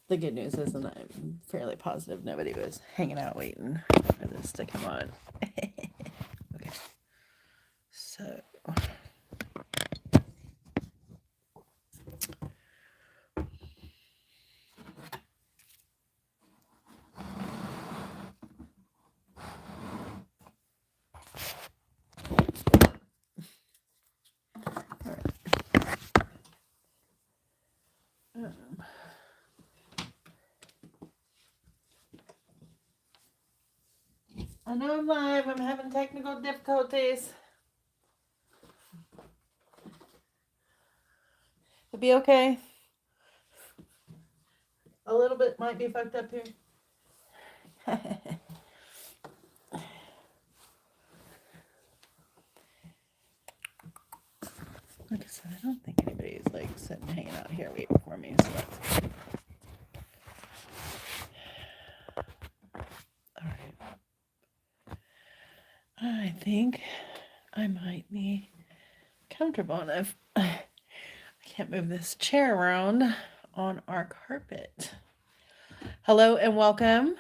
The good news is that I'm fairly positive nobody was hanging out waiting for this to come on. Okay. So. I know I'm live. I'm having technical difficulties. It'll be okay. A little bit might be fucked up here. Like I said, I don't think anybody's like sitting hanging out here waiting for me. So that's good. All right. I think I might be comfortable enough. I can't move this chair around on our carpet. Hello and welcome.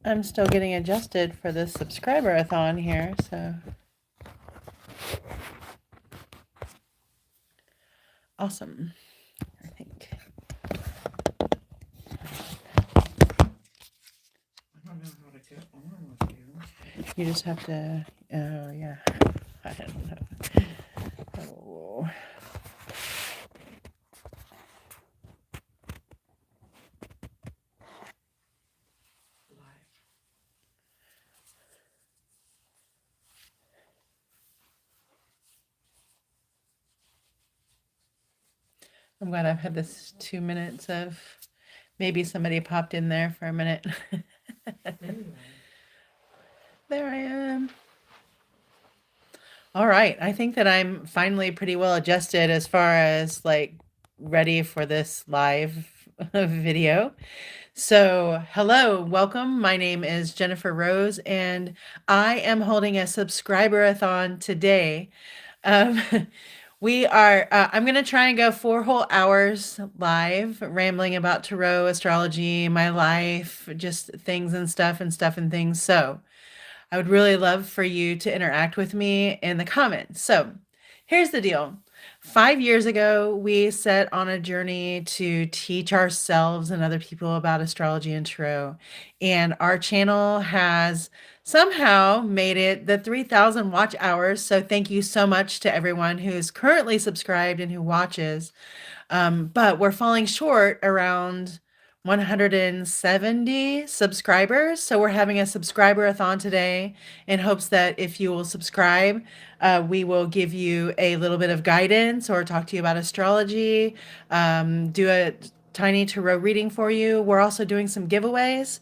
I'm still getting adjusted for this subscriber-a-thon here, so. Awesome, I think. I don't know how to get on with you. You just have to, oh yeah, I don't know. Oh. I'm glad I've had this 2 minutes of maybe somebody popped in there for a minute. There I am. All right. I think that I'm finally pretty well adjusted as far as like ready for this live video. So, hello, welcome. My name is Jennifer Rose, and I am holding a subscriber-a-thon today. I'm going to try and go 4 whole hours live, rambling about tarot, astrology, my life, just things and stuff and stuff and things. So I would really love for you to interact with me in the comments. So here's the deal. 5 years ago, we set on a journey to teach ourselves and other people about astrology and tarot. And our channel has somehow made it the 3,000 watch hours. So thank you so much to everyone who's currently subscribed and who watches. But we're falling short around 170 subscribers. So we're having a subscriber-a-thon today in hopes that if you will subscribe, we will give you a little bit of guidance or talk to you about astrology, do a tiny tarot reading for you. We're also doing some giveaways.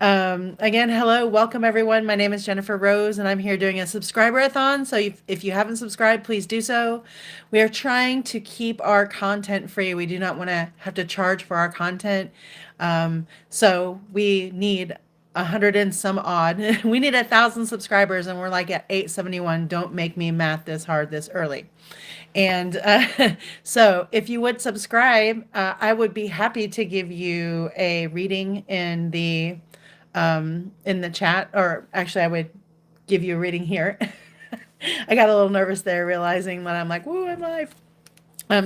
Again, hello, welcome everyone. My name is Jennifer Rose and I'm here doing a subscriber-a-thon. So if you haven't subscribed, please do so. We are trying to keep our content free. We do not want to have to charge for our content. So we need 100 and some odd. We need 1,000 subscribers and we're like at 871. Don't make me math this hard this early. And so if you would subscribe, I would be happy to give you a reading in the chat, or actually I would give you a reading here. I got a little nervous there realizing that I'm like, woo, I'm live.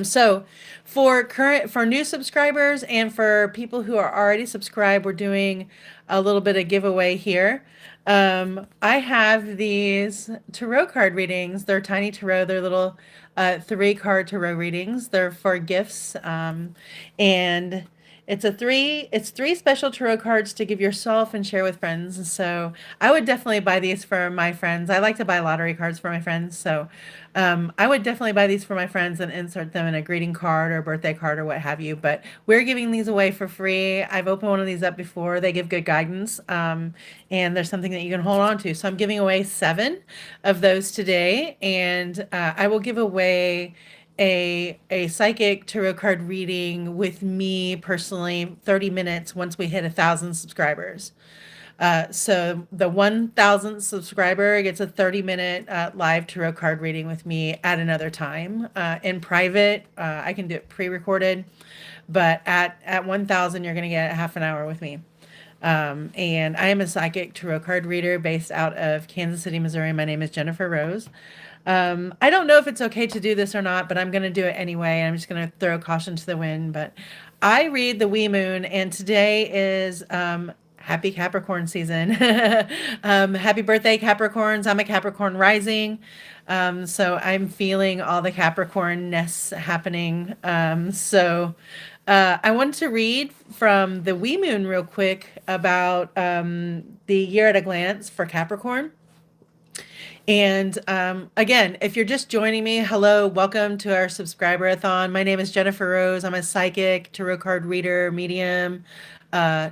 So for new subscribers and for people who are already subscribed, we're doing a little bit of giveaway here. I have these tarot card readings. They're tiny tarot. They're little 3-card tarot readings. They're for gifts. And it's 3 special tarot cards to give yourself and share with friends. So I would definitely buy these for my friends. I like to buy lottery cards for my friends. So I would definitely buy these for my friends and insert them in a greeting card or birthday card or what have you. But we're giving these away for free. I've opened one of these up before. They give good guidance. And there's something that you can hold on to. So I'm giving away 7 of those today. And I will give away a psychic tarot card reading with me personally, 30 minutes once we hit 1,000 subscribers. So the 1,000th subscriber gets a 30-minute live tarot card reading with me at another time in private. I can do it pre-recorded, but at 1,000, you're going to get a half an hour with me. And I am a psychic tarot card reader based out of Kansas City, Missouri. My name is Jennifer Rose. I don't know if it's okay to do this or not, but I'm going to do it anyway. I'm just going to throw caution to the wind. But I read the wee moon, and today is happy Capricorn season. Happy birthday, Capricorns. I'm a Capricorn rising. So I'm feeling all the Capricorn-ness happening. I wanted to read from the wee moon real quick about the year at a glance for Capricorn. And again, if you're just joining me, hello, welcome to our subscriber-a-thon. My name is Jennifer Rose. I'm a psychic, tarot card reader, medium, uh,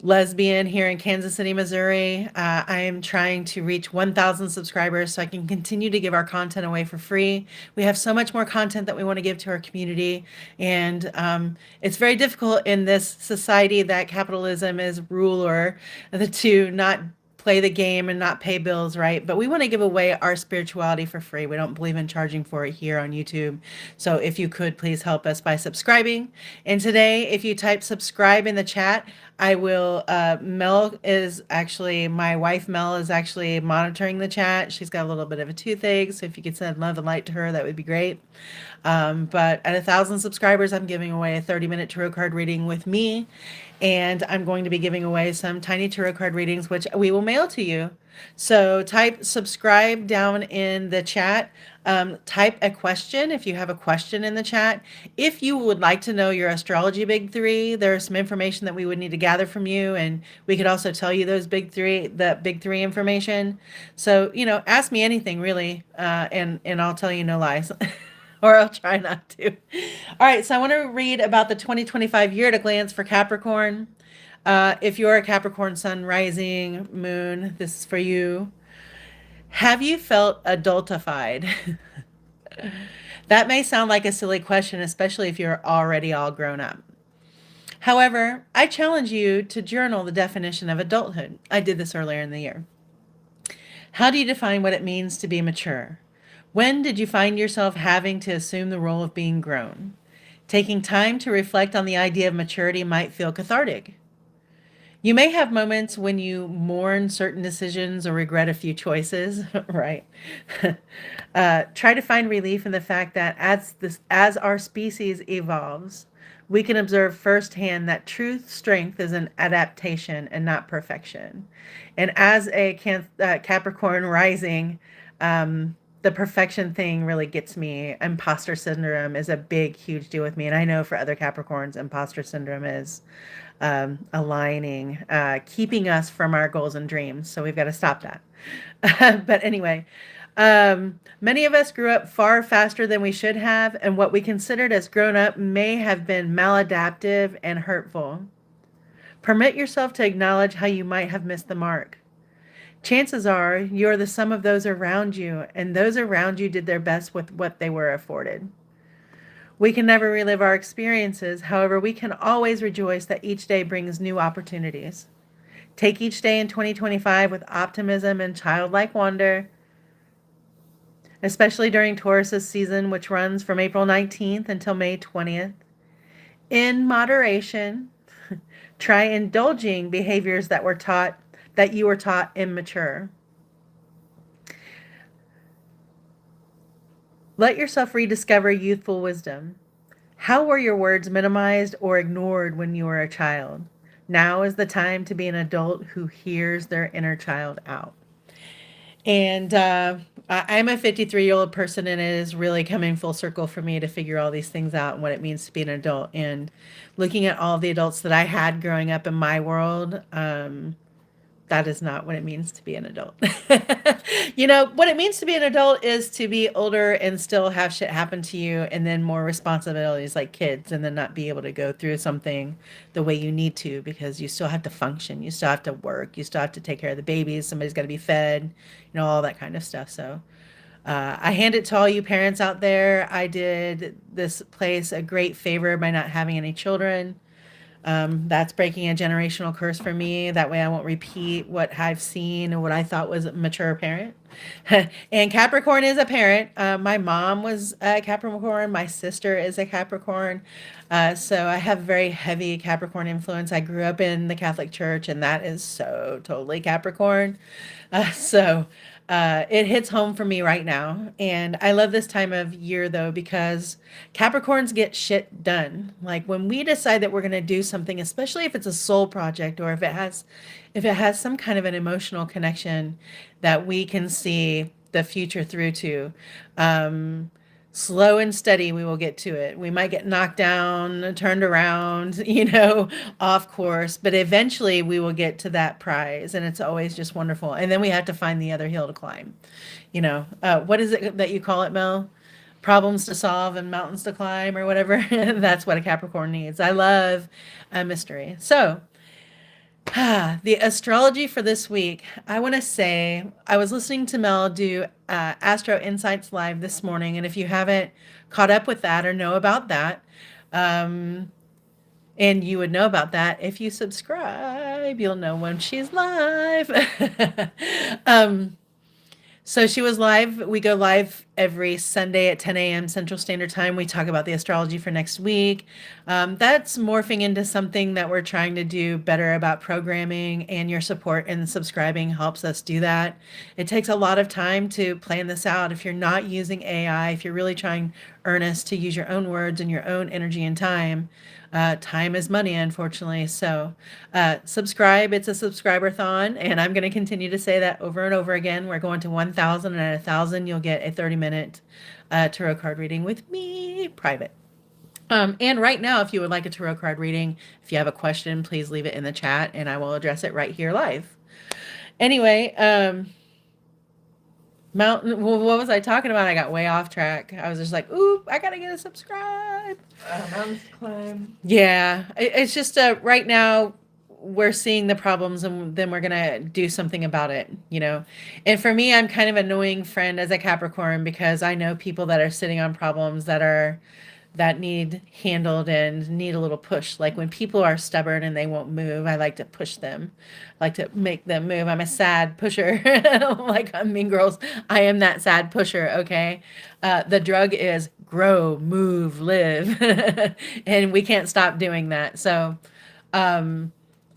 lesbian here in Kansas City, Missouri. I am trying to reach 1,000 subscribers so I can continue to give our content away for free. We have so much more content that we want to give to our community. And it's very difficult in this society that capitalism is ruler to not play the game and not pay bills, right? But we want to give away our spirituality for free. We don't believe in charging for it here on YouTube. So if you could please help us by subscribing. And today, if you type subscribe in the chat, I will. Mel is actually, my wife Mel is actually monitoring the chat. She's got a little bit of a toothache. So if you could send love and light to her, that would be great. But at 1,000 subscribers, I'm giving away a 30-minute tarot card reading with me. And I'm going to be giving away some tiny tarot card readings, which we will mail to you. So type subscribe down in the chat. Type a question if you have a question in the chat. If you would like to know your astrology big three, there's some information that we would need to gather from you, and we could also tell you those the big three information. So ask me anything really, and I'll tell you no lies. Or I'll try not to. All right, so I want to read about the 2025 year at a glance for Capricorn. If you're a Capricorn sun, rising, moon, this is for you. Have you felt adultified? That may sound like a silly question, especially if you're already all grown up. However, I challenge you to journal the definition of adulthood. I did this earlier in the year. How do you define what it means to be mature? When did you find yourself having to assume the role of being grown? Taking time to reflect on the idea of maturity might feel cathartic. You may have moments when you mourn certain decisions or regret a few choices, right? Try to find relief in the fact that as our species evolves, we can observe firsthand that true strength is an adaptation and not perfection. And as a Capricorn rising, the perfection thing really gets me. Imposter syndrome is a big, huge deal with me. And I know for other Capricorns, imposter syndrome is aligning, keeping us from our goals and dreams. So we've got to stop that. But anyway, many of us grew up far faster than we should have, and what we considered as grown up may have been maladaptive and hurtful. Permit yourself to acknowledge how you might have missed the mark. Chances are you're the sum of those around you, and those around you did their best with what they were afforded. We can never relive our experiences. However, we can always rejoice that each day brings new opportunities. Take each day in 2025 with optimism and childlike wonder, especially during Taurus's season, which runs from April 19th until May 20th. In moderation, try indulging behaviors that you were taught immature. Let yourself rediscover youthful wisdom. How were your words minimized or ignored when you were a child? Now is the time to be an adult who hears their inner child out. And I'm a 53-year-old person, and it is really coming full circle for me to figure all these things out and what it means to be an adult. And looking at all the adults that I had growing up in my world, that is not what it means to be an adult. What it means to be an adult is to be older and still have shit happen to you, and then more responsibilities like kids, and then not be able to go through something the way you need to because you still have to function. You still have to work. You still have to take care of the babies. Somebody's got to be fed, all that kind of stuff. So I hand it to all you parents out there. I did this place a great favor by not having any children. That's breaking a generational curse for me. That way I won't repeat what I've seen or what I thought was a mature parent. And Capricorn is a parent. My mom was a Capricorn. My sister is a Capricorn. So I have very heavy Capricorn influence. I grew up in the Catholic Church, and that is so totally Capricorn. So it hits home for me right now. And I love this time of year though, because Capricorns get shit done. Like when we decide that we're going to do something, especially if it's a soul project or if it has some kind of an emotional connection that we can see the future through to. Um, Slow and steady, we will get to it. We might get knocked down, turned around, off course, but eventually we will get to that prize, and it's always just wonderful. And then we have to find the other hill to climb. What is it that you call it, Mel? Problems to solve and mountains to climb, or whatever. That's what a Capricorn needs. I love a mystery. So, the astrology for this week, I want to say I was listening to Mel do Astro Insights Live this morning. And if you haven't caught up with that or know about that, um, and you would know about that if you subscribe, you'll know when she's live. um, so she was live. We go live every Sunday at 10 a.m. Central Standard Time. We talk about the astrology for next week. That's morphing into something that we're trying to do better about programming, and your support and subscribing helps us do that. It takes a lot of time to plan this out. If you're not using AI, if you're really trying earnest to use your own words and your own energy and time, time is money, unfortunately. So, subscribe. It's a subscriber-thon, and I'm going to continue to say that over and over again. We're going to 1,000, and at 1,000, you'll get a 30-minute tarot card reading with me, private. And right now, if you would like a tarot card reading, if you have a question, please leave it in the chat, and I will address it right here live. Anyway, mountain. Well, what was I talking about? I got way off track. I was just like, "Oop, I gotta get a subscribe." Mountains to climb. Yeah, it's just right now we're seeing the problems, and then we're gonna do something about it. And for me, I'm kind of an annoying friend as a Capricorn, because I know people that are sitting on problems that need handled and need a little push. Like when people are stubborn and they won't move, I like to push them. I like to make them move. I'm a sad pusher. Like on Mean Girls, I am that sad pusher, okay? The drug is grow, move, live. And we can't stop doing that. So, um,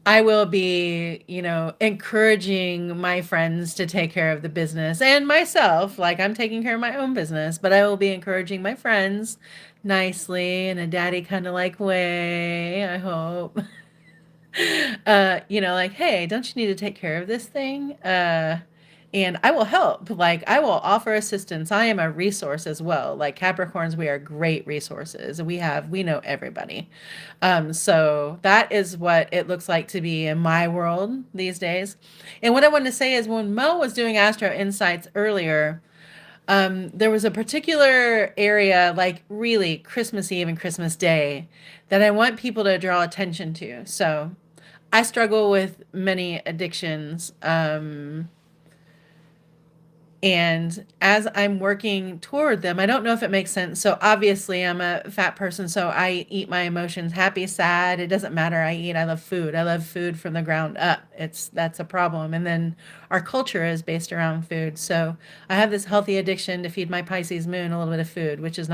I will be, encouraging my friends to take care of the business and myself, like I'm taking care of my own business, but I will be encouraging my friends nicely in a daddy kind of like way, I hope. Like, hey, don't you need to take care of this thing? And I will help. Like, I will offer assistance. I am a resource as well. Like Capricorns, we are great resources. We know everybody. So that is what it looks like to be in my world these days. And what I wanted to say is when Mo was doing Astro Insights earlier, there was a particular area, like really Christmas Eve and Christmas Day, that I want people to draw attention to. So I struggle with many addictions. And as I'm working toward them, I don't know if it makes sense. So obviously, I'm a fat person, so I eat my emotions, happy, sad. It doesn't matter. I eat. I love food. I love food from the ground up. That's a problem. And then our culture is based around food. So I have this healthy addiction to feed my Pisces moon a little bit of food, which is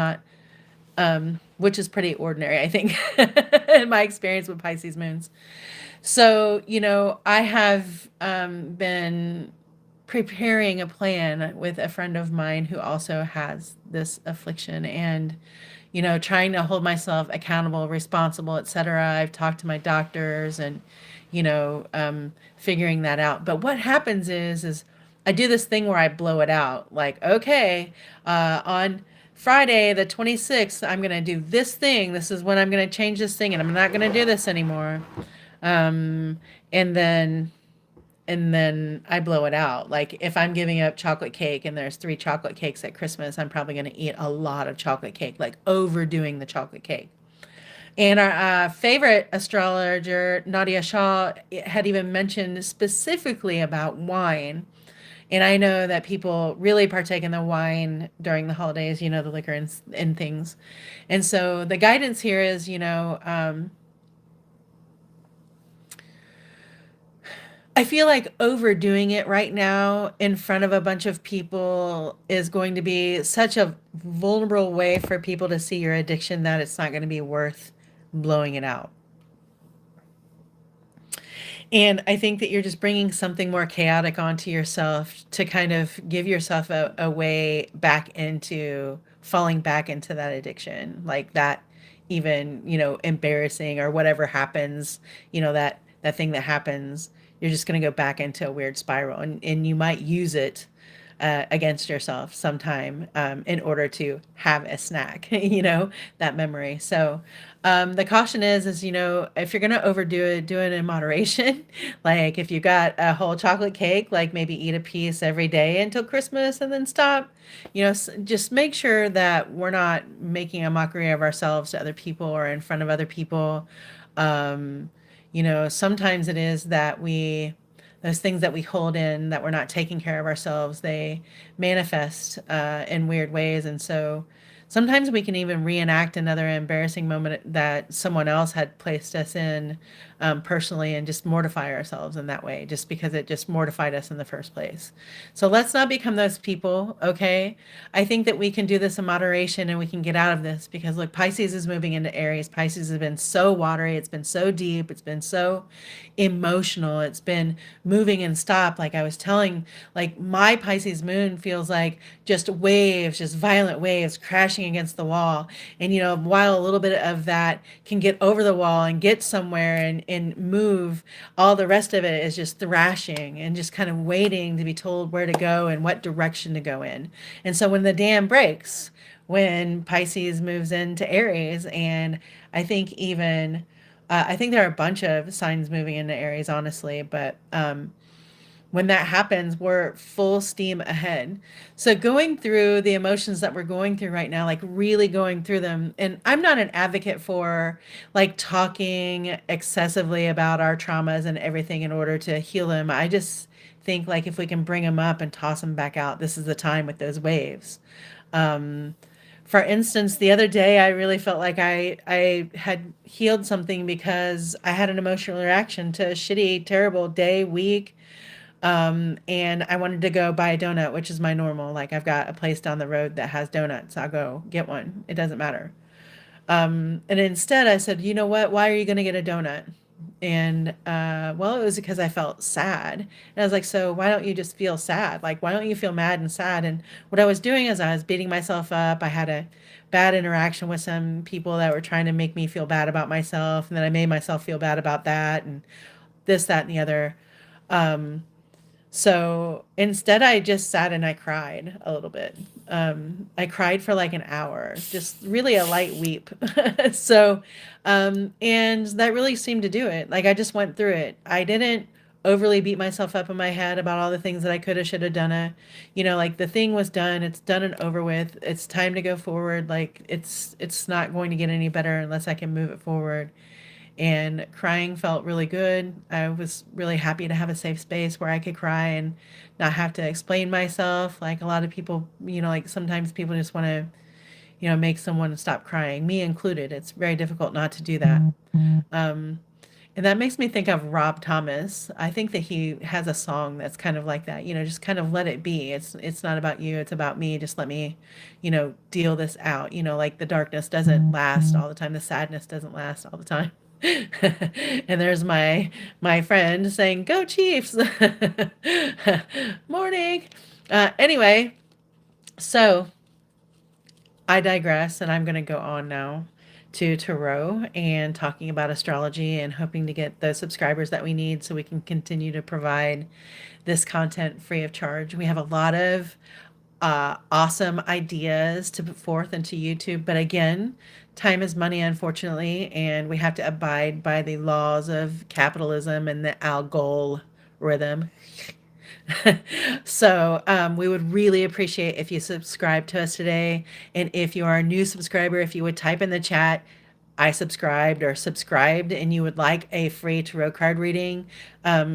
pretty ordinary, I think, in my experience with Pisces moons. So, I have been preparing a plan with a friend of mine who also has this affliction, and trying to hold myself accountable, responsible, etc. I've talked to my doctors, and figuring that out. But what happens is I do this thing where I blow it out, like, okay, on Friday the 26th, I'm going to do this thing. This is when I'm going to change this thing, and I'm not going to do this anymore. um and then I blow it out. Like if I'm giving up chocolate cake and there's 3 chocolate cakes at Christmas, I'm probably going to eat a lot of chocolate cake, like overdoing the chocolate cake. And our favorite astrologer, Nadia Shaw, had even mentioned specifically about wine. And I know that people really partake in the wine during the holidays, the liquor and things. And so the guidance here is, I feel like overdoing it right now in front of a bunch of people is going to be such a vulnerable way for people to see your addiction that it's not going to be worth blowing it out. And I think that you're just bringing something more chaotic onto yourself to kind of give yourself a way back into falling back into that addiction, like that, even, embarrassing or whatever happens, that thing that happens, you're just going to go back into a weird spiral, and you might use it against yourself sometime, in order to have a snack, that memory. So the caution is, if you're going to overdo it, do it in moderation. Like if you got a whole chocolate cake, like maybe eat a piece every day until Christmas and then stop. Just make sure that we're not making a mockery of ourselves to other people or in front of other people. Um, Sometimes it is that those things that we hold in, that we're not taking care of ourselves, they manifest in weird ways. And so sometimes we can even reenact another embarrassing moment that someone else had placed us in, personally, and just mortify ourselves in that way, just because it just mortified us in the first place. So let's not become those people, okay? I think that we can do this in moderation and we can get out of this, because look, Pisces is moving into Aries. Pisces has been so watery, it's been so deep, it's been so emotional, it's been moving and stop. Like I was telling, like my Pisces moon feels like just waves, just violent waves crashing against the wall. And while a little bit of that can get over the wall and get somewhere and move, all the rest of it is just thrashing and just kind of waiting to be told where to go and what direction to go in. And so when the dam breaks, when Pisces moves into Aries, and I think even I think there are a bunch of signs moving into Aries, honestly, but when that happens, we're full steam ahead. So going through the emotions that we're going through right now, like really going through them, and I'm not an advocate for like talking excessively about our traumas and everything in order to heal them. I just think like if we can bring them up and toss them back out, this is the time with those waves. Um, for instance, the other day I really felt like I had healed something because I had an emotional reaction to a shitty, terrible day, week, and I wanted to go buy a donut, which is my normal. Like I've got a place down the road that has donuts. I'll go get one. It doesn't matter. And instead I said, you know what? Why are you going to get a donut? And well, it was because I felt sad. And I was like, so why don't you just feel sad? Like, why don't you feel mad and sad? And what I was doing is I was beating myself up. I had a bad interaction with some people that were trying to make me feel bad about myself. And then I made myself feel bad about that and this, that, and the other. Um, so instead, I just sat and I cried a little bit. I cried for like an hour, just really a light weep. So, and that really seemed to do it. Like I just went through it. I didn't overly beat myself up in my head about all the things that I could have, should have done. Like the thing was done. It's done and over with. It's time to go forward. Like it's not going to get any better unless I can move it forward. And crying felt really good. I was really happy to have a safe space where I could cry and not have to explain myself. Like a lot of people, like sometimes people just want to, make someone stop crying, me included. It's very difficult not to do that. Um, and that makes me think of Rob Thomas. I think that he has a song that's kind of like that, just kind of let it be. It's not about you, it's about me. Just let me, deal this out. Like the darkness doesn't last all the time, the sadness doesn't last all the time. And there's my friend saying, "Go Chiefs!" Morning. Anyway, so I digress, and I'm going to go on now to tarot and talking about astrology and hoping to get the subscribers that we need so we can continue to provide this content free of charge. We have a lot of awesome ideas to put forth into YouTube, but again, time is money, unfortunately, and we have to abide by the laws of capitalism and the algorithm. So we would really appreciate if you subscribe to us today. And if you are a new subscriber, if you would type in the chat, I subscribed or subscribed, and you would like a free tarot card reading,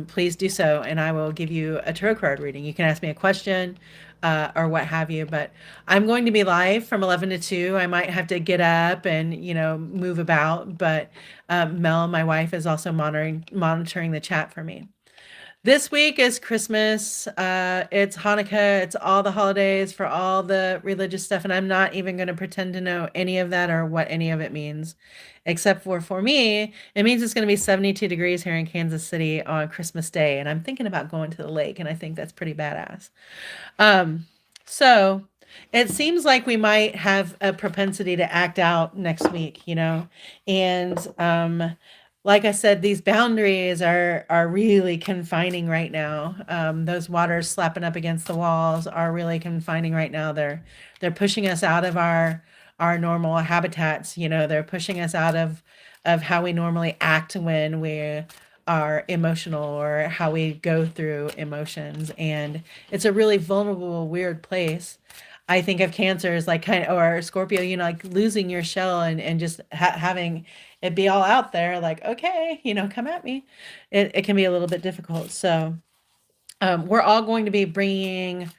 please do so. And I will give you a tarot card reading. You can ask me a question or what have you. But I'm going to be live from 11 to 2. I might have to get up and, move about. But Mel, my wife, is also monitoring the chat for me. This week is Christmas. It's Hanukkah. It's all the holidays for all the religious stuff, and I'm not even going to pretend to know any of that or what any of it means, except for me, it means it's going to be 72 degrees here in Kansas City on Christmas Day, and I'm thinking about going to the lake, and I think that's pretty badass. Um, so it seems like we might have a propensity to act out next week, and like I said, these boundaries are really confining right now. Those waters slapping up against the walls are really confining right now. They're pushing us out of our normal habitats. They're pushing us out of how we normally act when we are emotional or how we go through emotions, and it's a really vulnerable, weird place. I think of Cancer as like kind of, or Scorpio, like losing your shell and just having it be all out there, like, okay, come at me. It can be a little bit difficult. So we're all going to be bringing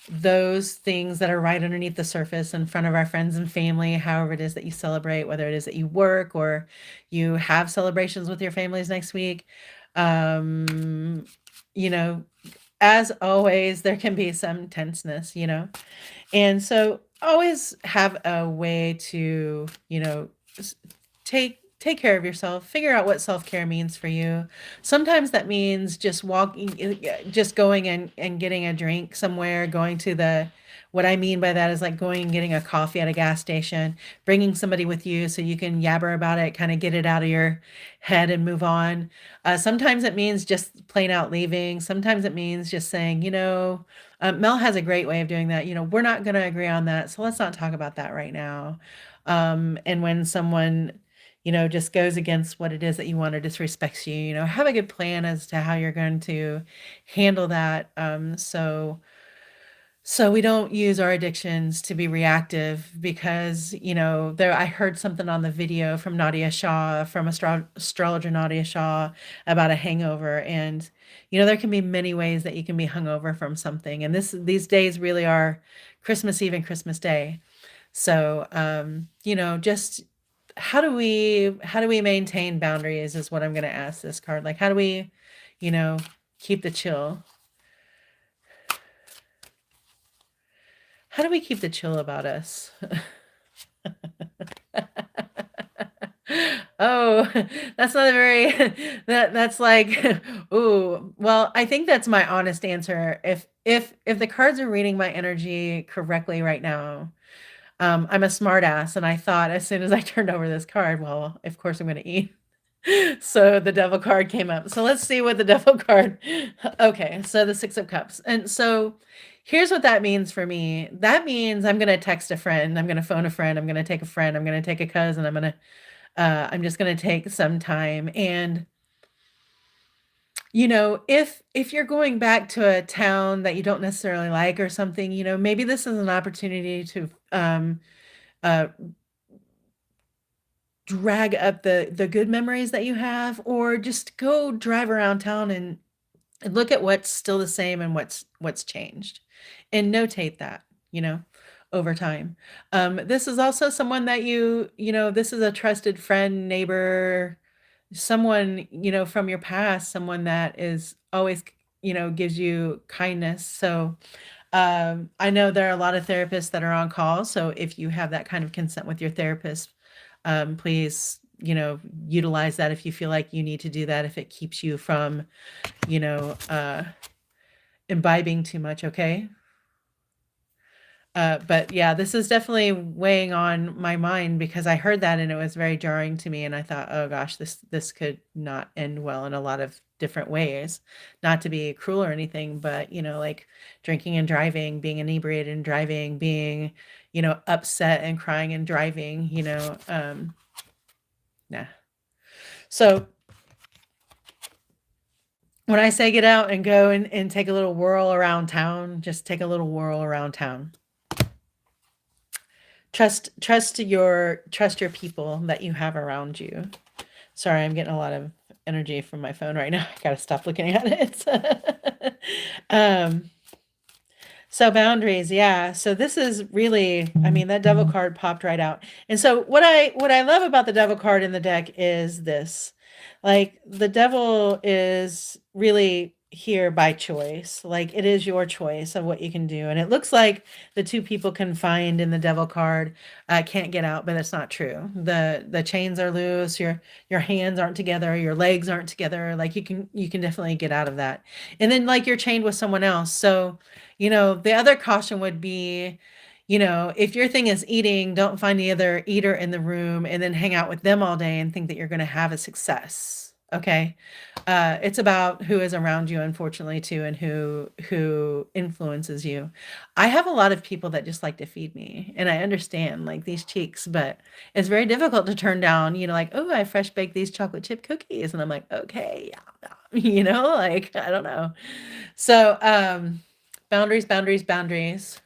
those things that are right underneath the surface in front of our friends and family, however it is that you celebrate, whether it is that you work or you have celebrations with your families next week. Um, you know, as always, there can be some tenseness, and so always have a way to, take care of yourself, figure out what self-care means for you. Sometimes that means just walking, just going and getting a drink somewhere, going to the what I mean by that is like going and getting a coffee at a gas station, bringing somebody with you so you can yabber about it, kind of get it out of your head and move on. Sometimes it means just plain out leaving. Sometimes it means just saying, Mel has a great way of doing that. We're not going to agree on that, so let's not talk about that right now. And when someone, just goes against what it is that you want or disrespects you, have a good plan as to how you're going to handle that. So we don't use our addictions to be reactive because, there I heard something on the video from Nadia Shaw, from astrologer Nadia Shaw, about a hangover. And, there can be many ways that you can be hungover from something. And these days really are Christmas Eve and Christmas Day. So, just how do we maintain boundaries is what I'm going to ask this card. Like, how do we, you know, keep the chill? How do we keep the chill about us? Oh, that's not a very that's like, ooh, well, I think that's my honest answer. If the cards are reading my energy correctly right now, I'm a smart ass, and I thought as soon as I turned over this card, well, of course I'm gonna eat. So the devil card came up. So let's see what the devil card. Okay, so the 6 of cups. And so here's what that means for me. That means I'm going to text a friend, I'm going to phone a friend, I'm going to take a friend, I'm going to take a cousin, I'm just going to take some time. And if you're going back to a town that you don't necessarily like or something, maybe this is an opportunity to uh drag up the good memories that you have, or just go drive around town and look at what's still the same and what's changed, and notate that, over time. This is also someone that this is a trusted friend, neighbor, someone, from your past, someone that is always, gives you kindness. So I know there are a lot of therapists that are on call. So if you have that kind of consent with your therapist, please, utilize that if you feel like you need to do that, if it keeps you from, you know, uh, imbibing too much. Okay. But yeah, this is definitely weighing on my mind because I heard that and it was very jarring to me. And I thought, oh gosh, this could not end well in a lot of different ways. Not to be cruel or anything, but like drinking and driving, being inebriated and driving, being, upset and crying and driving, nah. So when I say get out and go and take a little whirl around town, just take a little whirl around town. Trust your people that you have around you. Sorry, I'm getting a lot of energy from my phone right now. I gotta stop looking at it. um, so boundaries, yeah. So this is really, I mean, that devil card popped right out. And so what I love about the devil card in the deck is this. Like the devil is really here by choice. Like it is your choice of what you can do. And it looks like the two people confined in the devil card can't get out, but it's not true. The chains are loose. Your hands aren't together. Your legs aren't together. Like you can definitely get out of that. And then like you're chained with someone else. So the other caution would be. If your thing is eating, don't find the other eater in the room and then hang out with them all day and think that you're going to have a success. Okay. It's about who is around you, unfortunately, too, and who influences you. I have a lot of people that just like to feed me, and I understand like these cheeks, but it's very difficult to turn down. Like, oh, I fresh baked these chocolate chip cookies, and I'm like, okay, yeah, yeah. Like I don't know. So, boundaries, boundaries, boundaries.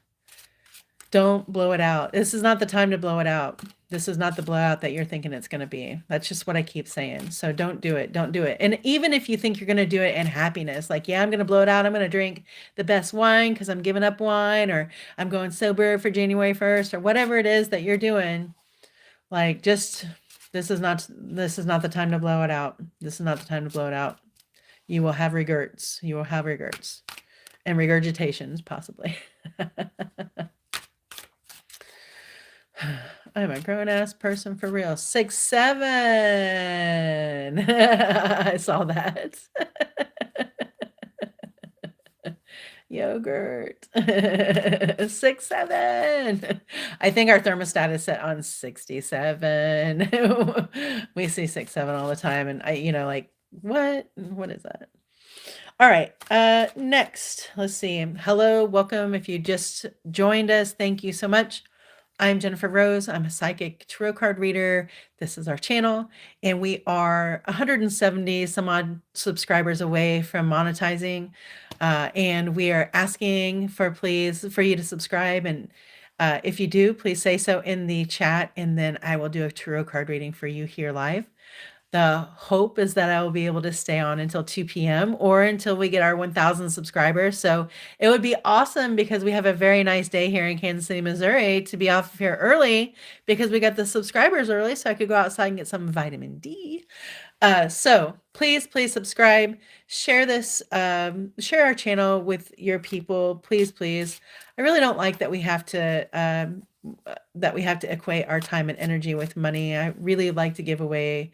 Don't blow it out. This is not the time to blow it out. This is not the blowout that you're thinking it's going to be. That's just what I keep saying. So don't do it. Don't do it. And even if you think you're going to do it in happiness, like, yeah, I'm going to blow it out. I'm going to drink the best wine because I'm giving up wine, or I'm going sober for January 1st, or whatever it is that you're doing. Like, just this is not the time to blow it out. This is not the time to blow it out. You will have regrets. You will have regrets and regurgitations, possibly. I'm a grown ass person for real. 6'7". I saw that. Yogurt. 6'7". I think our thermostat is set on 67. We see 6'7" all the time, and like, what? What is that? All right. Next, let's see. Hello, welcome. If you just joined us, thank you so much. I'm Jennifer Rose. I'm a psychic tarot card reader. This is our channel, and we are 170 some odd subscribers away from monetizing. And we are asking for you to subscribe. And if you do, please say so in the chat, and then I will do a tarot card reading for you here live. The hope is that I will be able to stay on until 2 p.m. or until we get our 1,000 subscribers. So it would be awesome because we have a very nice day here in Kansas City, Missouri, to be off here early because we got the subscribers early, so I could go outside and get some vitamin D. So please subscribe, share share our channel with your people, please. I really don't like that we have to equate our time and energy with money. I really like to give away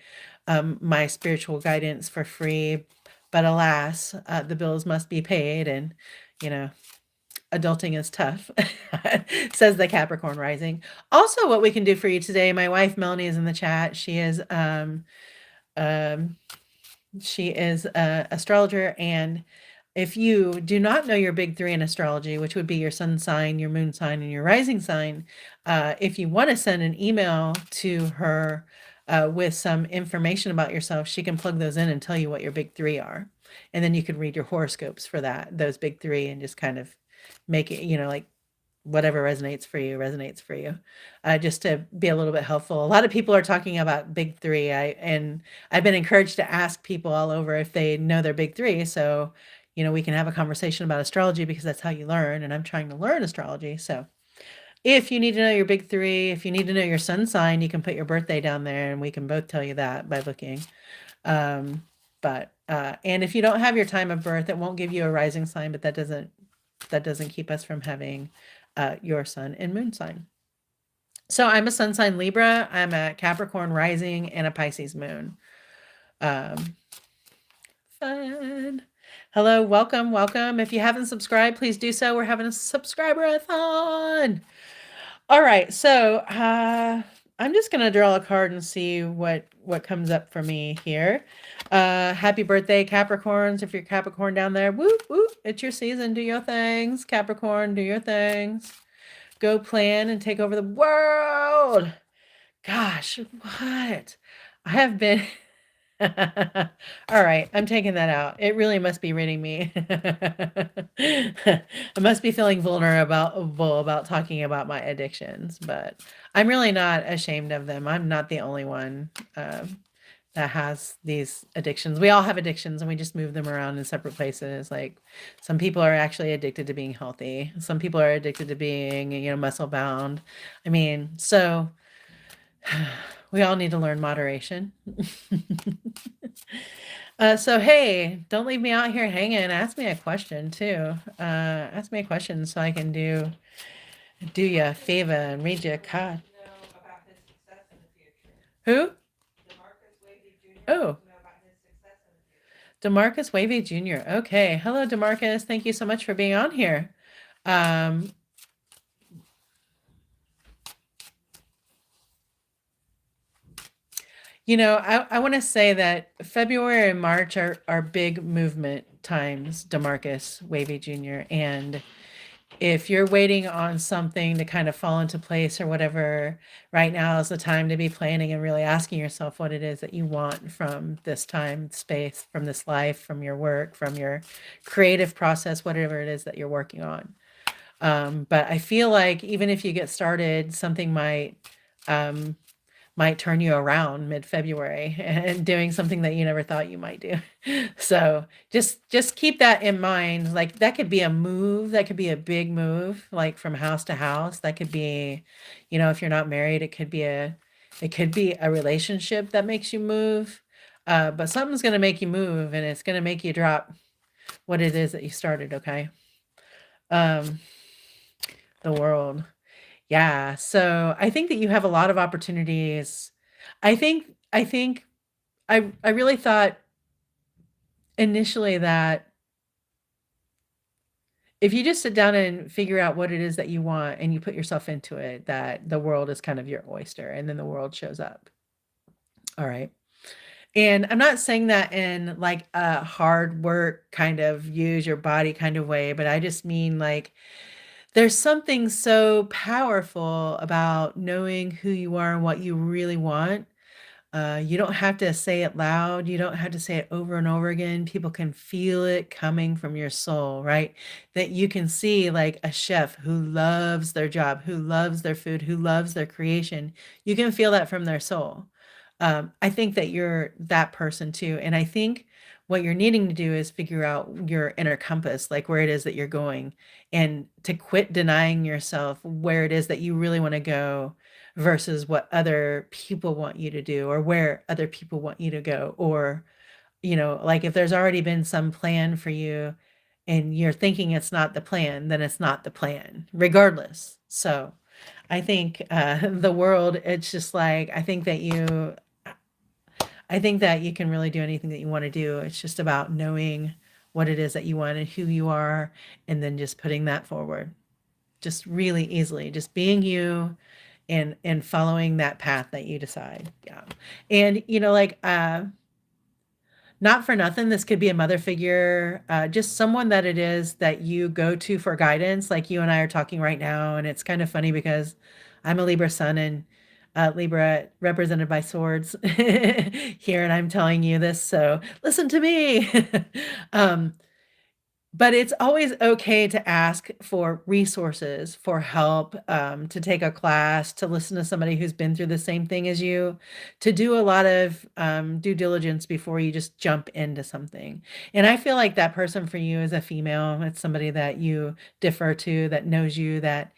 my spiritual guidance for free, but alas, the bills must be paid, and adulting is tough, says the Capricorn rising. Also, what we can do for you today, my wife Melanie is in the chat. She is an astrologer, and if you do not know your big three in astrology, which would be your sun sign, your moon sign, and your rising sign, if you want to send an email to her with some information about yourself, she can plug those in and tell you what your big three are. And then you can read your horoscopes for those big three, and just kind of make it, like whatever resonates for you, just to be a little bit helpful. A lot of people are talking about big three. I've been encouraged to ask people all over if they know their big three. So, we can have a conversation about astrology because that's how you learn. And I'm trying to learn astrology. So if you need to know your big three, if you need to know your sun sign, you can put your birthday down there and we can both tell you that by looking. And if you don't have your time of birth, it won't give you a rising sign, but that doesn't keep us from having your sun and moon sign. So I'm a sun sign Libra, I'm a Capricorn rising, and a Pisces moon. Fun. Hello, welcome. If you haven't subscribed, please do so. We're having a subscriber-a-thon. All right, so I'm just gonna draw a card and see what comes up for me here. Happy birthday, Capricorns! If you're Capricorn down there, whoop whoop! It's your season. Do your things, Capricorn. Do your things. Go plan and take over the world. Gosh, what? I have been. All right, I'm taking that out. It really must be reading me. I must be feeling vulnerable about talking about my addictions, but I'm really not ashamed of them. I'm not the only one that has these addictions. We all have addictions, and we just move them around in separate places. Like some people are actually addicted to being healthy. Some people are addicted to being, muscle bound. I mean, so we all need to learn moderation. So hey, don't leave me out here hanging. Ask me a question too. Ask me a question so I can do you a favor and read you a card. Know about his success in the future. Who? DeMarcus Wavy Jr. Oh, wants to know about his success in the future. Demarcus Wavy Jr. Okay. Hello, Demarcus. Thank you so much for being on here. Um, I want to say that February and March are big movement times, Demarcus Wavy Jr. And if you're waiting on something to kind of fall into place or whatever, right now is the time to be planning and really asking yourself what it is that you want from this time, space, from this life, from your work, from your creative process, whatever it is that you're working on. But I feel like even if you get started, something um, might turn you around mid-February and doing something that you never thought you might do. So just keep that in mind. Like that could be a move, that could be a big move, like from house to house. That could be, if you're not married, it could be a relationship that makes you move. But something's gonna make you move and it's gonna make you drop what it is that you started, okay? Um, the world. Yeah, so I think that you have a lot of opportunities. I think I really thought initially that if you just sit down and figure out what it is that you want and you put yourself into it, that the world is kind of your oyster and then the world shows up. All right. And I'm not saying that in like a hard work kind of use your body kind of way, but I just mean like there's something so powerful about knowing who you are and what you really want. You don't have to say it loud. You don't have to say it over and over again. People can feel it coming from your soul, right? That you can see like a chef who loves their job, who loves their food, who loves their creation. You can feel that from their soul. I think that you're that person too. And I think what you're needing to do is figure out your inner compass, like where it is that you're going, and to quit denying yourself where it is that you really want to go versus what other people want you to do or where other people want you to go. Or, like if there's already been some plan for you and you're thinking it's not the plan, then it's not the plan, regardless. So I think the world, it's just like, I think that you can really do anything that you want to do. It's just about knowing what it is that you want and who you are, and then just putting that forward. Just really easily, just being you and following that path that you decide. Yeah. And like not for nothing, this could be a mother figure, just someone that it is that you go to for guidance, like you and I are talking right now. And it's kind of funny because I'm a Libra sun and Libra represented by swords here, and I'm telling you this, so listen to me. um, but it's always okay to ask for resources, for help, to take a class, to listen to somebody who's been through the same thing as you, to do a lot of due diligence before you just jump into something. And I feel like that person for you is a female. It's somebody that you defer to, that knows you, that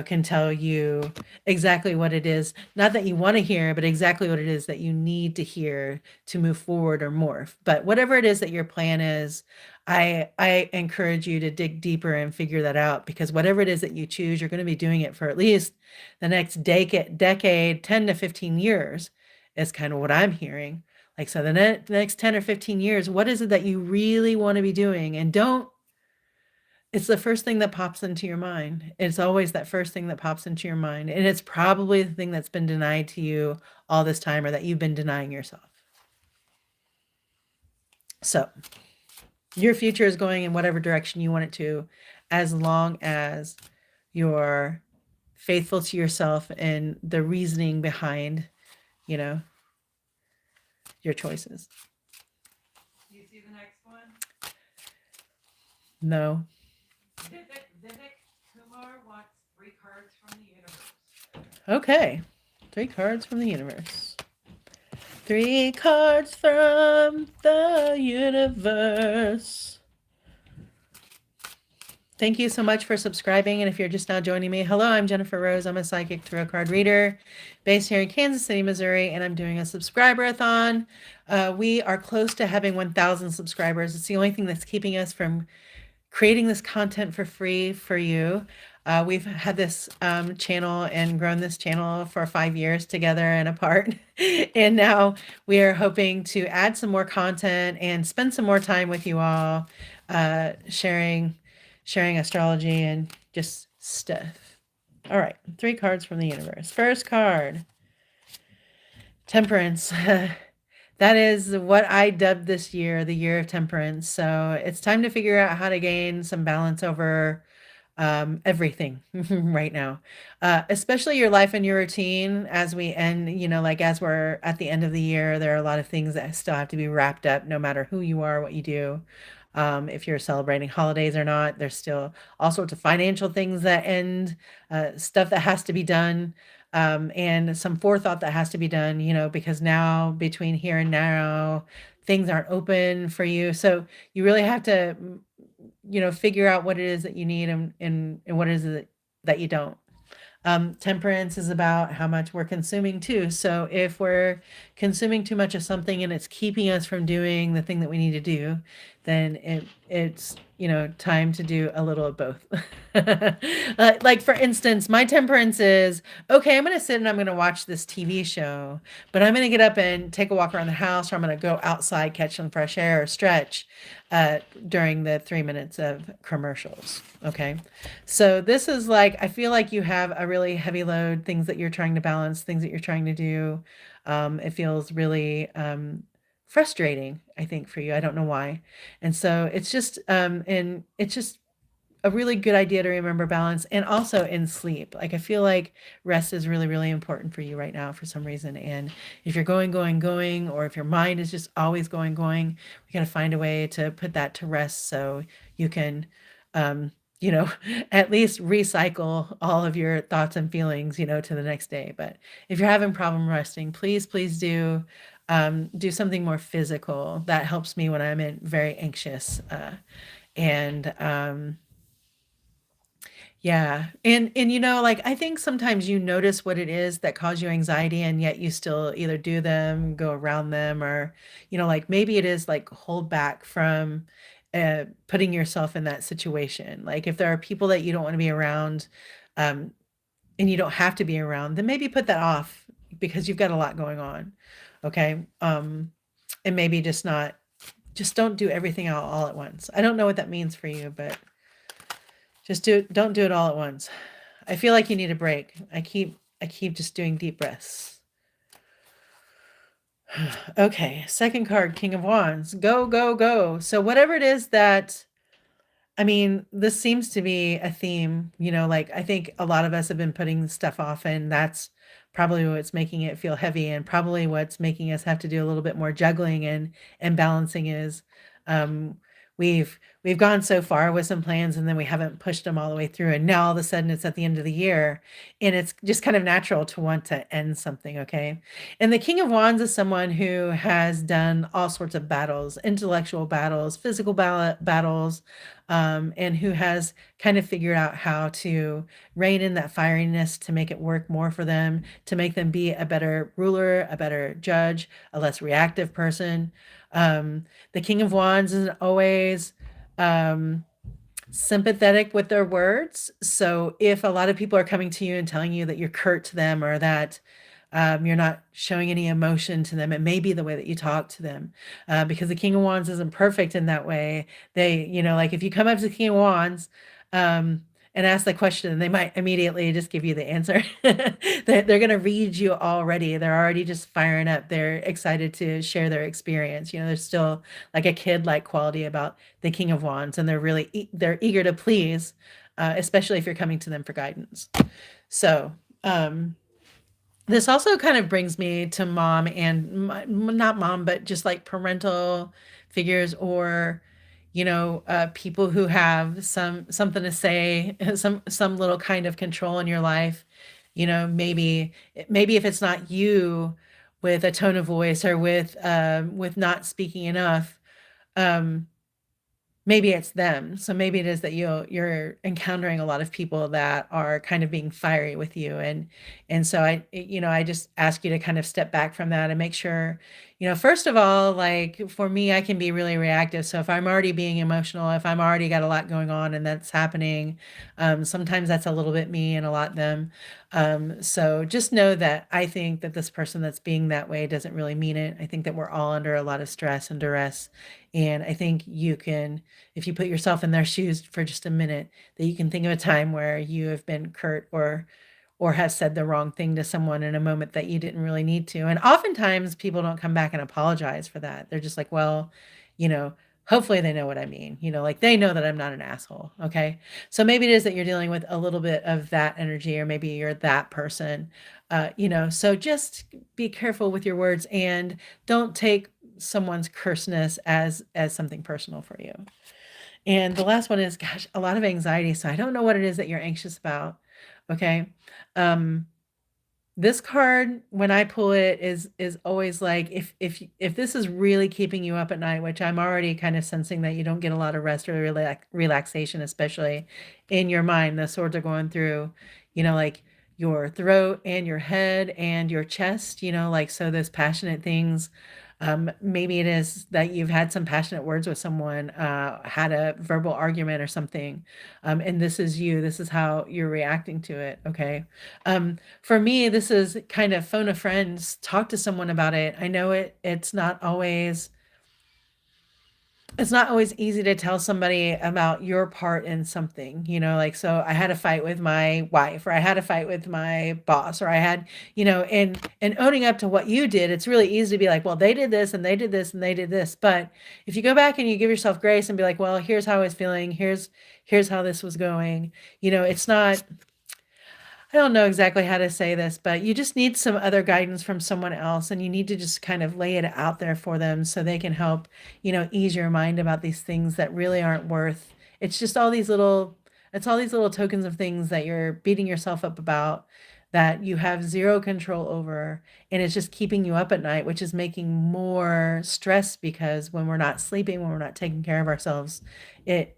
can tell you exactly what it is, not that you want to hear, but exactly what it is that you need to hear to move forward or morph. But whatever it is that your plan is, I encourage you to dig deeper and figure that out, because whatever it is that you choose, you're going to be doing it for at least the next decade, 10 to 15 years is kind of what I'm hearing. Like, so the next 10 or 15 years, what is it that you really want to be doing? And don't, it's the first thing that pops into your mind. It's always that first thing that pops into your mind. And it's probably the thing that's been denied to you all this time, or that you've been denying yourself. So your future is going in whatever direction you want it to, as long as you're faithful to yourself and the reasoning behind, you know, your choices. Do you see the next one? No. Vivek Kumar wants 3 cards from the universe. Okay. 3 cards from the universe. 3 cards from the universe. Thank you so much for subscribing. And if you're just now joining me, hello, I'm Jennifer Rose. I'm a psychic tarot card reader based here in Kansas City, Missouri, and I'm doing a subscriber-a-thon. We are close to having 1,000 subscribers. It's the only thing that's keeping us from creating this content for free for you. We've had this channel and grown this channel for 5 years together and apart. And now we are hoping to add some more content and spend some more time with you all, sharing astrology and just stuff. All right, 3 cards from the universe. First card, Temperance. That is what I dubbed this year, the year of temperance. So it's time to figure out how to gain some balance over everything right now, especially your life and your routine as we end, like as we're at the end of the year, there are a lot of things that still have to be wrapped up, no matter who you are, what you do. If you're celebrating holidays or not, there's still all sorts of financial things that end, stuff that has to be done, and some forethought that has to be done, because now between here and now, things aren't open for you. So you really have to, figure out what it is that you need and what it is that you don't. Temperance is about how much we're consuming too. So if we're consuming too much of something and it's keeping us from doing the thing that we need to do, then it's time to do a little of both. Like for instance, my temperance is okay. I'm going to sit and I'm going to watch this TV show, but I'm going to get up and take a walk around the house, or I'm going to go outside, catch some fresh air, or stretch during the 3 minutes of commercials. Okay. So this is like, I feel like you have a really heavy load, things that you're trying to balance, things that you're trying to do. It feels really frustrating, I think, for you. I don't know why. And so it's just a really good idea to remember balance, and also in sleep. Like I feel like rest is really, really important for you right now for some reason. And if you're going, or if your mind is just always going, we got to find a way to put that to rest so you can, um, you know, at least recycle all of your thoughts and feelings, to the next day. But if you're having problem resting, please do something more physical. That helps me when I'm very anxious. And Yeah. And like I think sometimes you notice what it is that cause you anxiety, and yet you still either do them, go around them, or like maybe it is like hold back from putting yourself in that situation. Like if there are people that you don't want to be around, um and you don't have to be around, then maybe put that off because you've got a lot going on. Okay? And maybe just don't do everything all at once. I don't know what that means for you, but don't do it all at once. I feel like you need a break. I keep just doing deep breaths. Okay, second card, King of Wands. Go, go, go. So whatever it is that, I mean, this seems to be a theme, like I think a lot of us have been putting stuff off, and that's probably what's making it feel heavy, and probably what's making us have to do a little bit more juggling and balancing is um we've gone so far with some plans, and then we haven't pushed them all the way through, and now all of a sudden it's at the end of the year, and it's just kind of natural to want to end something. Okay. And the King of Wands is someone who has done all sorts of battles, intellectual battles, physical battles, and who has kind of figured out how to rein in that fieriness to make it work more for them, to make them be a better ruler, a better judge, a less reactive person. The King of Wands isn't always sympathetic with their words. So if a lot of people are coming to you and telling you that you're curt to them, or that you're not showing any emotion to them, it may be the way that you talk to them, because the King of Wands isn't perfect in that way. They, like if you come up to the King of Wands and ask the question, they might immediately just give you the answer. They're going to read you already. They're already just firing up. They're excited to share their experience. There's still like a kid-like quality about the King of Wands, and they're eager to please, especially if you're coming to them for guidance. So, this also kind of brings me to mom and not mom, but just like parental figures, or people who have something to say, some little kind of control in your life. Maybe if it's not you with a tone of voice, or with not speaking enough, um maybe it's them. So maybe it is that you're encountering a lot of people that are kind of being fiery with you, and so I just ask you to kind of step back from that and make sure, first of all, like for me, I can be really reactive. So if I'm already being emotional, if I'm already got a lot going on and that's happening, sometimes that's a little bit me and a lot them. So just know that I think that this person that's being that way doesn't really mean it. I think that we're all under a lot of stress and duress, and I think you can, if you put yourself in their shoes for just a minute, that you can think of a time where you have been curt or have said the wrong thing to someone in a moment that you didn't really need to. And oftentimes people don't come back and apologize for that. They're just like, well, you know, hopefully they know what I mean. Like they know that I'm not an asshole. Okay. So maybe it is that you're dealing with a little bit of that energy, or maybe you're that person. So just be careful with your words and don't take someone's curseness as something personal for you. And the last one is, gosh, a lot of anxiety. So I don't know what it is that you're anxious about. Okay. Um, this card, when I pull it, is always like, if this is really keeping you up at night, which I'm already kind of sensing that you don't get a lot of rest or relaxation, especially in your mind. The swords are going through, like your throat and your head and your chest, like so those passionate things. Maybe it is that you've had some passionate words with someone, had a verbal argument or something, and this is you. This is how you're reacting to it. Okay. For me, this is kind of phone a friend, talk to someone about it. I know it's not always easy to tell somebody about your part in something, like, so I had a fight with my wife, or I had a fight with my boss, or I had, and owning up to what you did, it's really easy to be like, well, they did this and they did this and they did this. But if you go back and you give yourself grace and be like, well, here's how I was feeling, here's how this was going, it's not, I don't know exactly how to say this, but you just need some other guidance from someone else, and you need to just kind of lay it out there for them so they can help, ease your mind about these things that really aren't worth. It's just all these little tokens of things that you're beating yourself up about, that you have zero control over, and it's just keeping you up at night, which is making more stress, because when we're not sleeping, when we're not taking care of ourselves, it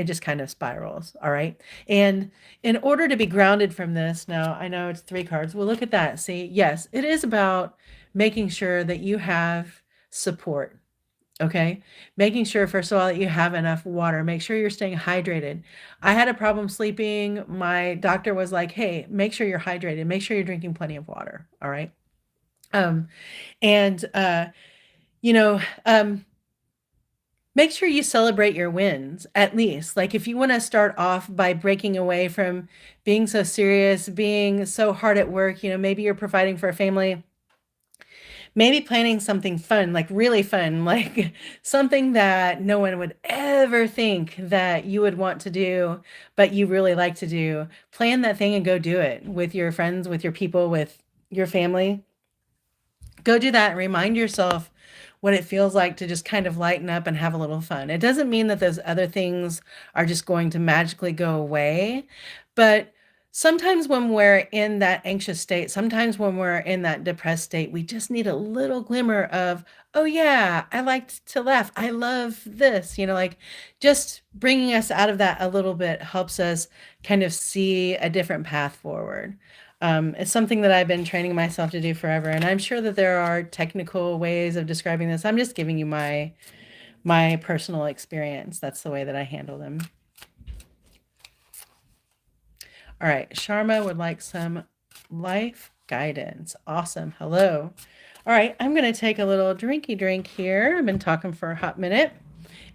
just kind of spirals. All right. And in order to be grounded from this, now I know it's three cards. We'll look at that. See, yes, it is about making sure that you have support. Okay. Making sure, first of all, that you have enough water. Make sure you're staying hydrated. I had a problem sleeping. My doctor was like, hey, make sure you're hydrated. Make sure you're drinking plenty of water. All right. Um, and, you know, um, Make sure you celebrate your wins, at least. Like if you want to start off by breaking away from being so serious, being so hard at work, maybe you're providing for a family, maybe planning something fun, like really fun, like something that no one would ever think that you would want to do, but you really like to do. Plan that thing and go do it with your friends, with your people, with your family. Go do that and remind yourself what it feels like to just kind of lighten up and have a little fun. It doesn't mean that those other things are just going to magically go away, but sometimes when we're in that anxious state, sometimes when we're in that depressed state, we just need a little glimmer of, oh yeah, I like to laugh. I love this, like just bringing us out of that a little bit helps us kind of see a different path forward. It's something that I've been training myself to do forever, and I'm sure that there are technical ways of describing this. I'm just giving you my personal experience. That's the way that I handle them. All right, Sharma would like some life guidance. Awesome. Hello. All right, I'm going to take a little drinky drink here. I've been talking for a hot minute.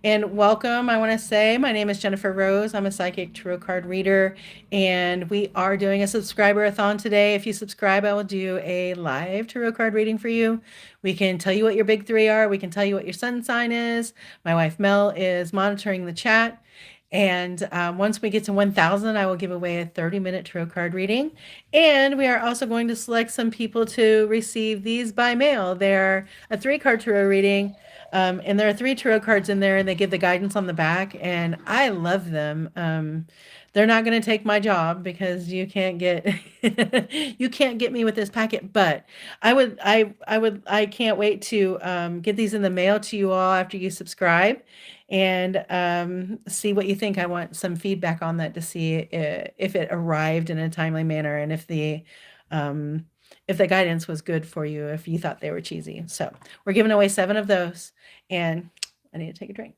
And welcome, I want to say, my name is Jennifer Rose. I'm a psychic tarot card reader, and we are doing a subscriber-a-thon today. If you subscribe, I will do a live tarot card reading for you. We can tell you what your big three are. We can tell you what your sun sign is. My wife Mel is monitoring the chat. And once we get to 1,000, I will give away a 30-minute tarot card reading. And we are also going to select some people to receive these by mail. They're a 3-card tarot reading. And there are three tarot cards in there, and they give the guidance on the back, and I love them. They're not going to take my job because you can't get you can't get me with this packet. But I can't wait to get these in the mail to you all after you subscribe, and see what you think. I want some feedback on that to see if it arrived in a timely manner and um, if the guidance was good for you, if you thought they were cheesy. So we're giving away 7 of those, and I need to take a drink.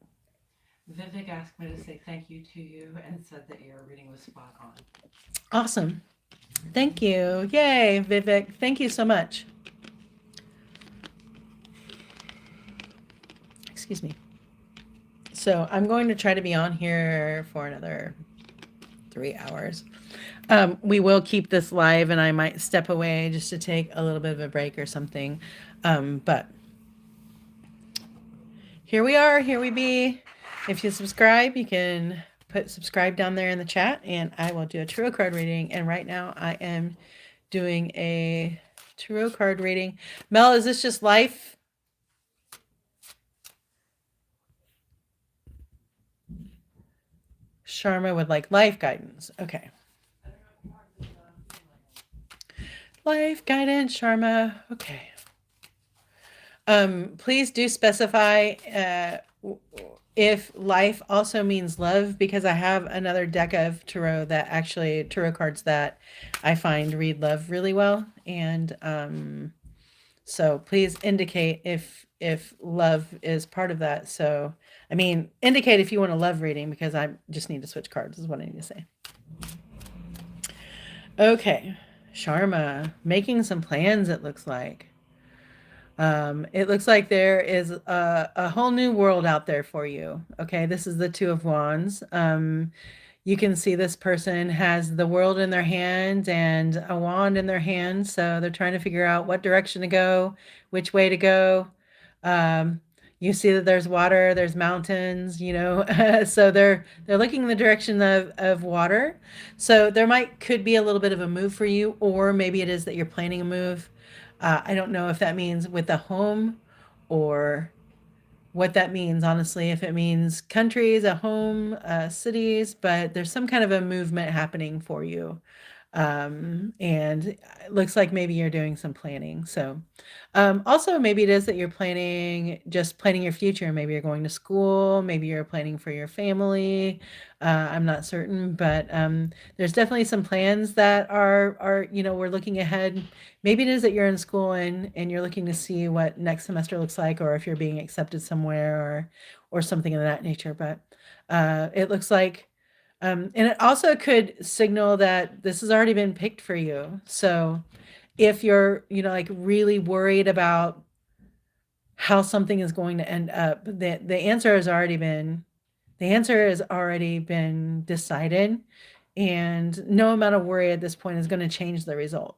Vivek asked me to say thank you to you and said that your reading was spot on. Awesome. Thank you. Yay, Vivek. Thank you so much. Excuse me. So I'm going to try to be on here for another 3 hours. We will keep this live, and I might step away just to take a little bit of a break or something. But here we are. Here we be. If you subscribe, you can put subscribe down there in the chat, and I will do a tarot card reading. And right now I am doing a tarot card reading. Mel, is this just life? Sharma would like life guidance. Okay. Life guidance, Sharma. Okay. Please do specify if life also means love, because I have another deck of tarot cards that I find read love really well, and so please indicate if love is part of that. So I mean, indicate if you want a love reading, because I just need to switch cards is what I need to say. Okay, Sharma, making some plans, it looks like. It looks like there is a whole new world out there for you. Okay, this is the Two of Wands. You can see this person has the world in their hand and a wand in their hand. So they're trying to figure out what direction to go, which way to go. Um, you see that there's water, there's mountains, so they're looking in the direction of water. So there could be a little bit of a move for you, or maybe it is that you're planning a move. I don't know if that means with a home or what that means, honestly, if it means countries, a home, cities, but there's some kind of a movement happening for you. And it looks like maybe you're doing some planning. So, also maybe it is that you're planning your future. Maybe you're going to school, maybe you're planning for your family. I'm not certain, but there's definitely some plans that are we're looking ahead. Maybe it is that you're in school and you're looking to see what next semester looks like, or if you're being accepted somewhere, or something of that nature. But it looks like and it also could signal that this has already been picked for you. So if you're, like really worried about how something is going to end up, the answer has already been decided, and no amount of worry at this point is going to change the result.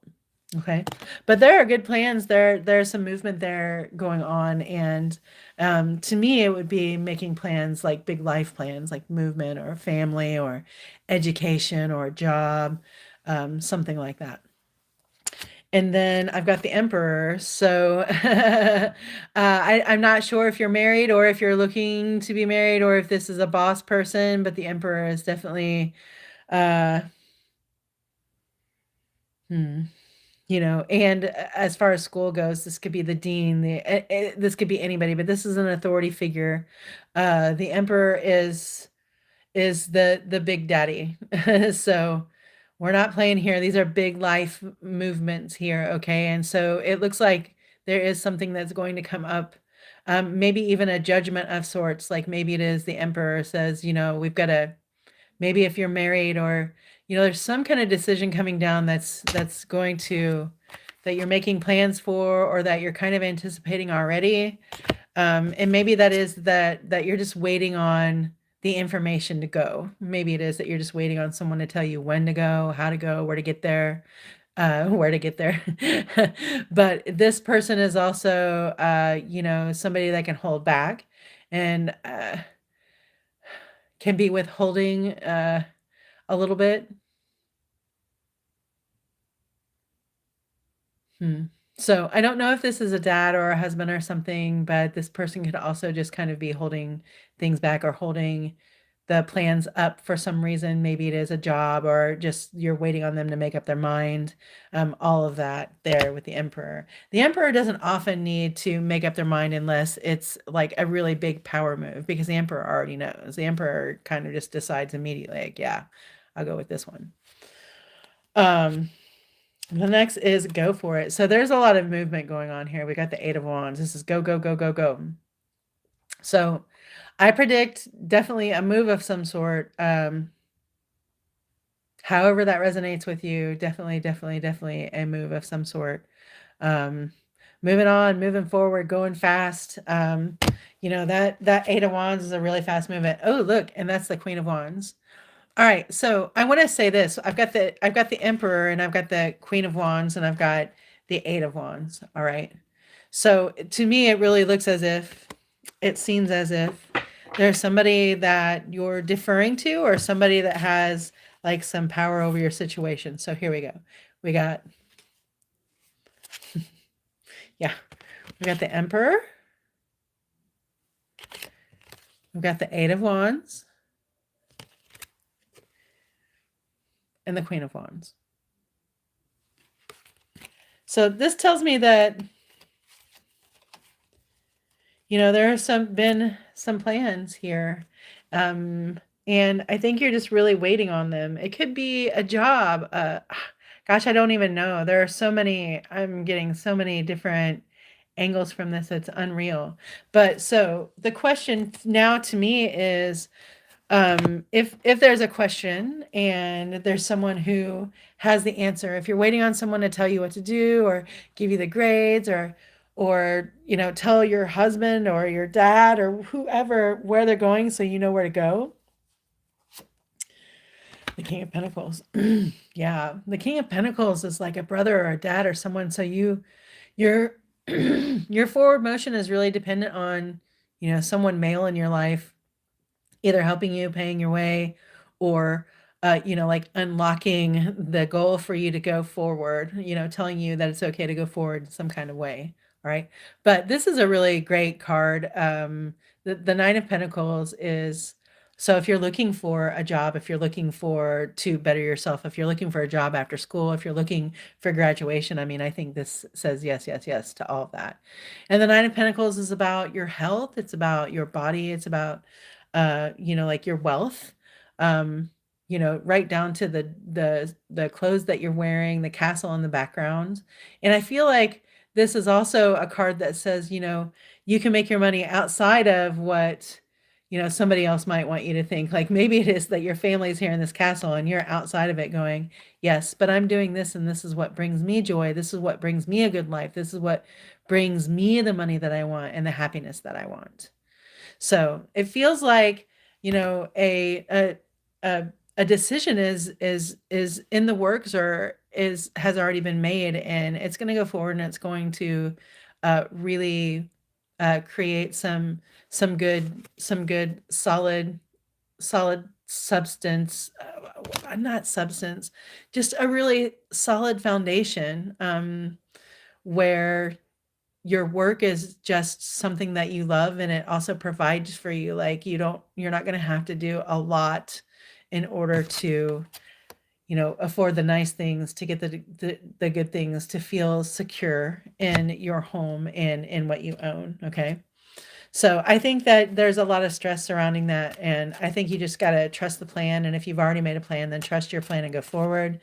Okay. But there are good plans. There's some movement there going on. And to me, it would be making plans, like big life plans, like movement or family or education or job, something like that. And then I've got the Emperor. So I'm not sure if you're married or if you're looking to be married, or if this is a boss person, but the Emperor is definitely, uh, hmm. And as far as school goes, this could be the dean, this could be anybody, but this is an authority figure. The emperor is the big daddy. So we're not playing here. These are big life movements here, okay? And so it looks like there is something that's going to come up. Maybe even a judgment of sorts, like maybe it is the emperor says, we've got to, maybe if you're married, or there's some kind of decision coming down that's going to, that you're making plans for, or that you're kind of anticipating already. And maybe that is that you're just waiting on the information to go. Maybe it is that you're just waiting on someone to tell you when to go, how to go, where to get there, where to get there. But this person is also, somebody that can hold back, and can be withholding a little bit. Hmm. So I don't know if this is a dad or a husband or something, but this person could also just kind of be holding things back or holding the plans up for some reason. Maybe it is a job or just you're waiting on them to make up their mind. All of that there with the emperor. The emperor doesn't often need to make up their mind unless it's like a really big power move because the emperor already knows. The emperor kind of just decides immediately, like, yeah, I'll go with this one. Um, the next is go for it. So there's a lot of movement going on here. We got the Eight of Wands. This is go, go, go, go, go. So I predict definitely a move of some sort. However that resonates with you, definitely, definitely, definitely a move of some sort. Um, moving on, moving forward, going fast. That Eight of Wands is a really fast movement. Oh, look, and that's the Queen of Wands. All right, so I want to say this. I've got the Emperor and I've got the Queen of Wands and I've got the Eight of Wands. All right. So to me, it really looks as if it seems as if there's somebody that you're deferring to or somebody that has like some power over your situation. So here we go. We got, yeah, we got the Emperor. We've got the Eight of Wands and the Queen of Wands. So this tells me that there have been some plans here. And I think you're just really waiting on them. It could be a job. Gosh, I don't even know. There are so many, I'm getting so many different angles from this. It's unreal. But so the question now to me is if there's a question and there's someone who has the answer, if you're waiting on someone to tell you what to do or give you the grades or tell your husband or your dad or whoever where they're going so you know where to go. The King of Pentacles. Yeah, the King of Pentacles is like a brother or a dad or someone. So your your forward motion is really dependent on someone male in your life either helping you, paying your way, or like unlocking the goal for you to go forward, telling you that it's okay to go forward in some kind of way. All right. But this is a really great card. The Nine of Pentacles is so if you're looking for a job, if you're looking for to better yourself, if you're looking for a job after school, if you're looking for graduation, I mean, I think this says yes, yes, yes to all of that. And the Nine of Pentacles is about your health. It's about your body. It's about like your wealth, right down to the clothes that you're wearing, the castle in the background. And I feel like this is also a card that says, you can make your money outside of what, somebody else might want you to think. Like maybe it is that your family's here in this castle and you're outside of it going, yes, but I'm doing this and this is what brings me joy. This is what brings me a good life. This is what brings me the money that I want and the happiness that I want. So it feels like, a a decision is in the works or has already been made and it's going to go forward and it's going to really create some good solid substance, not substance, just a really solid foundation where your work is just something that you love and it also provides for you. Like you're not going to have to do a lot in order to, afford the nice things, to get the good things, to feel secure in your home and in what you own. Okay. So I think that there's a lot of stress surrounding that. And I think you just got to trust the plan. And if you've already made a plan, then trust your plan and go forward.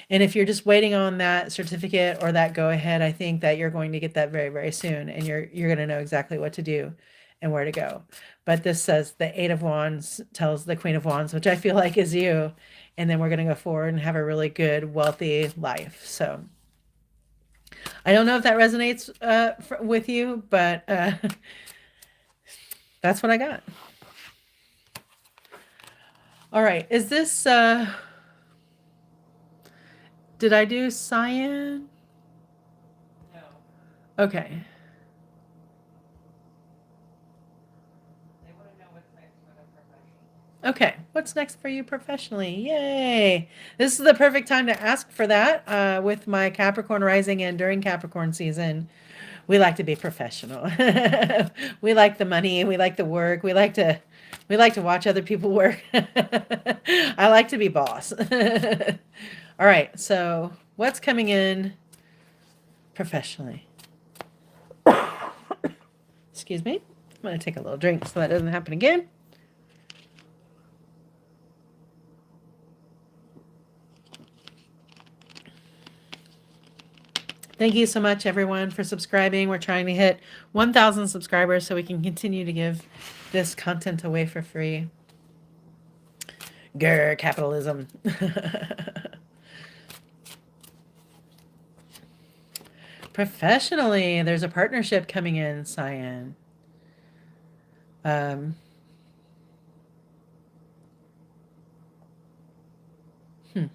And if you're just waiting on that certificate or that go ahead, I think that you're going to get that very, very soon. And you're going to know exactly what to do and where to go. But this says the Eight of Wands tells the Queen of Wands, which I feel like is you. And then we're going to go forward and have a really good, wealthy life. So I don't know if that resonates with you, but that's what I got. All right. Is this, did I do cyan? No, Okay. they want to know what's next for their profession. Okay, what's next for you professionally? Yay! This is the perfect time to ask for that. With my Capricorn rising and during Capricorn season, we like to be professional. We like the money. We like the work. We like to watch other people work. I like to be boss. All right. So what's coming in professionally? Excuse me. I'm gonna take a little drink so that doesn't happen again. Thank you so much, everyone, for subscribing. We're trying to hit 1,000 subscribers so we can continue to give this content away for free. Grr, capitalism. Professionally, there's a partnership coming in, Cyan. Um, hmm.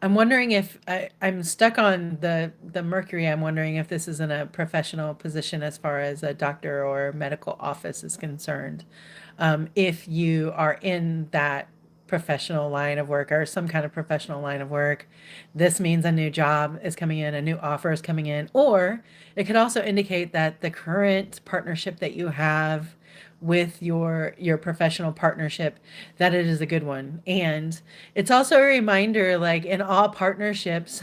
I'm wondering if I'm stuck on the Mercury. I'm wondering if this is in a professional position as far as a doctor or medical office is concerned. If you are in that professional line of work or some kind of professional line of work, this means a new job is coming in, a new offer is coming in, or it could also indicate that the current partnership that you have with your professional partnership, that it is a good one. And it's also a reminder, like in all partnerships,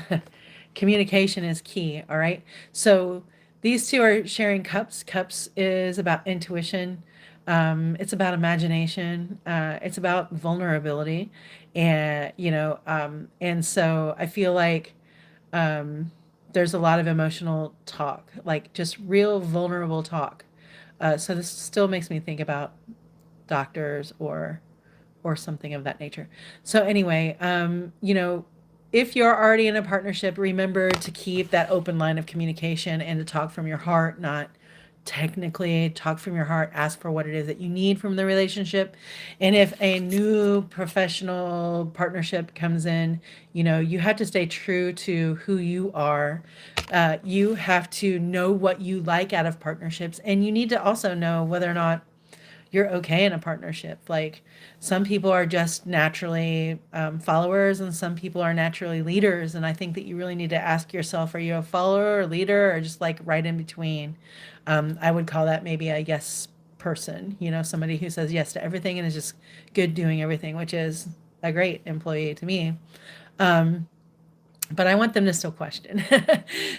communication is key. All right. So these two are sharing cups. Cups is about intuition. It's about imagination. It's about vulnerability, and and so I feel like um, there's a lot of emotional talk, like just real vulnerable talk. So this still makes me think about doctors or something of that nature. So anyway, if you're already in a partnership, remember to keep that open line of communication and to talk from your heart, not technically talk from your heart, ask for what it is that you need from the relationship. And if a new professional partnership comes in, you have to stay true to who you are. You have to know what you like out of partnerships, and you need to also know whether or not you're okay in a partnership. Like some people are just naturally followers, and some people are naturally leaders. And I think that you really need to ask yourself: are you a follower or leader, or just like right in between? I would call that maybe a yes person. Somebody who says yes to everything and is just good doing everything, which is a great employee to me. Um, but I want them to still question.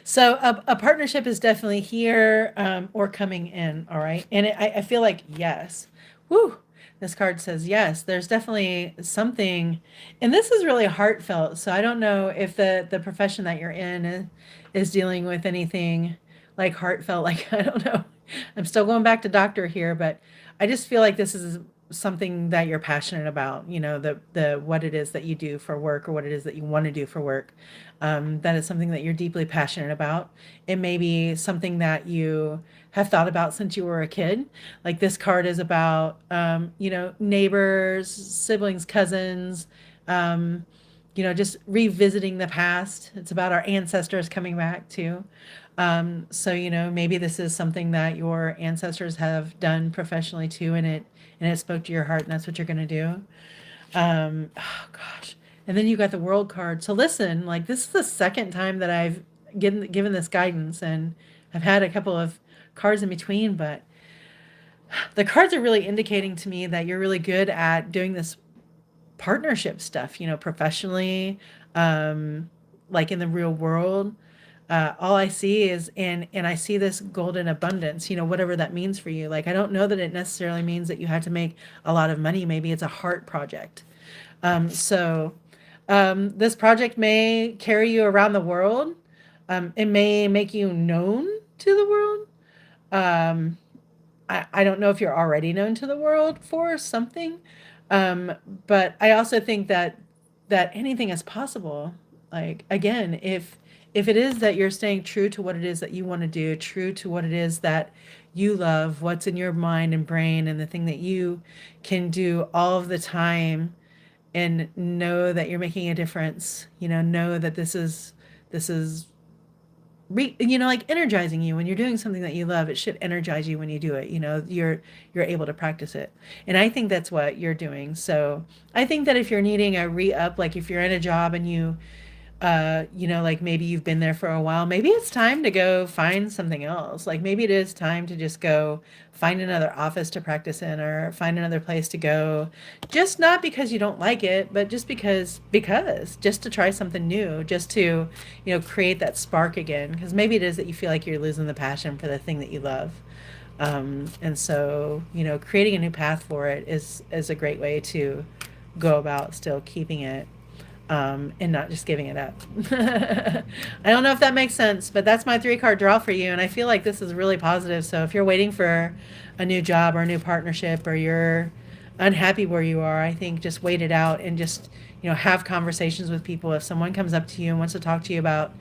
So a partnership is definitely here or coming in. All right. And I feel like yes. Woo. This card says yes. There's definitely something, and this is really heartfelt. So I don't know if the profession that you're in is dealing with anything like heartfelt. Like I don't know. I'm still going back to doctor here, but I just feel like this is something that you're passionate about. The what it is that you do for work or what it is that you want to do for work. That is something that you're deeply passionate about. It may be something that you have thought about since you were a kid. Like this card is about, neighbors, siblings, cousins, just revisiting the past. It's about our ancestors coming back too. So, maybe this is something that your ancestors have done professionally too, and it spoke to your heart, and that's what you're going to do. Oh gosh. And then you got the world card. So listen, like this is the second time that I've given this guidance, and I've had a couple of cards in between, but the cards are really indicating to me that you're really good at doing this partnership stuff, professionally, um, like in the real world. All I see is, and I see this golden abundance, whatever that means for you. Like, I don't know that it necessarily means that you have to make a lot of money. Maybe it's a heart project. So this project may carry you around the world. It may make you known to the world. Um, I don't know if you're already known to the world for something, um, but I also think that anything is possible. Like again, if it is that you're staying true to what it is that you want to do, true to what it is that you love, what's in your mind and brain, and the thing that you can do all of the time, and know that you're making a difference. Know that this is like energizing you when you're doing something that you love. It should energize you when you do it. You're able to practice it, and I think that's what you're doing. So I think that if you're needing a re-up, like if you're in a job and like maybe you've been there for a while, maybe it's time to go find something else. Like maybe it is time to just go find another office to practice in or find another place to go. Just not because you don't like it, but just because just to try something new, just to, create that spark again. Because maybe it is that you feel like you're losing the passion for the thing that you love. And so, creating a new path for it is a great way to go about still keeping it and not just giving it up. I don't know if that makes sense, but that's my 3 card draw for you. And I feel like this is really positive. So if you're waiting for a new job or a new partnership or you're unhappy where you are, I think just wait it out and just, have conversations with people. If someone comes up to you and wants to talk to you about,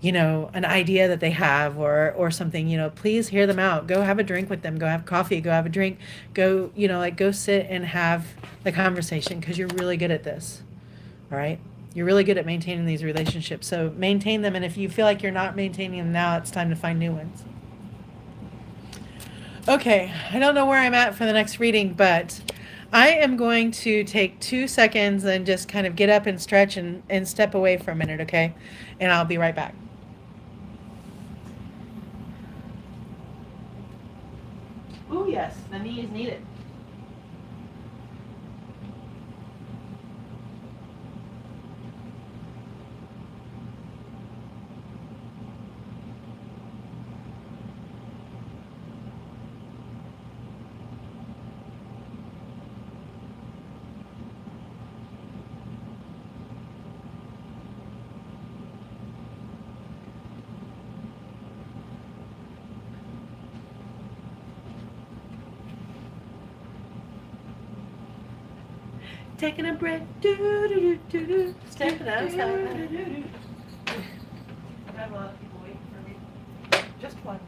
an idea that they have or something, please hear them out. Go have a drink with them. Go have coffee. Go have a drink. Go, go sit and have the conversation because you're really good at this. All right. You're really good at maintaining these relationships. So maintain them. And if you feel like you're not maintaining them now, it's time to find new ones. Okay. I don't know where I'm at for the next reading, but I am going to take 2 seconds and just kind of get up and stretch and step away for a minute. Okay. And I'll be right back. Oh, yes. The knee is needed. Taking a breath. Stepping outside. I have a lot of people waiting for me. Just one.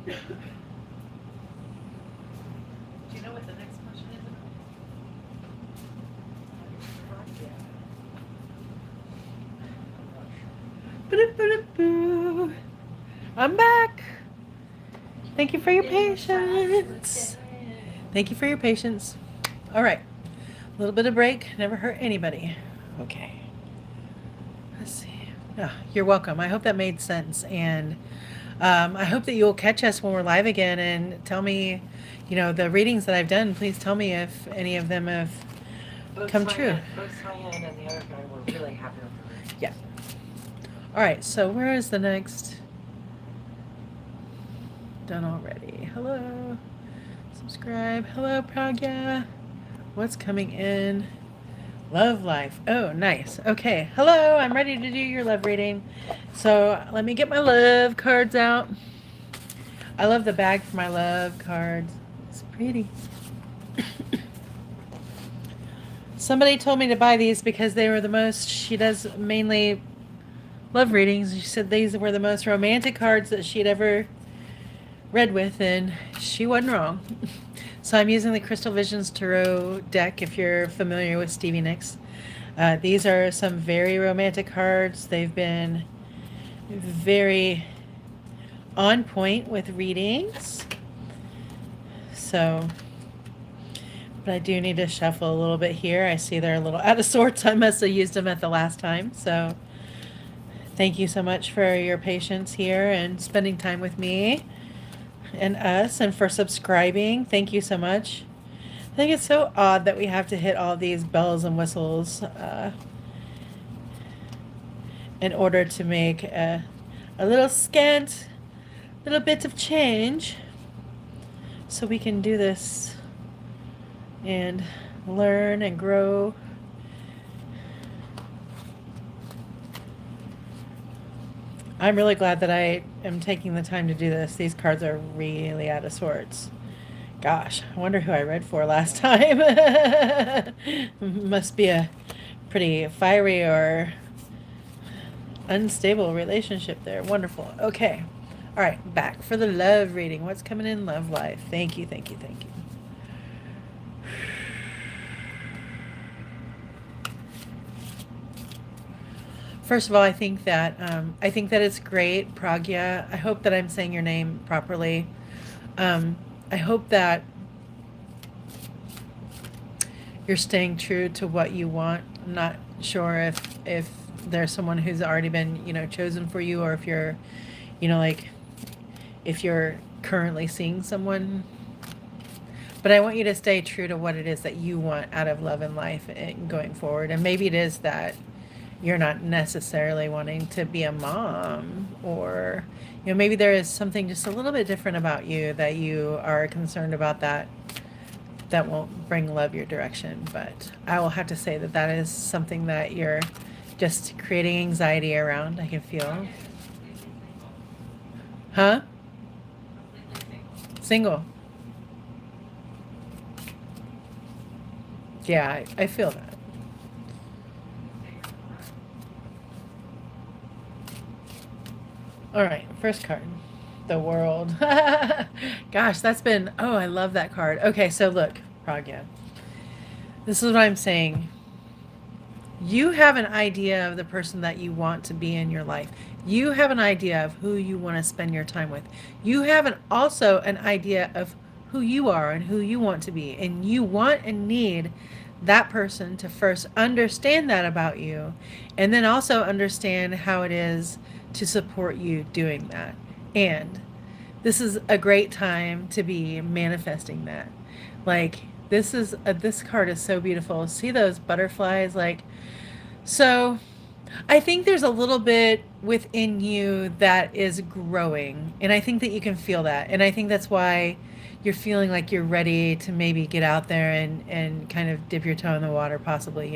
Do you know what the next question is about? I'm back. Thank you for your patience. Thank you for your patience. All right. A little bit of break never hurt anybody. Okay. Let's see. Oh, you're welcome. I hope that made sense. And I hope that you'll catch us when we're live again and tell me, the readings that I've done. Please tell me if any of them have come true. Both Cyan and the other guy were really happy with the reading. Yeah. All right. So where is the next? Done already. Hello. Subscribe. Hello, Pragya. What's coming in? Love life. Oh, nice. Okay. Hello. I'm ready to do your love reading. So let me get my love cards out. I love the bag for my love cards. It's pretty. Somebody told me to buy these because they were the most, she does mainly love readings. She said these were the most romantic cards that she'd ever read with, and she wasn't wrong. So I'm using the Crystal Visions Tarot deck if you're familiar with Stevie Nicks. These are some very romantic cards. They've been very on point with readings. So, but I do need to shuffle a little bit here. I see they're a little out of sorts. I must have used them at the last time. So thank you so much for your patience here and spending time with me and us, and for subscribing. Thank you so much. I think it's so odd that we have to hit all these bells and whistles in order to make a little scant little bit of change so we can do this and learn and grow. I'm really glad that I am taking the time to do this. These cards are really out of sorts. Gosh, I wonder who I read for last time. Must be a pretty fiery or unstable relationship there. Wonderful. Okay. All right, back for the love reading. What's coming in love life? Thank you, thank you, thank you. First of all, I think that it's great, Pragya. I hope that I'm saying your name properly. I hope that you're staying true to what you want. I'm not sure if there's someone who's already been chosen for you, or if you're like if you're currently seeing someone. But I want you to stay true to what it is that you want out of love and life and going forward. And maybe it is that you're not necessarily wanting to be a mom, or maybe there is something just a little bit different about you that you are concerned about that won't bring love your direction. But I will have to say that is something that you're just creating anxiety around. I can feel. Huh? Single. Yeah, I feel that. All right, first card. The World. Gosh, that's been, oh, I love that card. Okay, so look, Pragya. This is what I'm saying. You have an idea of the person that you want to be in your life. You have an idea of who you want to spend your time with. You have also an idea of who you are and who you want to be. And you want and need that person to first understand that about you, and then also understand how it is to support you doing that. And this is a great time to be manifesting that. Like, this card is so beautiful. See those butterflies? Like, so I think there's a little bit within you that is growing, and I think that you can feel that. And I think that's why you're feeling like you're ready to maybe get out there and kind of dip your toe in the water, possibly.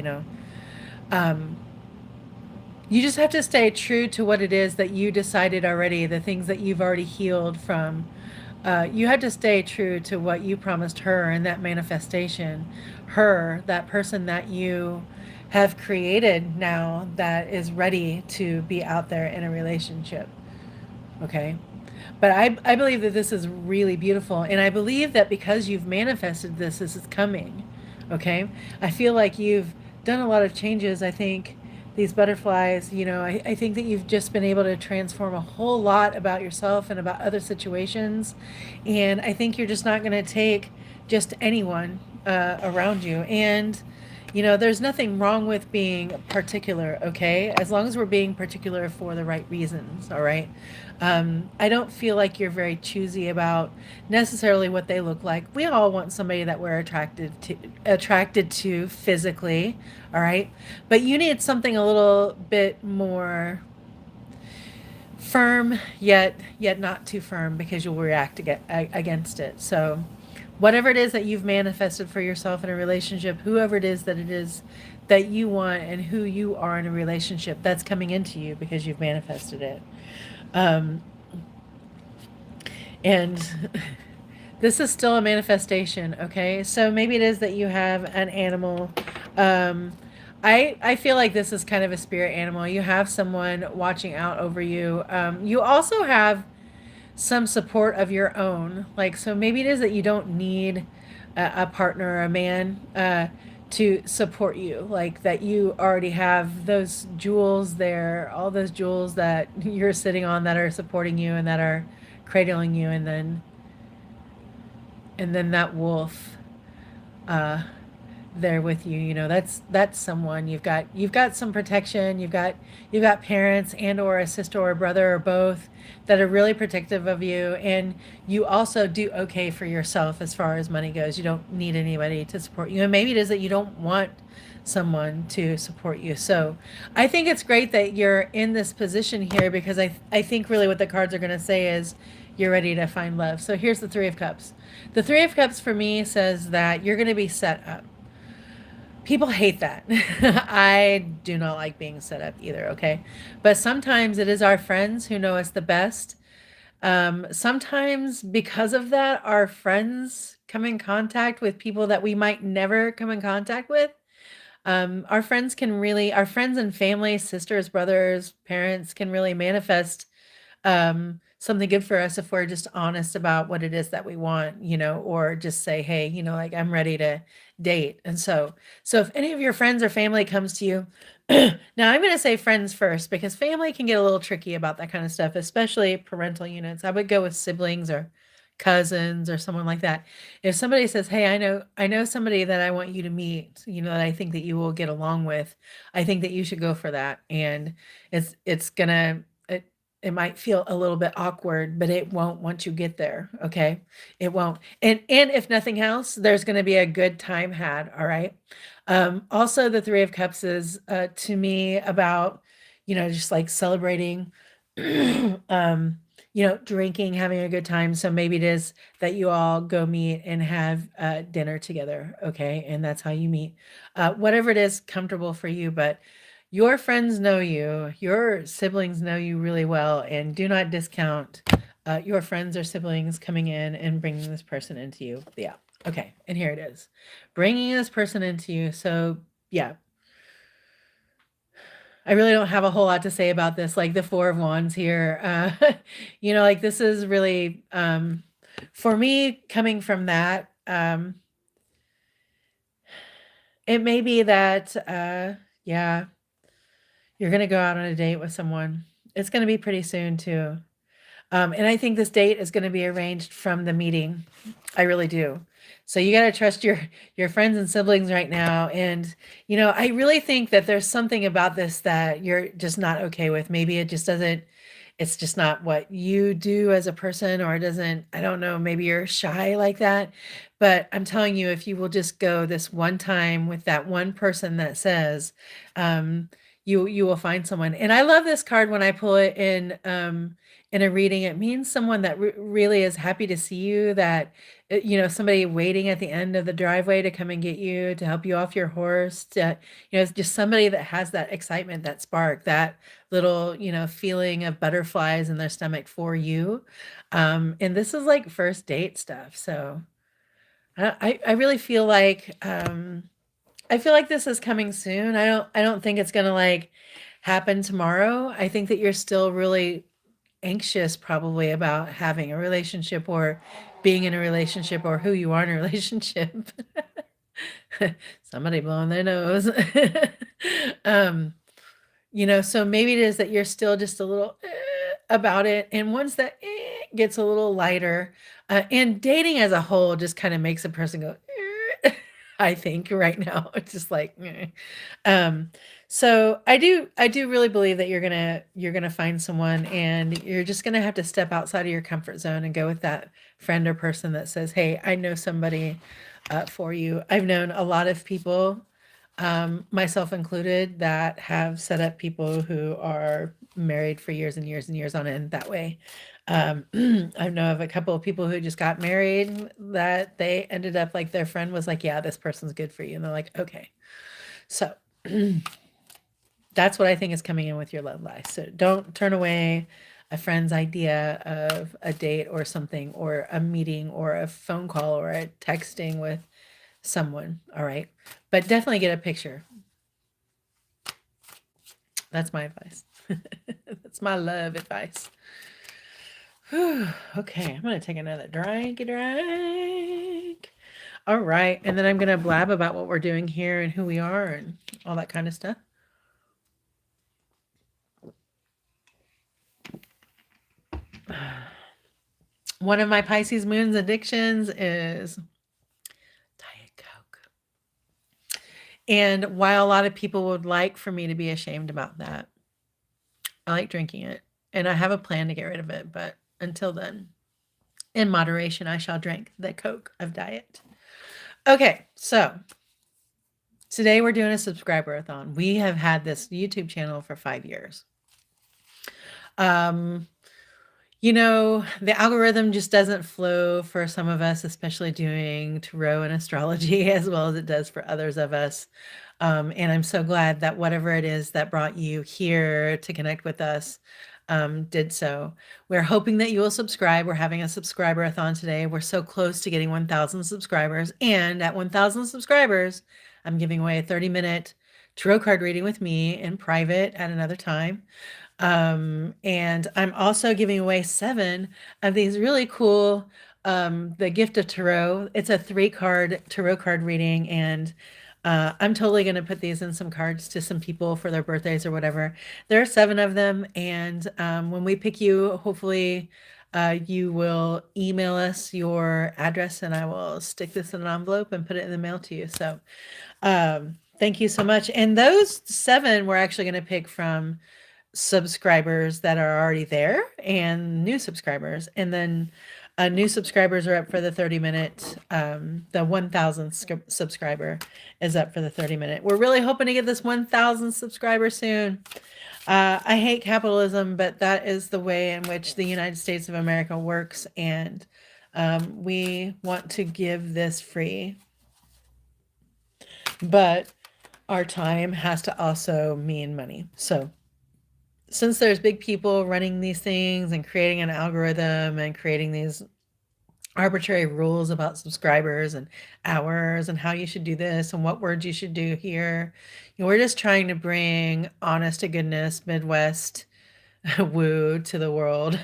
You just have to stay true to what it is that you decided already, the things that you've already healed from. You have to stay true to what you promised her in that manifestation. Her, that person that you have created now that is ready to be out there in a relationship. Okay? But I believe that this is really beautiful. And I believe that because you've manifested this is coming. Okay? I feel like you've done a lot of changes. I think these butterflies, I think that you've just been able to transform a whole lot about yourself and about other situations. And I think you're just not going to take just anyone around you. And, there's nothing wrong with being particular, okay? As long as we're being particular for the right reasons, all right? I don't feel like you're very choosy about necessarily what they look like. We all want somebody that we're attracted to physically, all right? But you need something a little bit more firm, yet not too firm, because you'll react against it. So whatever it is that you've manifested for yourself in a relationship, whoever it is that you want and who you are in a relationship, that's coming into you because you've manifested it. um, and this is still a manifestation, okay? So maybe it is that you have an animal. um, I feel like this is kind of a spirit animal. You have someone watching out over you. You also have some support of your own. Like, so maybe it is that you don't need a partner or a man to support you. Like, that you already have those jewels there, all those jewels that you're sitting on that are supporting you and that are cradling you. And then that wolf uh, there with you, that's someone. You've got some protection. You've got parents and or a sister or a brother or both that are really protective of you. And you also do okay for yourself as far as money goes. You don't need anybody to support you, and maybe it is that you don't want someone to support you. So I think it's great that you're in this position here, because I think really what the cards are going to say is you're ready to find love. So here's the Three of Cups. The Three of Cups for me says that you're going to be set up. People hate that. I do not like being set up either, okay? But sometimes it is our friends who know us the best. Sometimes because of that, our friends come in contact with people that we might never come in contact with. Our friends and family, sisters, brothers, parents can really manifest something good for us if we're just honest about what it is that we want, or just say, hey, like, I'm ready to date. And so if any of your friends or family comes to you, now I'm going to say friends first, because family can get a little tricky about that kind of stuff, especially parental units. I would go with siblings or cousins or someone like that. If somebody says, hey, I know somebody that I want you to meet, that I think that you will get along with, I think that you should go for that. And it's gonna it might feel a little bit awkward, but it won't once you get there, okay? It won't. And if nothing else, there's going to be a good time had, all right? Also, the Three of Cups is to me about, just like celebrating, drinking, having a good time. So maybe it is that you all go meet and have dinner together, okay? And that's how you meet. Whatever it is comfortable for you, but your friends know you, your siblings know you really well, and do not discount your friends or siblings coming in and bringing this person into you. Yeah. Okay. And here it is, bringing this person into you. So, yeah, I really don't have a whole lot to say about this. Like the Four of Wands here, like this is really, for me, coming from that, it may be that, yeah, you're going to go out on a date with someone. It's going to be pretty soon, too. And I think this date is going to be arranged from the meeting. I really do. So you got to trust your friends and siblings right now. And I really think that there's something about this that you're just not okay with. Maybe it just doesn't. It's just not what you do as a person, or it doesn't. I don't know. Maybe you're shy like that. But I'm telling you, if you will just go this one time with that one person that says, um, you will find someone. And I love this card when I pull it in a reading. It means someone that really is happy to see you, that somebody waiting at the end of the driveway to come and get you, to help you off your horse, to it's just somebody that has that excitement, that spark, that little feeling of butterflies in their stomach for you. And this is like first date stuff. So I really feel like this is coming soon. I don't think it's gonna like happen tomorrow. I think that you're still really anxious probably about having a relationship, or being in a relationship, or who you are in a relationship. Somebody blowing their nose. um, so maybe it is that you're still just a little about it. And once that gets a little lighter, and dating as a whole just kind of makes a person go, I think right now it's just like, "Eh." Um, so I do really believe that you're gonna find someone, and you're just gonna have to step outside of your comfort zone and go with that friend or person that says, "Hey, I know somebody for you." I've known a lot of people, myself included, that have set up people who are married for years and years and years on end that way. I know of a couple of people who just got married that they ended up like their friend was like, "Yeah, this person's good for you." And they're like, "Okay." So that's what I think is coming in with your love life. So don't turn away a friend's idea of a date or something, or a meeting, or a phone call, or a texting with someone. All right. But definitely get a picture. That's my advice. That's my love advice. Whew. Okay, I'm gonna take another drink. All right, and then I'm gonna blab about what we're doing here and who we are and all that kind of stuff. One of my Pisces moon's addictions is Diet Coke. And while a lot of people would like for me to be ashamed about that, I like drinking it. And I have a plan to get rid of it, but until then, in moderation, I shall drink the Coke of diet. Okay, so today we're doing a subscriber-a-thon. We have had this YouTube channel for 5 years. Um, the algorithm just doesn't flow for some of us, especially doing tarot and astrology as well as it does for others of us. And I'm so glad that whatever it is that brought you here to connect with us did so. We're hoping that you will subscribe. We're having a subscriber-a-thon today. We're so close to getting 1,000 subscribers. And at 1,000 subscribers, I'm giving away a 30-minute tarot card reading with me in private at another time. And I'm also giving away 7 of these really cool, the Gift of Tarot. It's a 3-card tarot card reading, and I'm totally gonna put these in some cards to some people for their birthdays or whatever. There are 7 of them, and when we pick you, hopefully, you will email us your address, and I will stick this in an envelope and put it in the mail to you. So, thank you so much. And those 7 we're actually gonna pick from subscribers that are already there and new subscribers. And then new subscribers are up for the 30-minute. The 1,000 subscriber is up for the 30-minute. We're really hoping to get this 1,000 subscribers soon. I hate capitalism, but that is the way in which the United States of America works. And we want to give this free. But our time has to also mean money. So since there's big people running these things and creating an algorithm and creating these arbitrary rules about subscribers and hours and how you should do this and what words you should do here, we're just trying to bring honest to goodness Midwest woo to the world.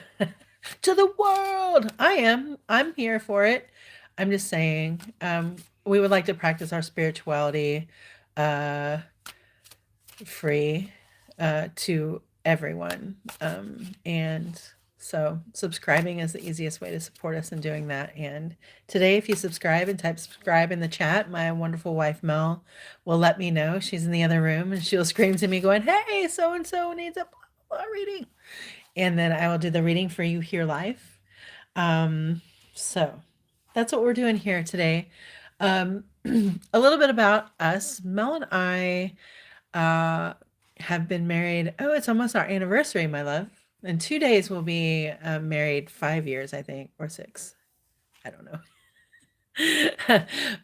To the world. I'm here for it. I'm just saying, we would like to practice our spirituality free to everyone. And so subscribing is the easiest way to support us in doing that. And today, if you subscribe and type subscribe in the chat, my wonderful wife Mel will let me know. She's in the other room, and she'll scream to me going, "Hey, so and so needs a blah, blah reading." And then I will do the reading for you here live. So that's what we're doing here today. A little bit about us. Mel and I have been married. Oh, it's almost our anniversary, my love. In 2 days, we'll be married 5 years, I think, or 6. I don't know.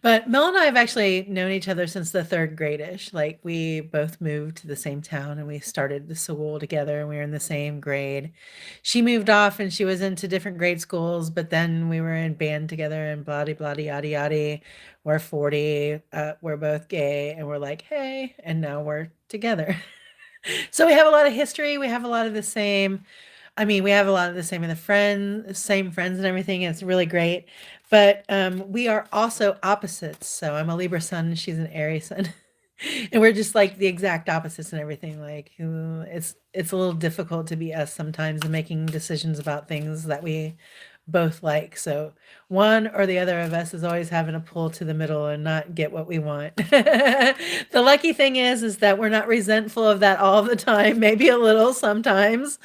But Mel and I have actually known each other since the 3rd grade-ish. Like, we both moved to the same town, and we started the school together, and we were in the same grade. She moved off, and she was into different grade schools, but then we were in band together, and blah blah yada yada. We're 40, we're both gay, and we're like, "Hey," and now we're together. So we have a lot of history. We have a lot of the same. I mean, we have a lot of the same in the same friends and everything. And it's really great. But we are also opposites. So I'm a Libra sun and she's an Aries sun. And we're just like the exact opposites and everything. Like it's a little difficult to be us sometimes in making decisions about things that we both like. So one or the other of us is always having to pull to the middle and not get what we want. The lucky thing is that we're not resentful of that all the time, maybe a little sometimes.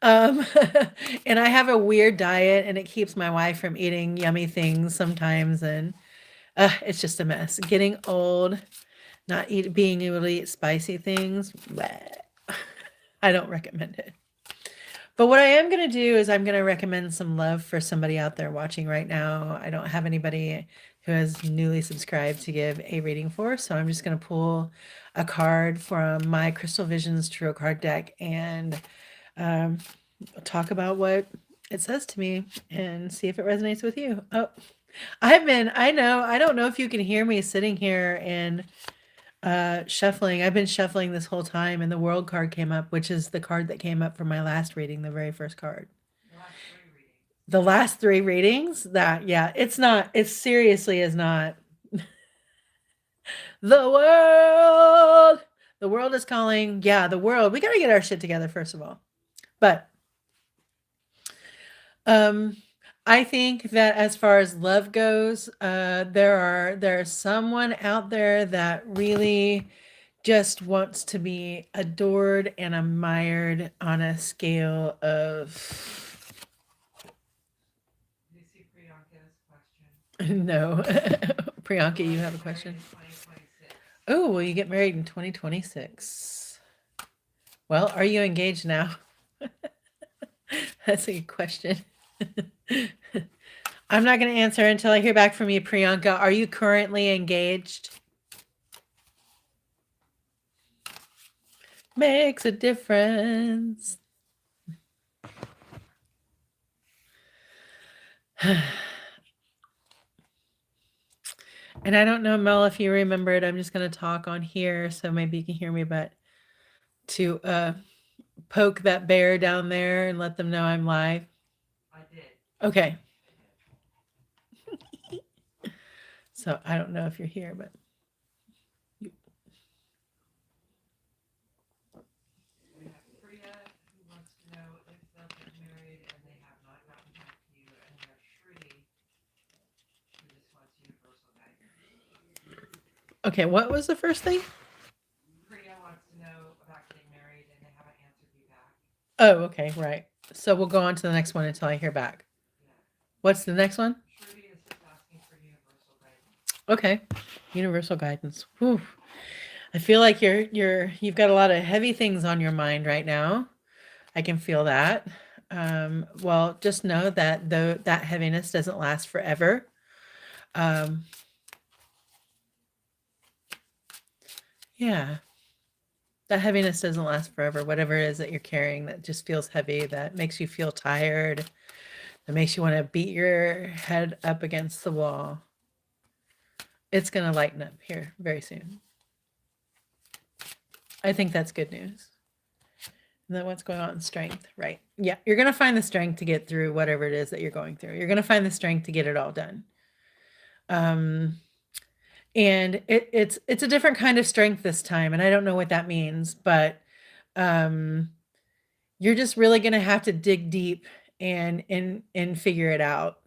Um, and I have a weird diet and it keeps my wife from eating yummy things sometimes. And it's just a mess. Getting old, not being able to eat spicy things, bleh. I don't recommend it. But what I am going to do is I'm going to recommend some love for somebody out there watching right now. I don't have anybody who has newly subscribed to give a reading for, so I'm just going to pull a card from my Crystal Visions Tarot card deck and um, talk about what it says to me and see if it resonates with you. Oh, I don't know if you can hear me sitting here and shuffling. I've been shuffling this whole time and the world card came up, which is the card that came up from my last reading, the very first card. The last three readings. The last three readings, that yeah, it's not, it seriously is not. The world. The world is calling. Yeah, the world. We got to get our shit together first of all. But um I think that as far as love goes, there's someone out there that really just wants to be adored and admired on a scale of Do you see Priyanka's question? no. Priyanka, you have a question? 2026. Oh, will you get married in 2026? Well, are you engaged now? That's a good question. I'm not going to answer until I hear back from you, Priyanka. Are you currently engaged? Makes a difference. And I don't know, Mel, if you remember it. I'm just going to talk on here, so maybe you can hear me, but to poke that bear down there and let them know I'm live. I did. Okay. I did. So I don't know if you're here, but We have Priya who wants to know if they'll get married and they have not gotten back to you, and we have Shruti who just wants universal guidance. okay, what was the first thing? Priya wants to know about getting married and they haven't answered you back. Oh, okay, right. So we'll go on to the next one until I hear back. Yeah. What's the next one? Shruti is just asking for universal guidance. Okay. Universal guidance. Whew. I feel like you've got a lot of heavy things on your mind right now. I can feel that. Well, just know that that heaviness doesn't last forever. Um, yeah, that heaviness doesn't last forever. Whatever it is that you're carrying that just feels heavy, that makes you feel tired, that makes you want to beat your head up against the wall. It's going to lighten up here very soon. I think that's good news. And then what's going on in strength, right? Yeah, you're going to find the strength to get through whatever it is that you're going through. You're going to find the strength to get it all done. And it's a different kind of strength this time, and I don't know what that means, but you're just really going to have to dig deep and figure it out.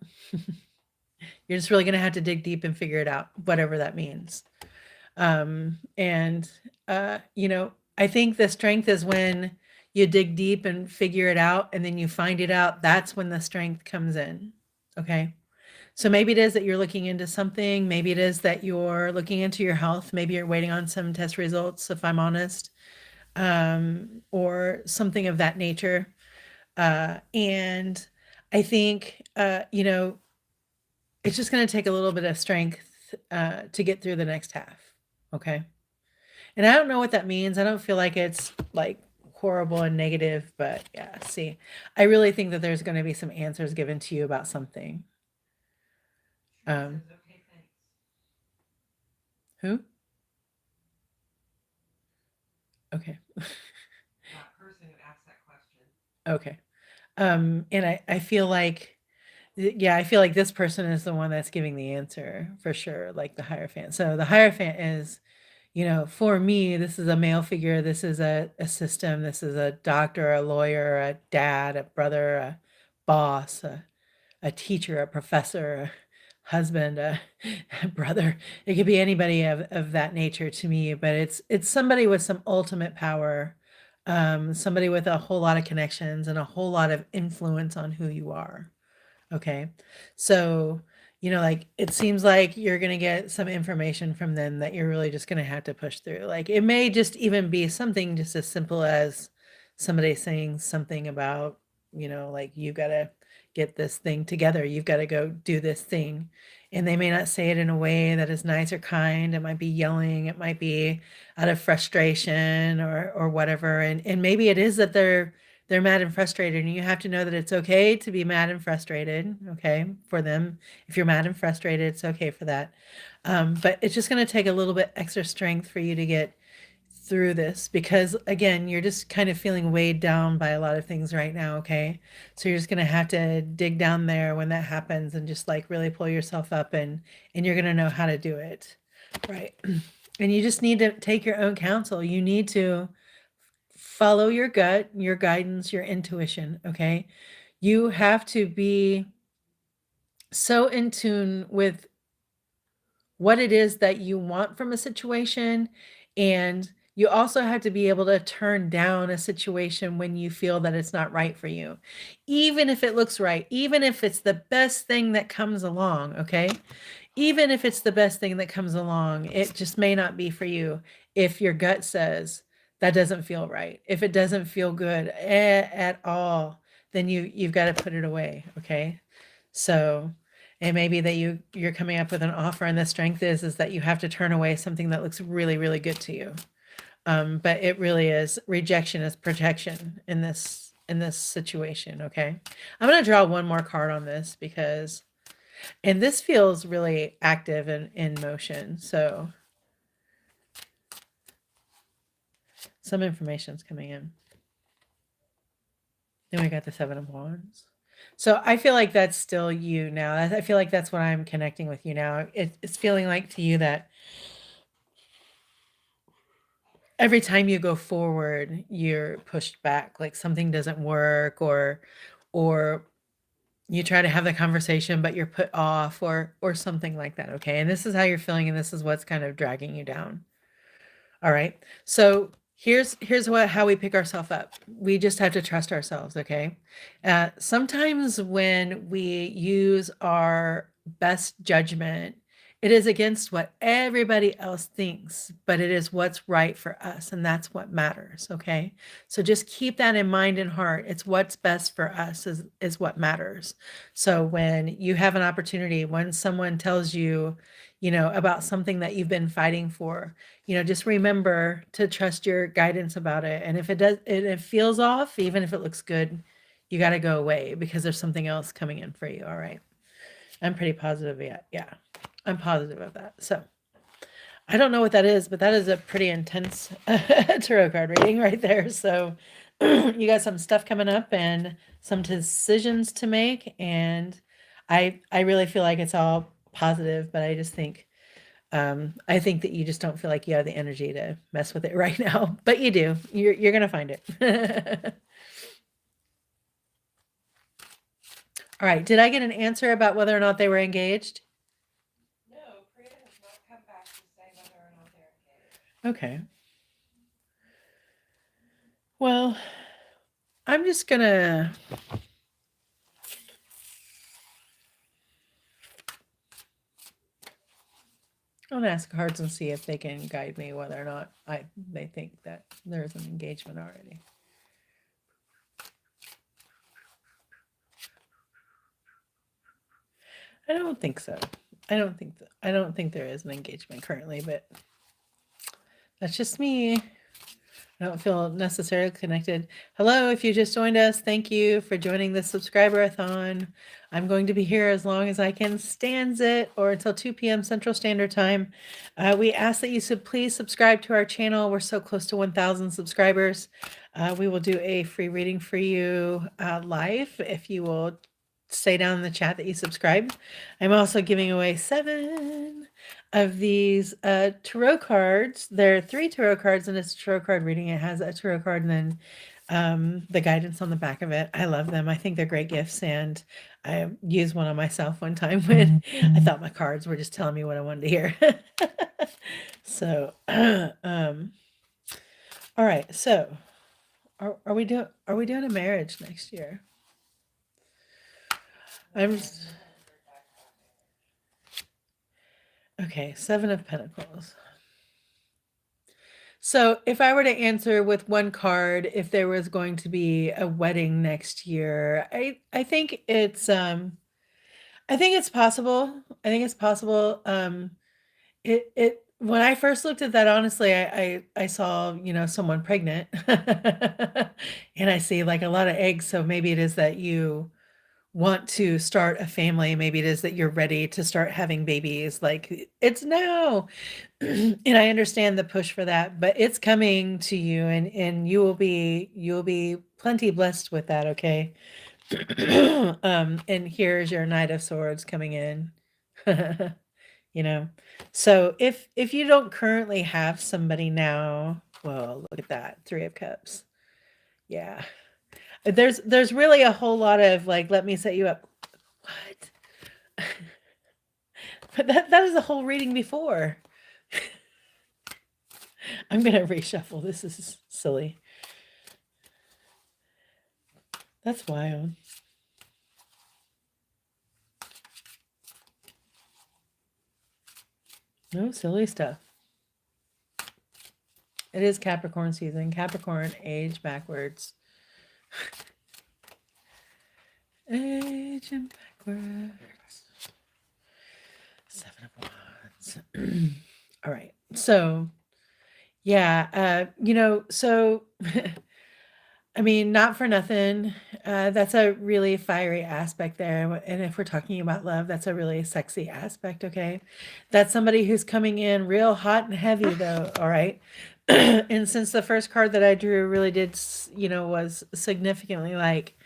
You're just really going to have to dig deep and figure it out, whatever that means. And you know, I think the strength is when you dig deep and figure it out, and then you find it out. That's when the strength comes in. Okay. So maybe it is that you're looking into something. Maybe it is that you're looking into your health. Maybe you're waiting on some test results, if I'm honest, or something of that nature. And I think, you know, it's just going to take a little bit of strength to get through the next half. Okay. And I don't know what that means. I don't feel like it's like horrible and negative, but yeah, see, I really think that there's going to be some answers given to you about something. Shruti says, okay, thanks. Who? Okay. That person who asked that question. Okay. And I feel like, yeah, I feel like this person is the one that's giving the answer for sure, like the Hierophant. So the Hierophant is, For me, this is a male figure, this is a system, this is a doctor, a lawyer, a dad, a brother, a boss, a teacher, a professor, a husband, a brother. It could be anybody of that nature to me, but it's somebody with some ultimate power, somebody with a whole lot of connections and a whole lot of influence on who you are. Okay. So, like it seems like you're going to get some information from them that you're really just going to have to push through. Like it may just even be something just as simple as somebody saying something about, like you got to get this thing together. You've got to go do this thing. And they may not say it in a way that is nice or kind. It might be yelling, it might be out of frustration or whatever. And maybe it is that they're mad and frustrated, and you have to know that it's okay to be mad and frustrated, okay, for them. If you're mad and frustrated, it's okay for that. But it's just going to take a little bit extra strength for you to get through this because again, you're just kind of feeling weighed down by a lot of things right now, okay? So you're just going to have to dig down there when that happens and just like really pull yourself up and you're going to know how to do it. Right. And you just need to take your own counsel. You need to follow your gut, your guidance, your intuition, okay? You have to be so in tune with what it is that you want from a situation, and you also have to be able to turn down a situation when you feel that it's not right for you. Even if it looks right, even if it's the best thing that comes along, okay? Even if it's the best thing that comes along, it just may not be for you if your gut says that doesn't feel right. If it doesn't feel good at all, then you've got to put it away, okay? So it may be that you're coming up with an offer and the strength is that you have to turn away something that looks really, really good to you. But it really is rejection is protection in this situation, okay? I'm going to draw one more card on this because and this feels really active and in motion. So some information's coming in. Then we got the Seven of Wands. So I feel like that's still you now. I feel like that's what I'm connecting with you now. It's feeling like to you that every time you go forward, you're pushed back. Like something doesn't work, or you try to have the conversation, but you're put off, or something like that. Okay, and this is how you're feeling, and this is what's kind of dragging you down. All right. So here's how we pick ourselves up. We just have to trust ourselves, okay? Sometimes when we use our best judgment, it is against what everybody else thinks, but it is what's right for us, and that's what matters, okay? So just keep that in mind and heart. It's what's best for us is what matters. So when you have an opportunity, when someone tells you, about something that you've been fighting for, just remember to trust your guidance about it. And if it does, it feels off, even if it looks good, you got to go away because there's something else coming in for you. All right. I'm pretty positive. Yeah. Yeah. I'm positive of that. So I don't know what that is, but that is a pretty intense tarot card reading right there. So you got some stuff coming up and some decisions to make. And I really feel like it's all positive, but I think that you just don't feel like you have the energy to mess with it right now, but you do. You're gonna find it. All right. Did I get an answer about whether or not they were engaged? No, Priya has not come back to say whether or not they're engaged. Okay. Well, I'm just gonna. I'm gonna ask cards and see if they can guide me whether or not they think that there's an engagement already. I don't think so. I don't think there is an engagement currently, but that's just me. I don't feel necessarily connected. Hello, if you just joined us, thank you for joining the subscriber-a-thon. I'm going to be here as long as I can stand it, or until 2 p.m. Central Standard Time. We ask that you please subscribe to our channel. We're so close to 1,000 subscribers. We will do a free reading for you live if you will say down in the chat that you subscribed. I'm also giving away 7 of these tarot cards. There are 3 tarot cards, and it's a tarot card reading. It has a tarot card and then the guidance on the back of it. I love them. I think they're great gifts, and I used one on myself one time when I thought my cards were just telling me what I wanted to hear. So, all right. So, are we doing a marriage next year? I'm okay. 7 of Pentacles. So, if I were to answer with one card, if there was going to be a wedding next year, I think it's possible. I think it's possible. It when I first looked at that, honestly, I saw, someone pregnant. And I see like a lot of eggs, so maybe it is that you want to start a family, maybe it is that you're ready to start having babies, like, it's now. And I understand the push for that, but it's coming to you, and you will be plenty blessed with that, okay? And here's your Knight of Swords coming in. You know? So if you don't currently have somebody now, well, look at that, 3 of Cups. Yeah. There's really a whole lot of like, let me set you up. What? But that is the whole reading before. I'm gonna reshuffle. This is silly. That's wild. No silly stuff. It is Capricorn season. Capricorn, age backwards. Aging backwards. 7 of Wands. All right. So, yeah, so I mean, not for nothing. That's a really fiery aspect there. And if we're talking about love, that's a really sexy aspect, okay? That's somebody who's coming in real hot and heavy, though, all right? And since the first card that I drew really did, was significantly like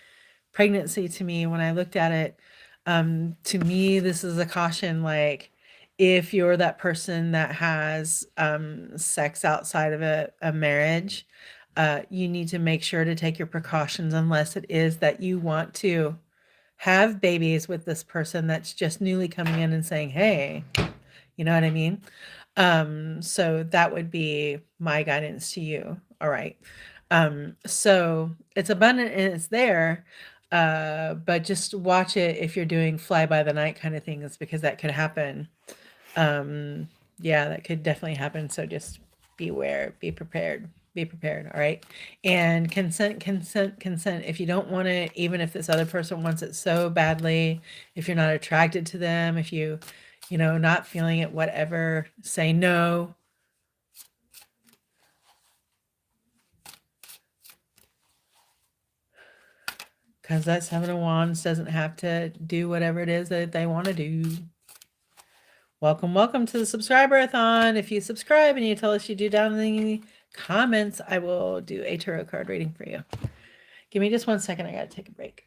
pregnancy to me when I looked at it, to me, this is a caution like, if you're that person that has sex outside of a marriage, you need to make sure to take your precautions unless it is that you want to have babies with this person that's just newly coming in and saying, hey, you know what I mean? So that would be my guidance to you. All right. So it's abundant and it's there. But just watch it if you're doing fly by the night kind of things, because that could happen. Um, yeah, that could definitely happen. So just beware, be prepared. Be prepared, all right? And consent, consent, consent. If you don't want it, even if this other person wants it so badly, if you're not attracted to them, if not feeling it, whatever, say no. Because that 7 of Wands doesn't have to do whatever it is that they want to do. Welcome, welcome to the subscriber-a-thon. If you subscribe and you tell us you do down in the comments, I will do a tarot card reading for you. Give me just 1 second. I got to take a break.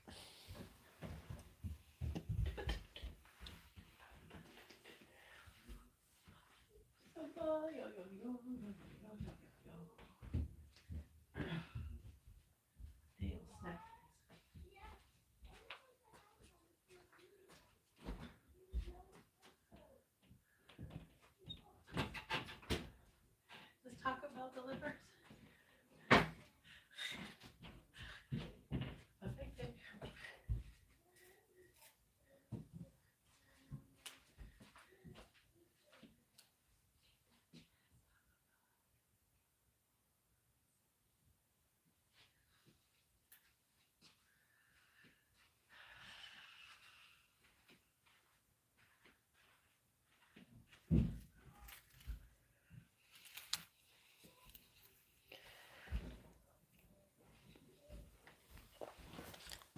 Let's talk about the livers.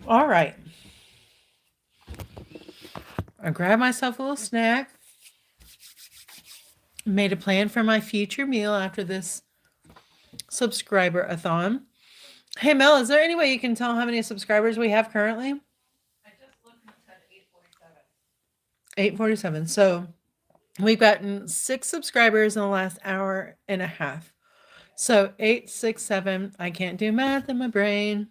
All right. I grabbed myself a little snack. Made a plan for my future meal after this subscriber-a-thon. Hey, Mel, is there any way you can tell how many subscribers we have currently? I just looked and it said 847. 847. So We've gotten 6 subscribers in the last hour and a half. So 8, 6, 7. I can't do math in my brain.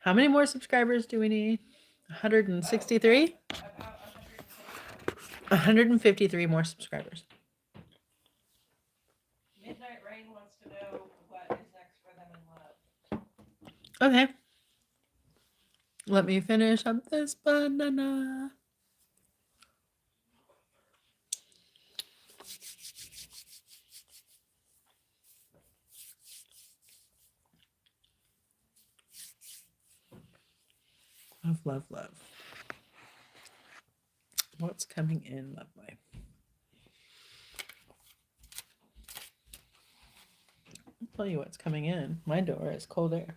How many more subscribers do we need? 163? About 150. 153 more subscribers. Midnight Rain wants to know what is next for them in love. Okay. Let me finish up this banana. Love, love, love. What's coming in, love life? I'll tell you what's coming in. My door is cold air.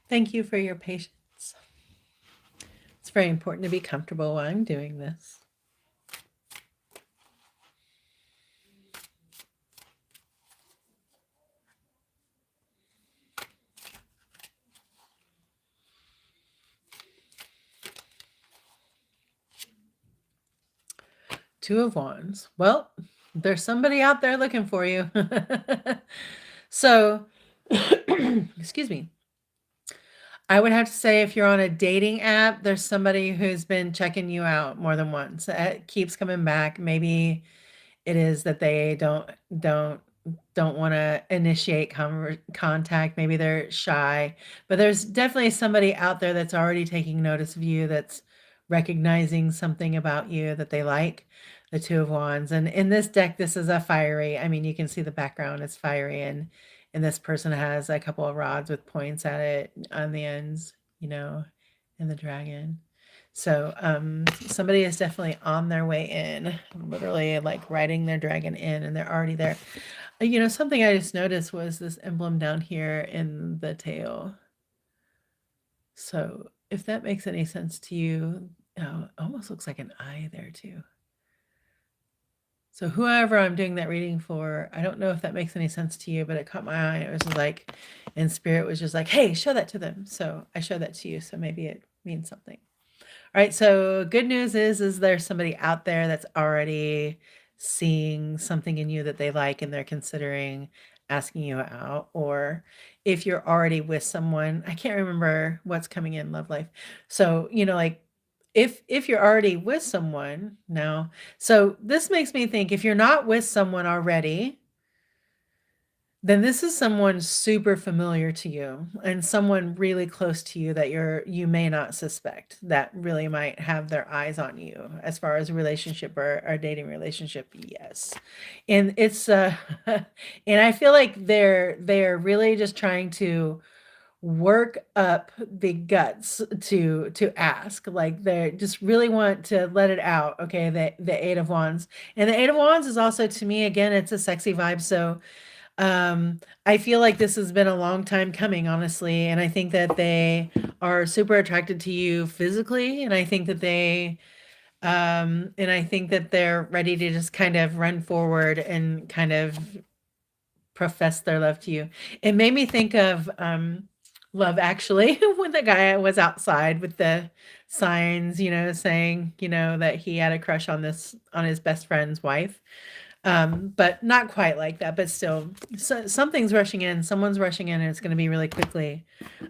Thank you for your patience. It's very important to be comfortable while I'm doing this. Two of Wands. Well, there's somebody out there looking for you. So, excuse me. I would have to say if you're on a dating app, there's somebody who's been checking you out more than once. It keeps coming back. Maybe it is that they don't don't want to initiate contact. Maybe they're shy, but there's definitely somebody out there that's already taking notice of you, that's recognizing something about you that they like. The Two of Wands, and in this deck, this is a fiery. I mean, you can see the background is fiery, and this person has a couple of rods with points at it on the ends, and the dragon. So somebody is definitely on their way in, literally like riding their dragon in, and they're already there. Something I just noticed was this emblem down here in the tail. So if that makes any sense to you, it almost looks like an eye there too. So whoever I'm doing that reading for, I don't know if that makes any sense to you, but it caught my eye. It was just like, and spirit was just like, hey, show that to them. So I showed that to you. So maybe it means something. All right, so good news is there's somebody out there that's already seeing something in you that they like and they're considering asking you out. Or if you're already with someone, I can't remember what's coming in love life. So, like if you're already with someone now, so this makes me think if you're not with someone already, then this is someone super familiar to you and someone really close to you that you may not suspect that really might have their eyes on you as far as a relationship or dating relationship. Yes. And it's and I feel like they're really just trying to work up the guts to ask, like they just really want to let it out. Okay, the Eight of Wands, and the Eight of Wands is also, to me, again, it's a sexy vibe. So I feel like this has been a long time coming, honestly, and I think that they are super attracted to you physically, and I think that they're ready to just kind of run forward and kind of profess their love to you. It made me think of Love Actually when the guy was outside with the signs, saying, that he had a crush on his best friend's wife. But not quite like that, but still, something's rushing in, someone's rushing in, and it's going to be really quickly.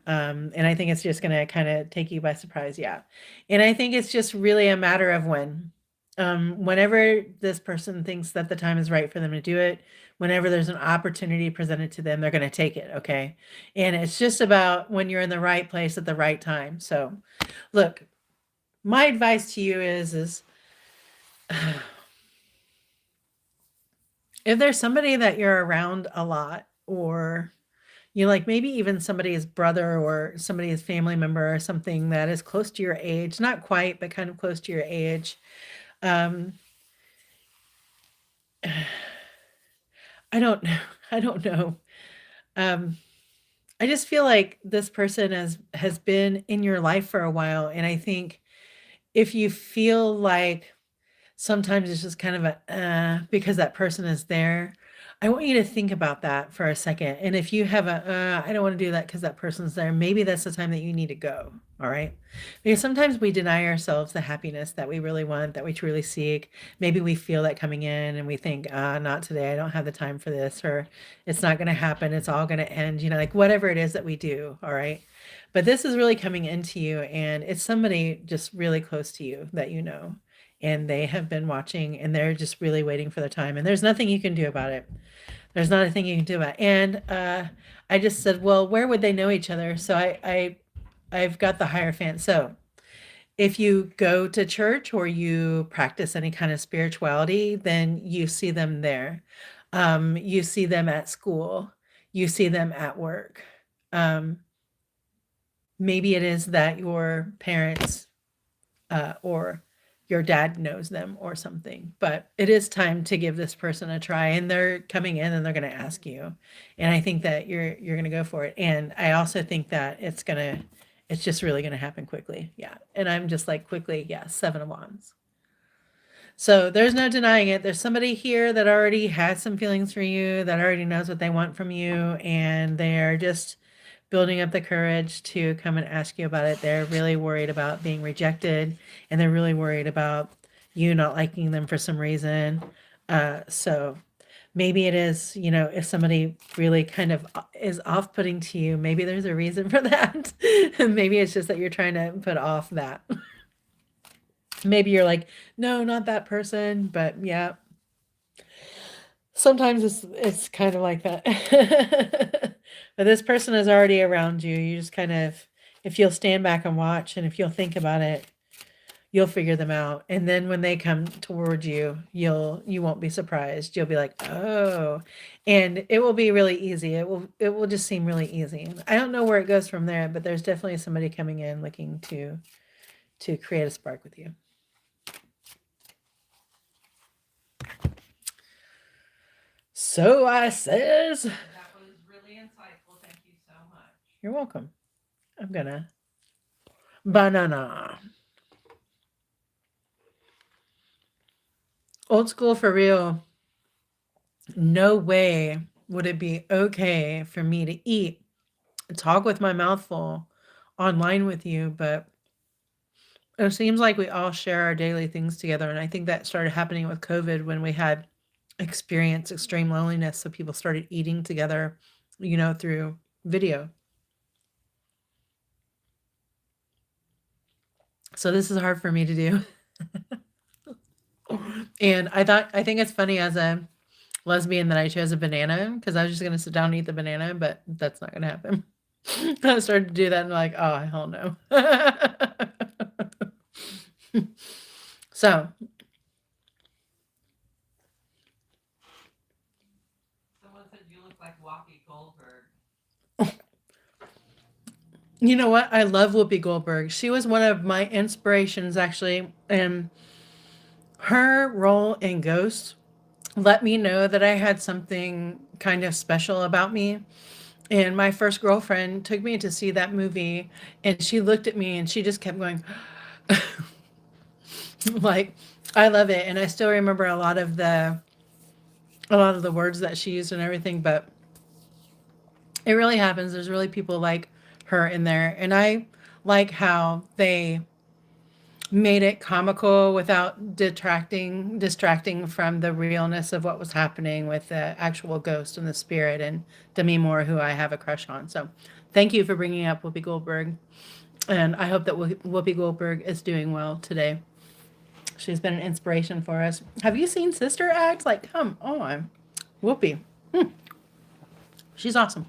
And I think it's just going to kind of take you by surprise. Yeah. And I think it's just really a matter of when. Whenever this person thinks that the time is right for them to do it, whenever there's an opportunity presented to them, they're going to take it. Okay. And it's just about when you're in the right place at the right time. So look, my advice to you is if there's somebody that you're around a lot, or like maybe even somebody's brother or somebody's family member or something that is close to your age, not quite, but kind of close to your age. Um, I don't know. I don't know. Um, I just feel like this person has been in your life for a while, and I think if you feel like sometimes it's just kind of a because that person is there. I want you to think about that for a second. And if you have a I don't want to do that because that person's there, maybe that's the time that you need to go. All right. Because sometimes we deny ourselves the happiness that we really want, that we truly seek. Maybe we feel that coming in and we think, not today. I don't have the time for this, or it's not going to happen. It's all going to end, like whatever it is that we do. All right. But this is really coming into you, and it's somebody just really close to you that you know, and they have been watching and they're just really waiting for the time, and there's nothing you can do about it. There's not a thing you can do about it. And I just said, well, where would they know each other? So I've got the Hierophant. So if you go to church or you practice any kind of spirituality, then you see them there. You see them at school. You see them at work. um, Maybe it is that your parents or your dad knows them or something. But it is time to give this person a try, and they're coming in and they're going to ask you. And I think that you're going to go for it. And I also think that it's just really going to happen quickly. Yeah. And I'm just like, quickly, yeah, 7 of Wands. So there's no denying it. There's somebody here that already has some feelings for you, that already knows what they want from you, and they're just building up the courage to come and ask you about it. They're really worried about being rejected, and they're really worried about you not liking them for some reason. So maybe it is, if somebody really kind of is off putting to you, maybe there's a reason for that. Maybe it's just that you're trying to put off that. Maybe you're like, no, not that person, but yeah, sometimes it's kind of like that. But this person is already around you. You just kind of, if you'll stand back and watch, and if you'll think about it, you'll figure them out. And then when they come towards you, you won't be surprised. You'll be like, oh, and it will be really easy. It will just seem really easy. I don't know where it goes from there, but there's definitely somebody coming in looking to create a spark with you. So I says, That was really insightful. Thank you so much. you're welcome. I'm gonna banana. Old school for real. No way would it be okay for me to eat, talk with my mouth full online with you, but it seems like we all share our daily things together. And I think that started happening with COVID when we had experienced extreme loneliness. So people started eating together, through video. So this is hard for me to do. And I think it's funny as a lesbian that I chose a banana because I was just going to sit down and eat the banana, but that's not going to happen. I started to do that and like, oh, hell no. So, Someone said you look like Whoopi Goldberg. you know what? I love Whoopi Goldberg. She was one of my inspirations, actually. And her role in Ghost let me know that I had something kind of special about me. And my first girlfriend took me to see that movie, and she looked at me and she just kept going, like, I love it. And I still remember a lot of the words that she used and everything, but it really happens. There's really people like her in there. And I like how they made it comical without distracting from the realness of what was happening with the actual ghost and the spirit and Demi Moore, who I have a crush on. So thank you for bringing up Whoopi Goldberg. And I hope that Whoopi Goldberg is doing well today. She's been an inspiration for us. Have you seen Sister Act? Like, come on. Whoopi. She's awesome.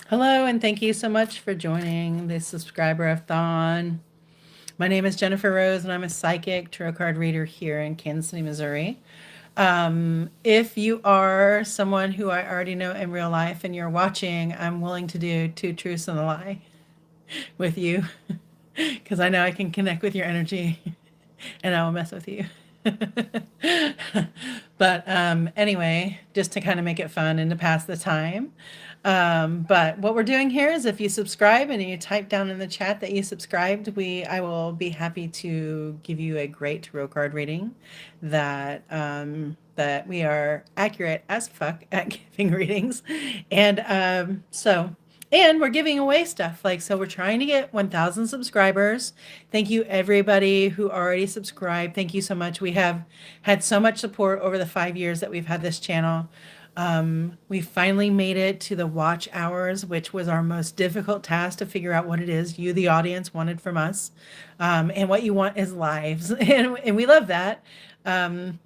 Hello, and thank you so much for joining the subscriber-a-thon. My name is Jennifer Rose, and I'm a psychic tarot card reader here in Kansas City, Missouri. If you are someone who I already know in real life and you're watching, I'm willing to do two truths and a lie with you because I know I can connect with your energy and I will mess with you. But anyway, just to kind of make it fun and to pass the time, But what we're doing here is if you subscribe and you type down in the chat that you subscribed, I will be happy to give you a great tarot card reading that we are accurate as fuck at giving readings. And and we're giving away stuff. Like, so we're trying to get 1,000 subscribers. Thank you, everybody who already subscribed. Thank you so much. We have had so much support over the 5 years that we've had this channel. We finally made it to the watch hours, which was our most difficult task to figure out what it is you, the audience, wanted from us. And what you want is lives. And we love that. Um,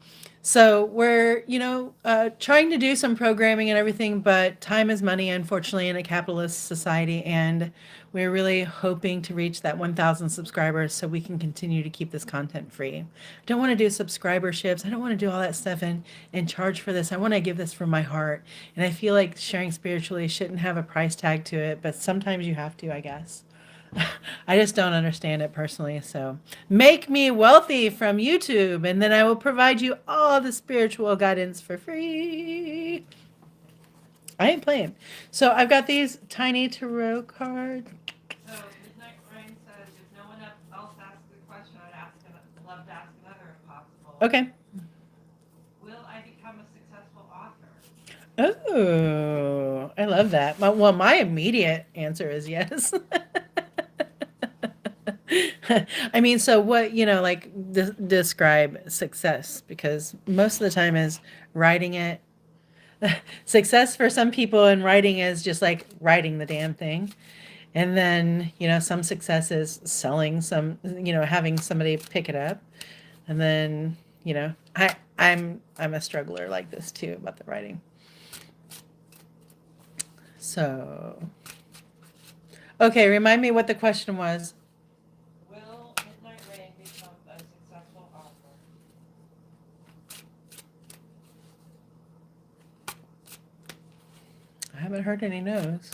so we're, trying to do some programming and everything, but time is money, unfortunately, in a capitalist society. And we're really hoping to reach that 1,000 subscribers so we can continue to keep this content free. I don't want to do subscriberships. I don't want to do all that stuff and charge for this. I want to give this from my heart. And I feel like sharing spiritually shouldn't have a price tag to it, but sometimes you have to, I guess. I just don't understand it personally. So make me wealthy from YouTube, and then I will provide you all the spiritual guidance for free. I ain't playing. So I've got these tiny tarot cards. So Midnight Rain says, if no one else asks a question, love to ask another if possible. Okay. Will I become a successful author? Oh, I love that. My immediate answer is yes. I mean, so what, like describe success, because most of the time is writing it. Success for some people in writing is just like writing the damn thing. And then, some success is selling some, having somebody pick it up. And then, I'm a struggler like this too about the writing. So, okay, remind me what the question was. Will Midnight Rain become a successful author? I haven't heard any no's.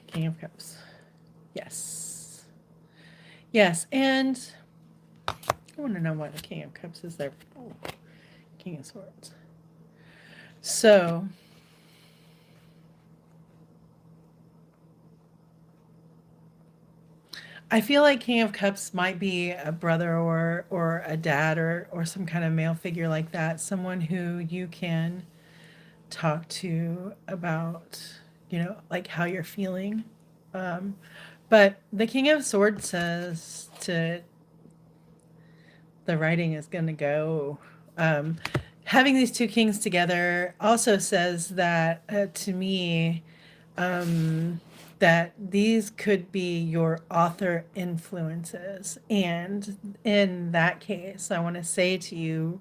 King of Cups. Yes. Yes, and I want to know why the King of Cups is there. Oh, King of Swords. So, I feel like King of Cups might be a brother or a dad or some kind of male figure like that, someone who you can talk to about, like how you're feeling. Um, but the King of Swords says to the writing is going to go. Having these two kings together also says that to me, that these could be your author influences. And in that case, I want to say to you,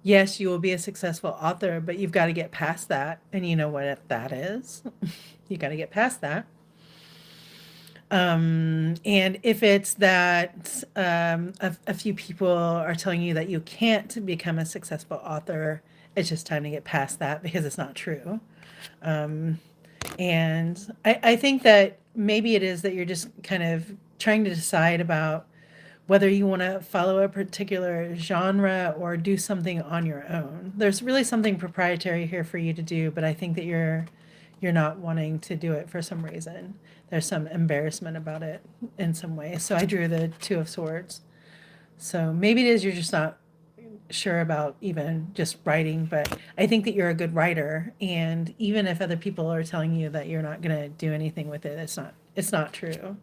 yes, you will be a successful author, but you've got to get past that. And you know what that is? You got to get past that. And if it's that a few people are telling you that you can't become a successful author, it's just time to get past that because it's not true. And I think that maybe it is that you're just kind of trying to decide about whether you want to follow a particular genre or do something on your own. There's really something proprietary here for you to do, but I think that you're not wanting to do it for some reason. There's some embarrassment about it in some way. So I drew the Two of Swords. So maybe it is you're just not sure about even just writing, but I think that you're a good writer. And even if other people are telling you that you're not going to do anything with it, it's not true.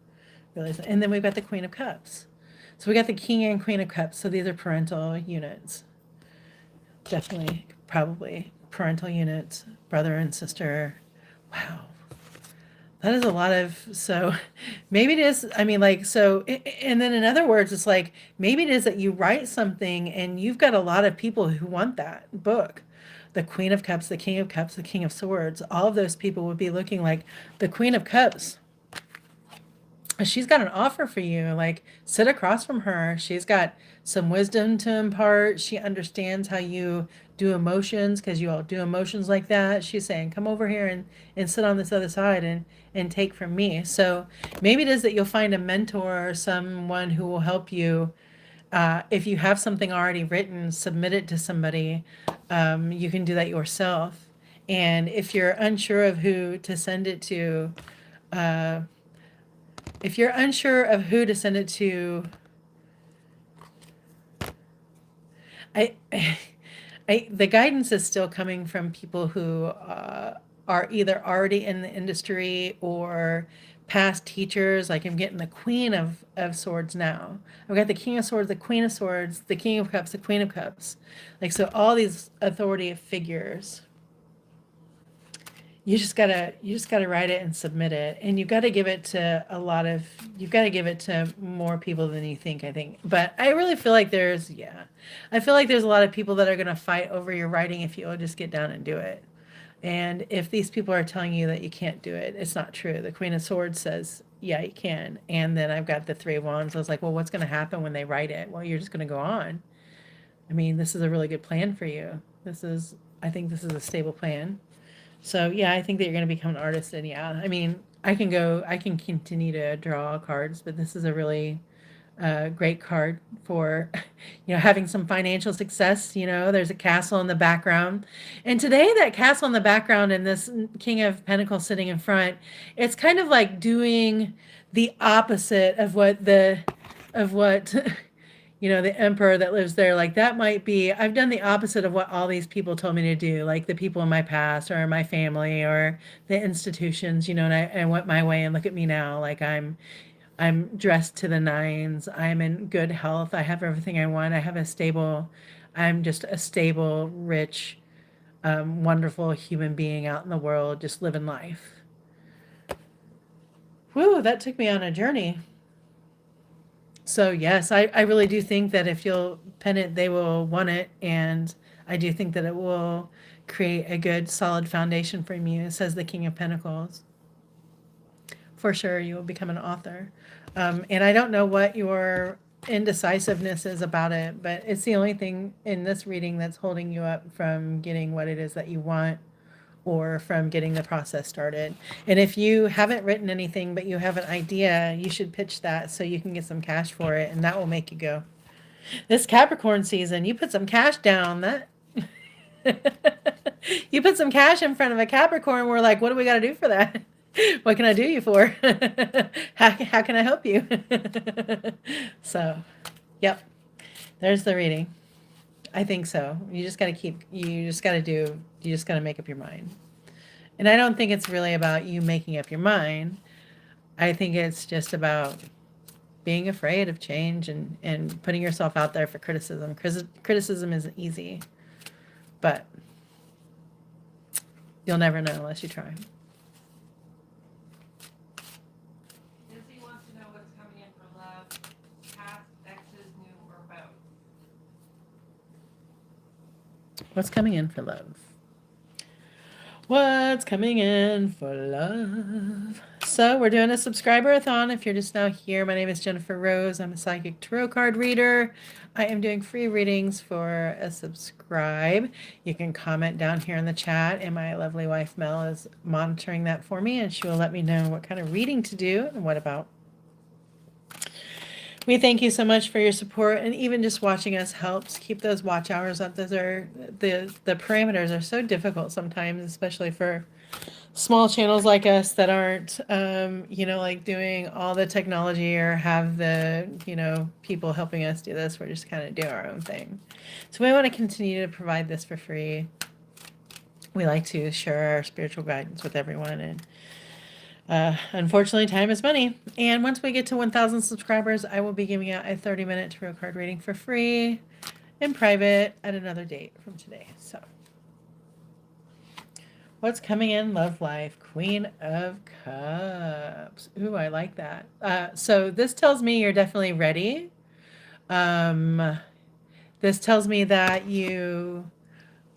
Really. And then we've got the Queen of Cups. So we got the King and Queen of Cups. So these are parental units. Definitely, probably parental units, brother and sister. Wow. That is a lot of, so maybe it is, I mean, like, so, and then in other words, it's like, maybe it is that you write something and you've got a lot of people who want that book. The Queen of Cups, the King of Cups, the King of Swords, all of those people would be looking like the Queen of Cups. She's got an offer for you. Like, sit across from her. She's got some wisdom to impart. She understands how you do emotions because you all do emotions like that. She's saying, come over here and sit on this other side and take from me. So maybe it is that you'll find a mentor or someone who will help you If you have something already written, submit it to somebody. You can do that yourself. And if you're unsure of who to send it to, uh, if you're unsure of who to send it to, I, the guidance is still coming from people who are either already in the industry or past teachers. Like I'm getting the Queen of Swords now. I've got the King of Swords, the Queen of Swords, the King of Cups, the Queen of Cups. Like so, all these authority figures. You just gotta write it and submit it, and you've got to give it to a lot of you've got to give it to more people than you think. I think, but I really feel like I feel like there's a lot of people that are gonna fight over your writing if you'll just get down and do it. And if these people are telling you that you can't do it, it's not true. The Queen of Swords says, yeah, you can. And then I've got the Three of Wands. I was like, well, what's going to happen when they write it? Well, you're just going to go on. I mean, this is a really good plan for you. I think this is a stable plan. So yeah, I think that you're going to become an artist. And yeah, I mean, I can continue to draw cards, but this is a really great card for, having some financial success. There's a castle in the background, and today that castle in the background and this King of Pentacles sitting in front, it's kind of like doing the opposite of what the emperor that lives there, like that might be, I've done the opposite of what all these people told me to do, like the people in my past or my family or the institutions, and I went my way and look at me now, like I'm dressed to the nines. I'm in good health. I have everything I want. I'm just a stable, rich, wonderful human being out in the world, just living life. Whew, that took me on a journey. So yes, I really do think that if you'll pen it, they will want it, and I do think that it will create a good, solid foundation for you. Says the King of Pentacles. For sure, you will become an author, and I don't know what your indecisiveness is about it, but it's the only thing in this reading that's holding you up from getting what it is that you want or from getting the process started. And if you haven't written anything but you have an idea, you should pitch that so you can get some cash for it, and that will make you go. This Capricorn season, you put some cash down. That you put some cash in front of a Capricorn, we're like, what do we got to do for that? What can I do you for? How can I help you? So, yep, there's the reading. I think so. You just got to make up your mind. And I don't think it's really about you making up your mind. I think it's just about being afraid of change and putting yourself out there for criticism. Criticism isn't easy, but you'll never know unless you try. Izzy wants to know what's coming in for love, past, exes, new, or both. What's coming in for love? What's coming in for love? So we're doing a subscriber-a-thon. If you're just now here, my name is Jennifer Rose. I'm a psychic tarot card reader. I am doing free readings for a subscribe. You can comment down here in the chat, and my lovely wife Mel is monitoring that for me, and she will let me know what kind of reading to do and what about. We thank you so much for your support, and even just watching us helps keep those watch hours up. Those are the parameters are so difficult sometimes, especially for small channels like us that aren't, like doing all the technology or have the, people helping us do this. We're just kind of do our own thing. So we want to continue to provide this for free. We like to share our spiritual guidance with everyone, and unfortunately, time is money. And once we get to 1,000 subscribers, I will be giving out a 30-minute tarot card reading for free in private at another date from today. So, what's coming in love life? Queen of Cups. Ooh, I like that. So this tells me you're definitely ready. This tells me that you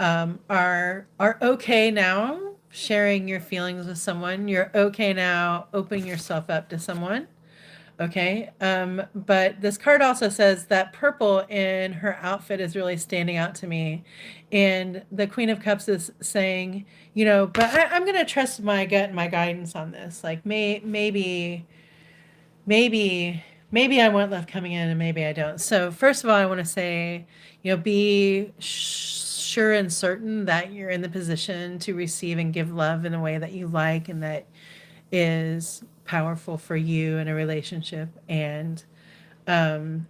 are okay now sharing your feelings with someone. You're okay now opening yourself up to someone. Okay. But this card also says that purple in her outfit is really standing out to me. And the Queen of Cups is saying, but I'm going to trust my gut and my guidance on this. Like maybe maybe I want love coming in and maybe I don't. So, first of all, I want to say, be sure and certain that you're in the position to receive and give love in a way that you like and that is powerful for you in a relationship. And um,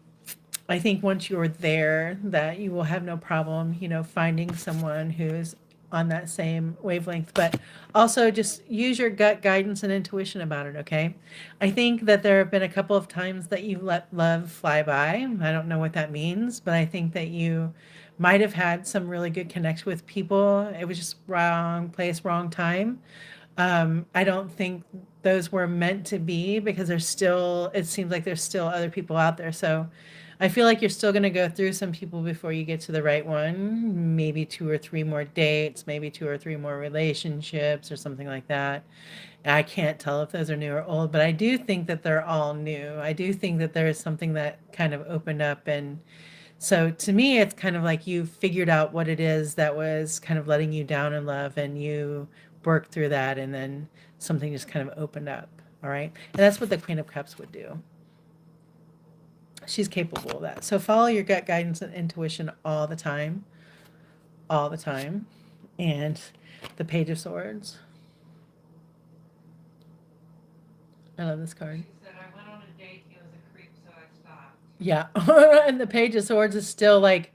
I think once you're there, that you will have no problem, finding someone who's on that same wavelength. But also just use your gut guidance and intuition about it, okay? I think that there have been a couple of times that you let love fly by. I don't know what that means, but I think that you might have had some really good connection with people. It was just wrong place, wrong time. I don't think those were meant to be because it seems like there's still other people out there. So I feel like you're still going to go through some people before you get to the right one. Maybe two or three more dates, maybe two or three more relationships or something like that. I can't tell if those are new or old, but I do think that they're all new. I do think that there is something that kind of opened up. And so to me, it's kind of like you figured out what it is that was kind of letting you down in love and you worked through that and then something just kind of opened up. All right. And that's what the Queen of Cups would do. She's capable of that. So follow your gut guidance and intuition all the time. And the Page of Swords. I love this card. She said, I went on a date, he was a creep, so I stopped. Yeah. And the Page of Swords is still like,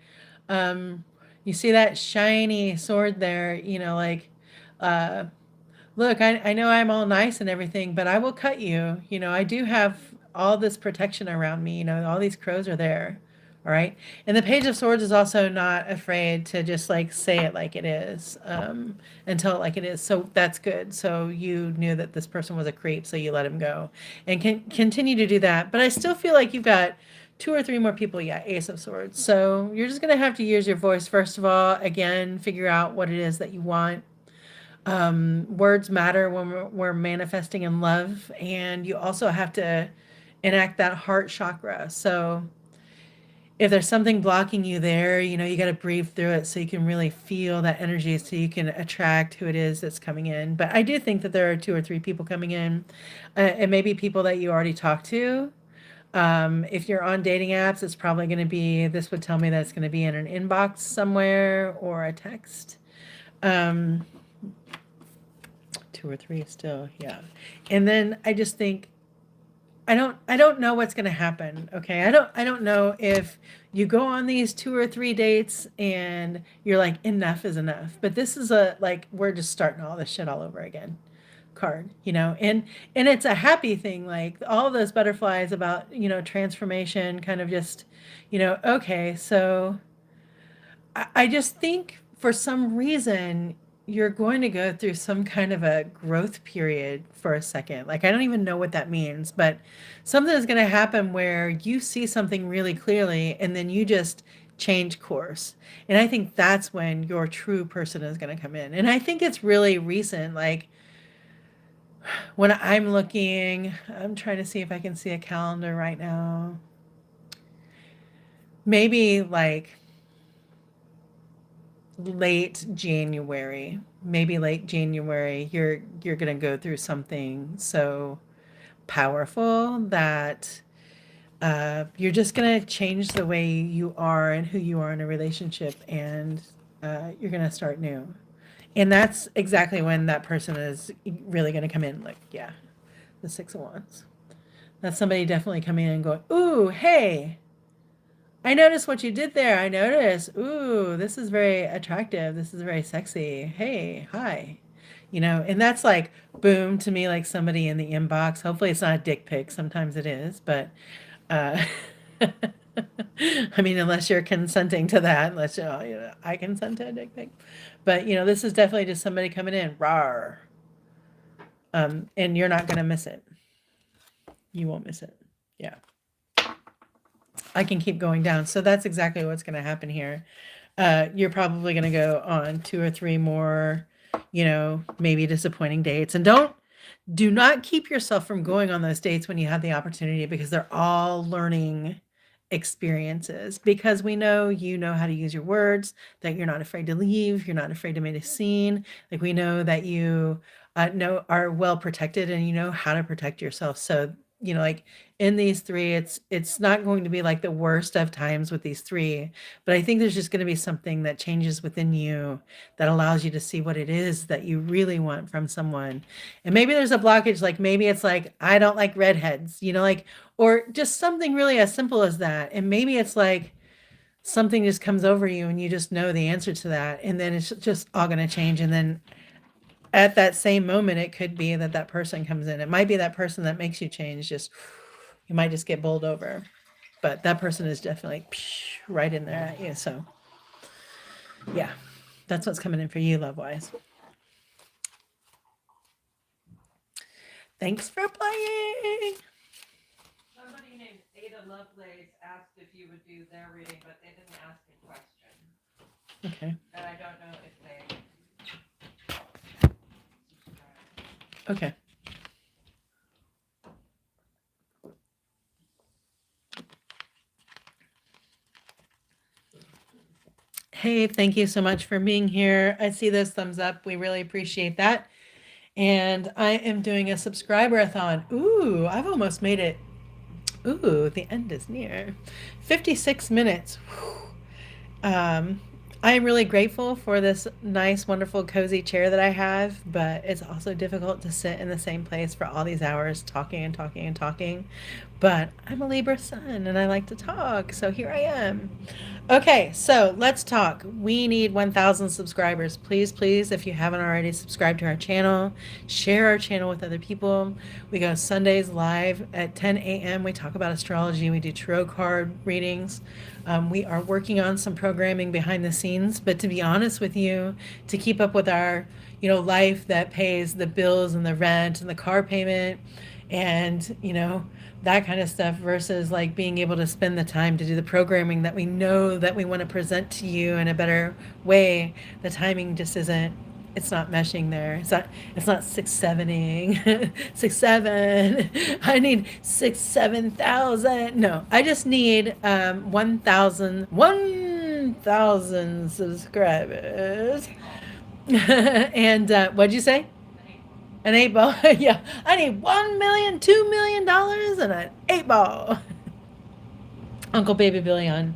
um, you see that shiny sword there, uh, look, I know I'm all nice and everything, but I will cut you. I do have all this protection around me. All these crows are there. All right. And the Page of Swords is also not afraid to just like say it like it is, and tell it like it is. So that's good. So you knew that this person was a creep, so you let him go and can continue to do that. But I still feel like you've got two or three more people. Yeah. Ace of Swords. So you're just going to have to use your voice, first of all, again, figure out what it is that you want. Words matter when we're manifesting in love, and you also have to enact that heart chakra. So if there's something blocking you there, you got to breathe through it so you can really feel that energy so you can attract who it is that's coming in. But I do think that there are two or three people coming in, and maybe people that you already talked to. If you're on dating apps, it's probably going to be, this would tell me that it's going to be in an inbox somewhere or a text. Um, Two or three still, yeah. And then I just think I don't know what's going to happen, okay? I don't know if you go on these two or three dates and you're like enough is enough. But this is a like we're just starting all this shit all over again card, and it's a happy thing, like all those butterflies about, transformation, kind of just, okay, so I just think for some reason you're going to go through some kind of a growth period for a second. Like, I don't even know what that means, but something is going to happen where you see something really clearly and then you just change course. And I think that's when your true person is going to come in. And I think it's really recent. Like, when I'm trying to see if I can see a calendar right now. Maybe like late January, maybe late January, you're going to go through something so powerful that you're just going to change the way you are and who you are in a relationship, and you're going to start new. And that's exactly when that person is really going to come in. Like, yeah, the Six of Wands. That's somebody definitely coming in and going, ooh, hey, I noticed what you did there. I noticed. Ooh, this is very attractive. This is very sexy. Hey, hi. And that's like boom to me, like somebody in the inbox. Hopefully it's not a dick pic. Sometimes it is, but uh I mean, unless you're consenting to that, unless I consent to a dick pic. But this is definitely just somebody coming in, rar. And you're not gonna miss it. You won't miss it. Yeah. I can keep going down. So that's exactly what's going to happen here. You're probably going to go on two or three more, maybe disappointing dates. And do not keep yourself from going on those dates when you have the opportunity, because they're all learning experiences, because we know you know how to use your words, that you're not afraid to leave, you're not afraid to make a scene. Like, we know that you know are well protected and you know how to protect yourself. So like in these three, it's not going to be like the worst of times with these three, but I think there's just going to be something that changes within you that allows you to see what it is that you really want from someone. And maybe there's a blockage, like maybe it's like, I don't like redheads, like, or just something really as simple as that. And maybe it's like something just comes over you and you just know the answer to that. And then it's just all going to change. And then at that same moment, it could be that that person comes in. It might be that person that makes you change. Just you might just get bowled over, but that person is definitely right in there at you. So yeah, that's what's coming in for you, love wise. Thanks for playing. Somebody named Ada Lovelace asked if you would do their reading, but they didn't ask a question. Okay. And I don't know if they subscribe. Okay. Hey, thank you so much for being here. I see those thumbs up. We really appreciate that. And I am doing a subscriber-a-thon. Ooh, I've almost made it. Ooh, the end is near. 56 minutes. Um, I am really grateful for this nice, wonderful, cozy chair that I have, but it's also difficult to sit in the same place for all these hours talking and talking and talking. But I'm a Libra sun and I like to talk, so here I am. Okay, so let's talk. We need 1,000 subscribers. Please, please, if you haven't already subscribed to our channel, share our channel with other people. We go Sundays live at 10 a.m. We talk about astrology. We do tarot card readings. We are working on some programming behind the scenes, but to be honest with you, to keep up with our, life that pays the bills and the rent and the car payment and, that kind of stuff versus like being able to spend the time to do the programming that we know that we want to present to you in a better way. The timing just isn't, it's not meshing there. It's not 6-7ing. 6-7. I need 6-7,000. No, I just need 1,000 subscribers. And what'd you say? An 8 ball. Yeah, I need 1 million, $2 million, and an 8 ball. Uncle Baby Billy on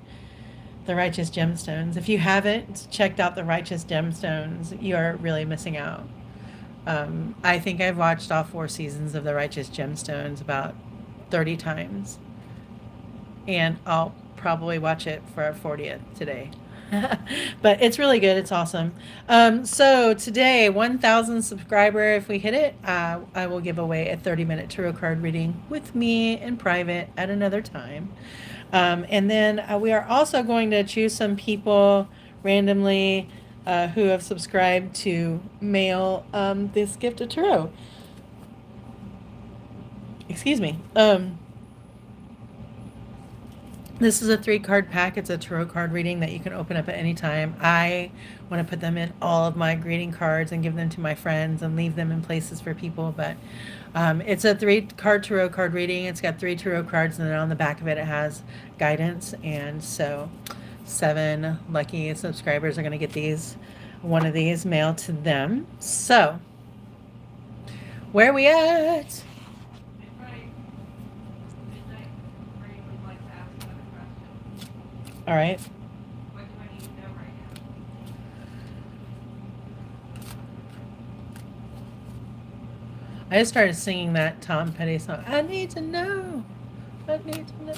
the Righteous Gemstones. If you haven't checked out the Righteous Gemstones, you are really missing out. I think I've watched all 4 seasons of the Righteous Gemstones about 30 times, and I'll probably watch it for our 40th today. But it's really good. It's awesome. So today, 1,000 subscriber. If we hit it, I will give away a 30-minute tarot card reading with me in private at another time. And then we are also going to choose some people randomly who have subscribed to mail this gift of tarot. Excuse me. This is a 3-card pack. It's a tarot card reading that you can open up at any time. I want to put them in all of my greeting cards and give them to my friends and leave them in places for people. But it's a 3-card tarot card reading. It's got 3 tarot cards, and then on the back of it, it has guidance. And so 7 lucky subscribers are going to get one of these mailed to them. So where are we at? All right. What do I need to know right now? I just started singing that Tom Petty song. I need to know. I need to know.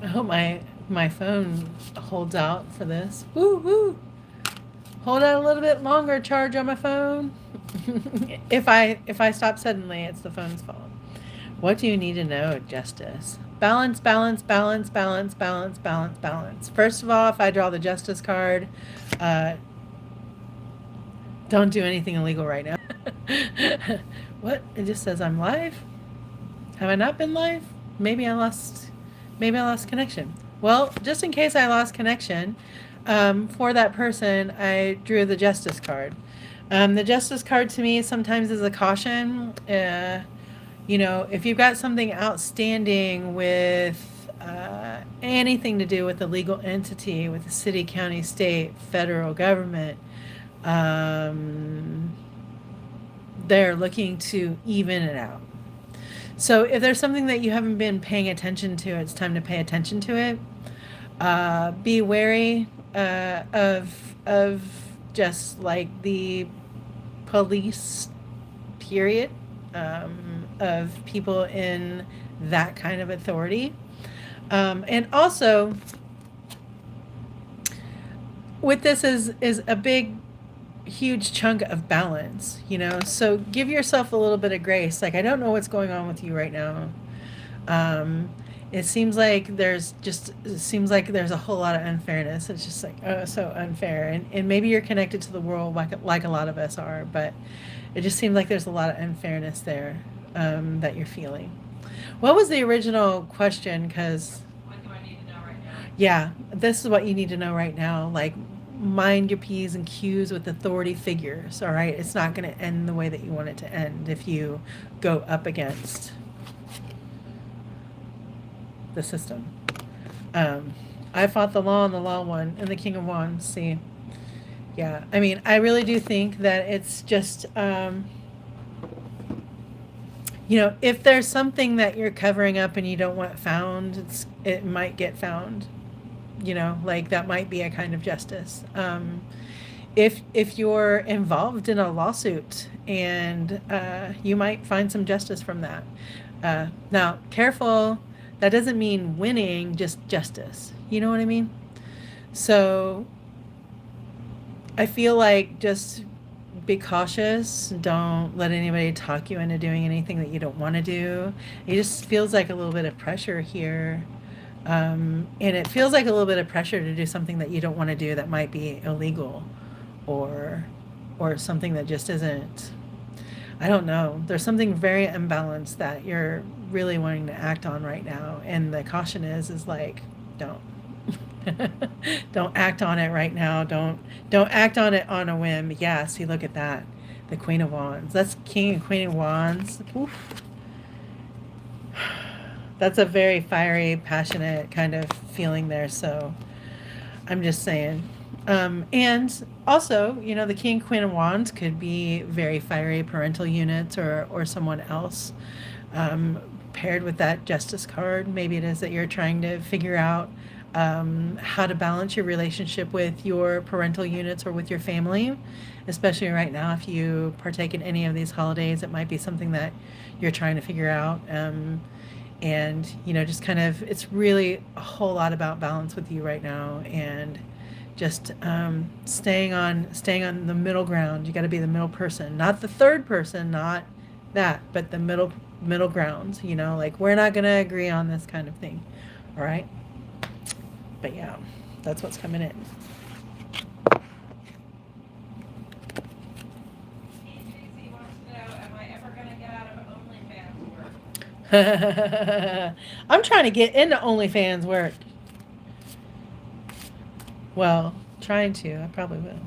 I hope my phone holds out for this. Woo woo. Hold out a little bit longer. Charge on my phone. If I stop suddenly, it's the phone's fault. What do you need to know, Justice? Balance, balance, balance, balance, balance, balance, balance. First of all, if I draw the Justice card, don't do anything illegal right now. What? It just says I'm live? Have I not been live? Maybe I lost connection. Well, just in case I lost connection, for that person, I drew the Justice card. The Justice card to me sometimes is a caution. You know, if you've got something outstanding with anything to do with the legal entity, with the city, county, state, federal government, um, they're looking to even it out. So if there's something that you haven't been paying attention to, it's time to pay attention to it. Be wary of just like the police period, of people in that kind of authority. And also, with this is a big, huge chunk of balance, you know? So give yourself a little bit of grace. Like, I don't know what's going on with you right now. Um, it seems like there's a whole lot of unfairness. It's just like, oh, so unfair. And maybe you're connected to the world like a lot of us are, but it just seems like there's a lot of unfairness there, that you're feeling. What was the original question? Because, What do I need to know right now? yeah, this is what you need to know right now. Like, mind your P's and Q's with authority figures, all right? It's not going to end the way that you want it to end if you go up against the system. Um, I fought the law and the law won, and the King of Wands. See, yeah, I mean, I really do think that it's just, you know, if there's something that you're covering up and you don't want found, it might get found. You know, like that might be a kind of justice. If you're involved in a lawsuit, and you might find some justice from that. Now, careful. That doesn't mean winning, just justice. You know what I mean? So I feel like just be cautious. Don't let anybody talk you into doing anything that you don't want to do. It just feels like a little bit of pressure here. And it feels like a little bit of pressure to do something that you don't want to do that might be illegal, or something that just isn't. I don't know. There's something very imbalanced that you're really wanting to act on right now, and the caution is like, don't. Don't act on it right now. Don't act on it on a whim. Yeah, see, look at that. The Queen of Wands. That's King and Queen of Wands. Oof. That's a very fiery, passionate kind of feeling there. So I'm just saying. And also, you know, the King Queen of Wands could be very fiery parental units, or someone else, paired with that Justice card. Maybe it is that you're trying to figure out, how to balance your relationship with your parental units or with your family, especially right now. If you partake in any of these holidays, it might be something that you're trying to figure out. And, you know, just kind of, it's really a whole lot about balance with you right now, and just, staying on the middle ground. You got to be the middle person, not the third person, not that, but the middle ground. You know, like, we're not going to agree on this kind of thing. All right. But yeah, that's what's coming in. EJC wants to know, am I ever going to get out of OnlyFans work? I'm trying to get into OnlyFans work. Well, trying to. I probably will.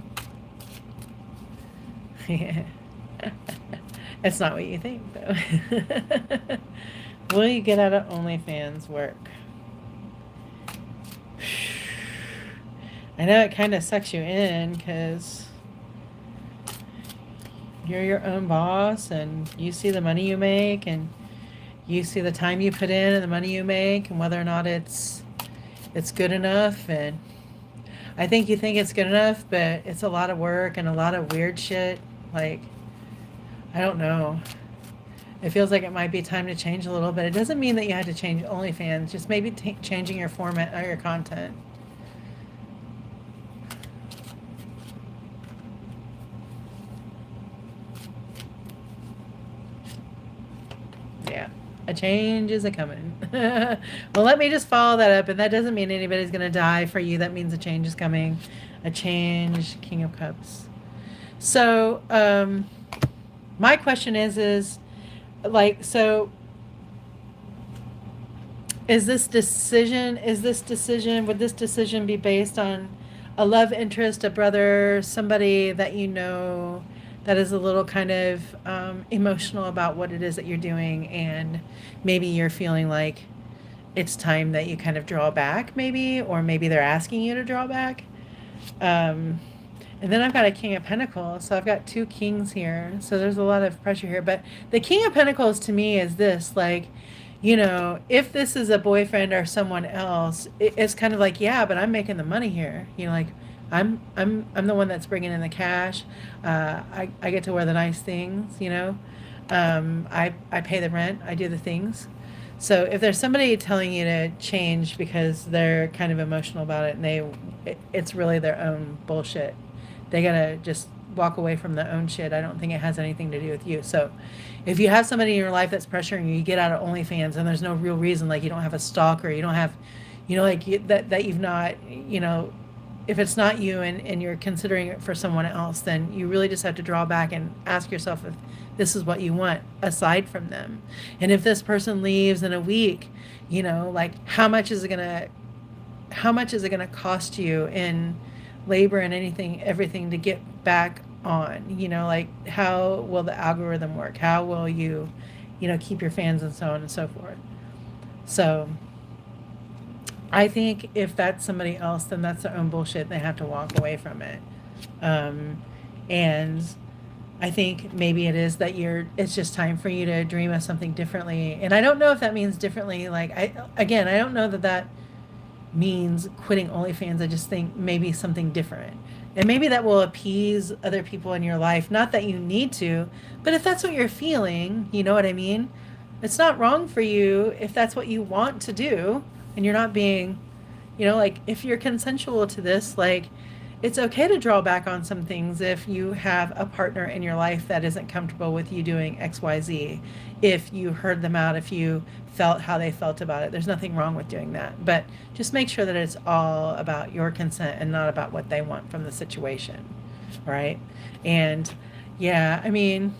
Yeah. It's not what you think, though. Will you get out of OnlyFans work? I know it kind of sucks you in, because you're your own boss, and you see the money you make, and you see the time you put in and the money you make, and whether or not it's good enough. And I think you think it's good enough, but it's a lot of work and a lot of weird shit. Like, I don't know. It feels like it might be time to change a little bit. It doesn't mean that you had to change OnlyFans, just maybe changing your format or your content. Yeah, a change is a coming. Well, let me just follow that up, and that doesn't mean anybody's gonna die for you. That means a change is coming. A change, King of Cups. So, my question is like, so would this decision be based on a love interest, a brother, somebody that you know that is a little kind of emotional about what it is that you're doing, and maybe you're feeling like it's time that you kind of draw back, maybe, or maybe they're asking you to draw back. Um, and then I've got a King of Pentacles, so I've got two kings here. So there's a lot of pressure here. But the King of Pentacles to me is this, like, if this is a boyfriend or someone else, it's kind of like, yeah, but I'm making the money here. Like I'm the one that's bringing in the cash. I get to wear the nice things. I pay the rent. I do the things. So if there's somebody telling you to change because they're kind of emotional about it, and it's really their own bullshit, they gotta just walk away from their own shit. I don't think it has anything to do with you. So if you have somebody in your life that's pressuring you, you get out of OnlyFans and there's no real reason, like you don't have a stalker, you don't have, like that you've not, if it's not you, and you're considering it for someone else, then you really just have to draw back and ask yourself if this is what you want aside from them. And if this person leaves in a week, like how much is it gonna cost you in labor and everything to get back on? Like how will the algorithm work? How will you, keep your fans, and so on and so forth. So I think if that's somebody else, then that's their own bullshit. They have to walk away from it. And I think maybe it is that it's just time for you to dream of something differently. And I don't know if that means differently. Like, I don't know that means quitting OnlyFans. I just think maybe something different. And maybe that will appease other people in your life. Not that you need to, but if that's what you're feeling, you know what I mean? It's not wrong for you if that's what you want to do, and you're not being, like if you're consensual to this, like it's okay to draw back on some things if you have a partner in your life that isn't comfortable with you doing XYZ. If you heard them out, if you felt how they felt about it, there's nothing wrong with doing that. But just make sure that it's all about your consent and not about what they want from the situation. Right? And yeah, I mean,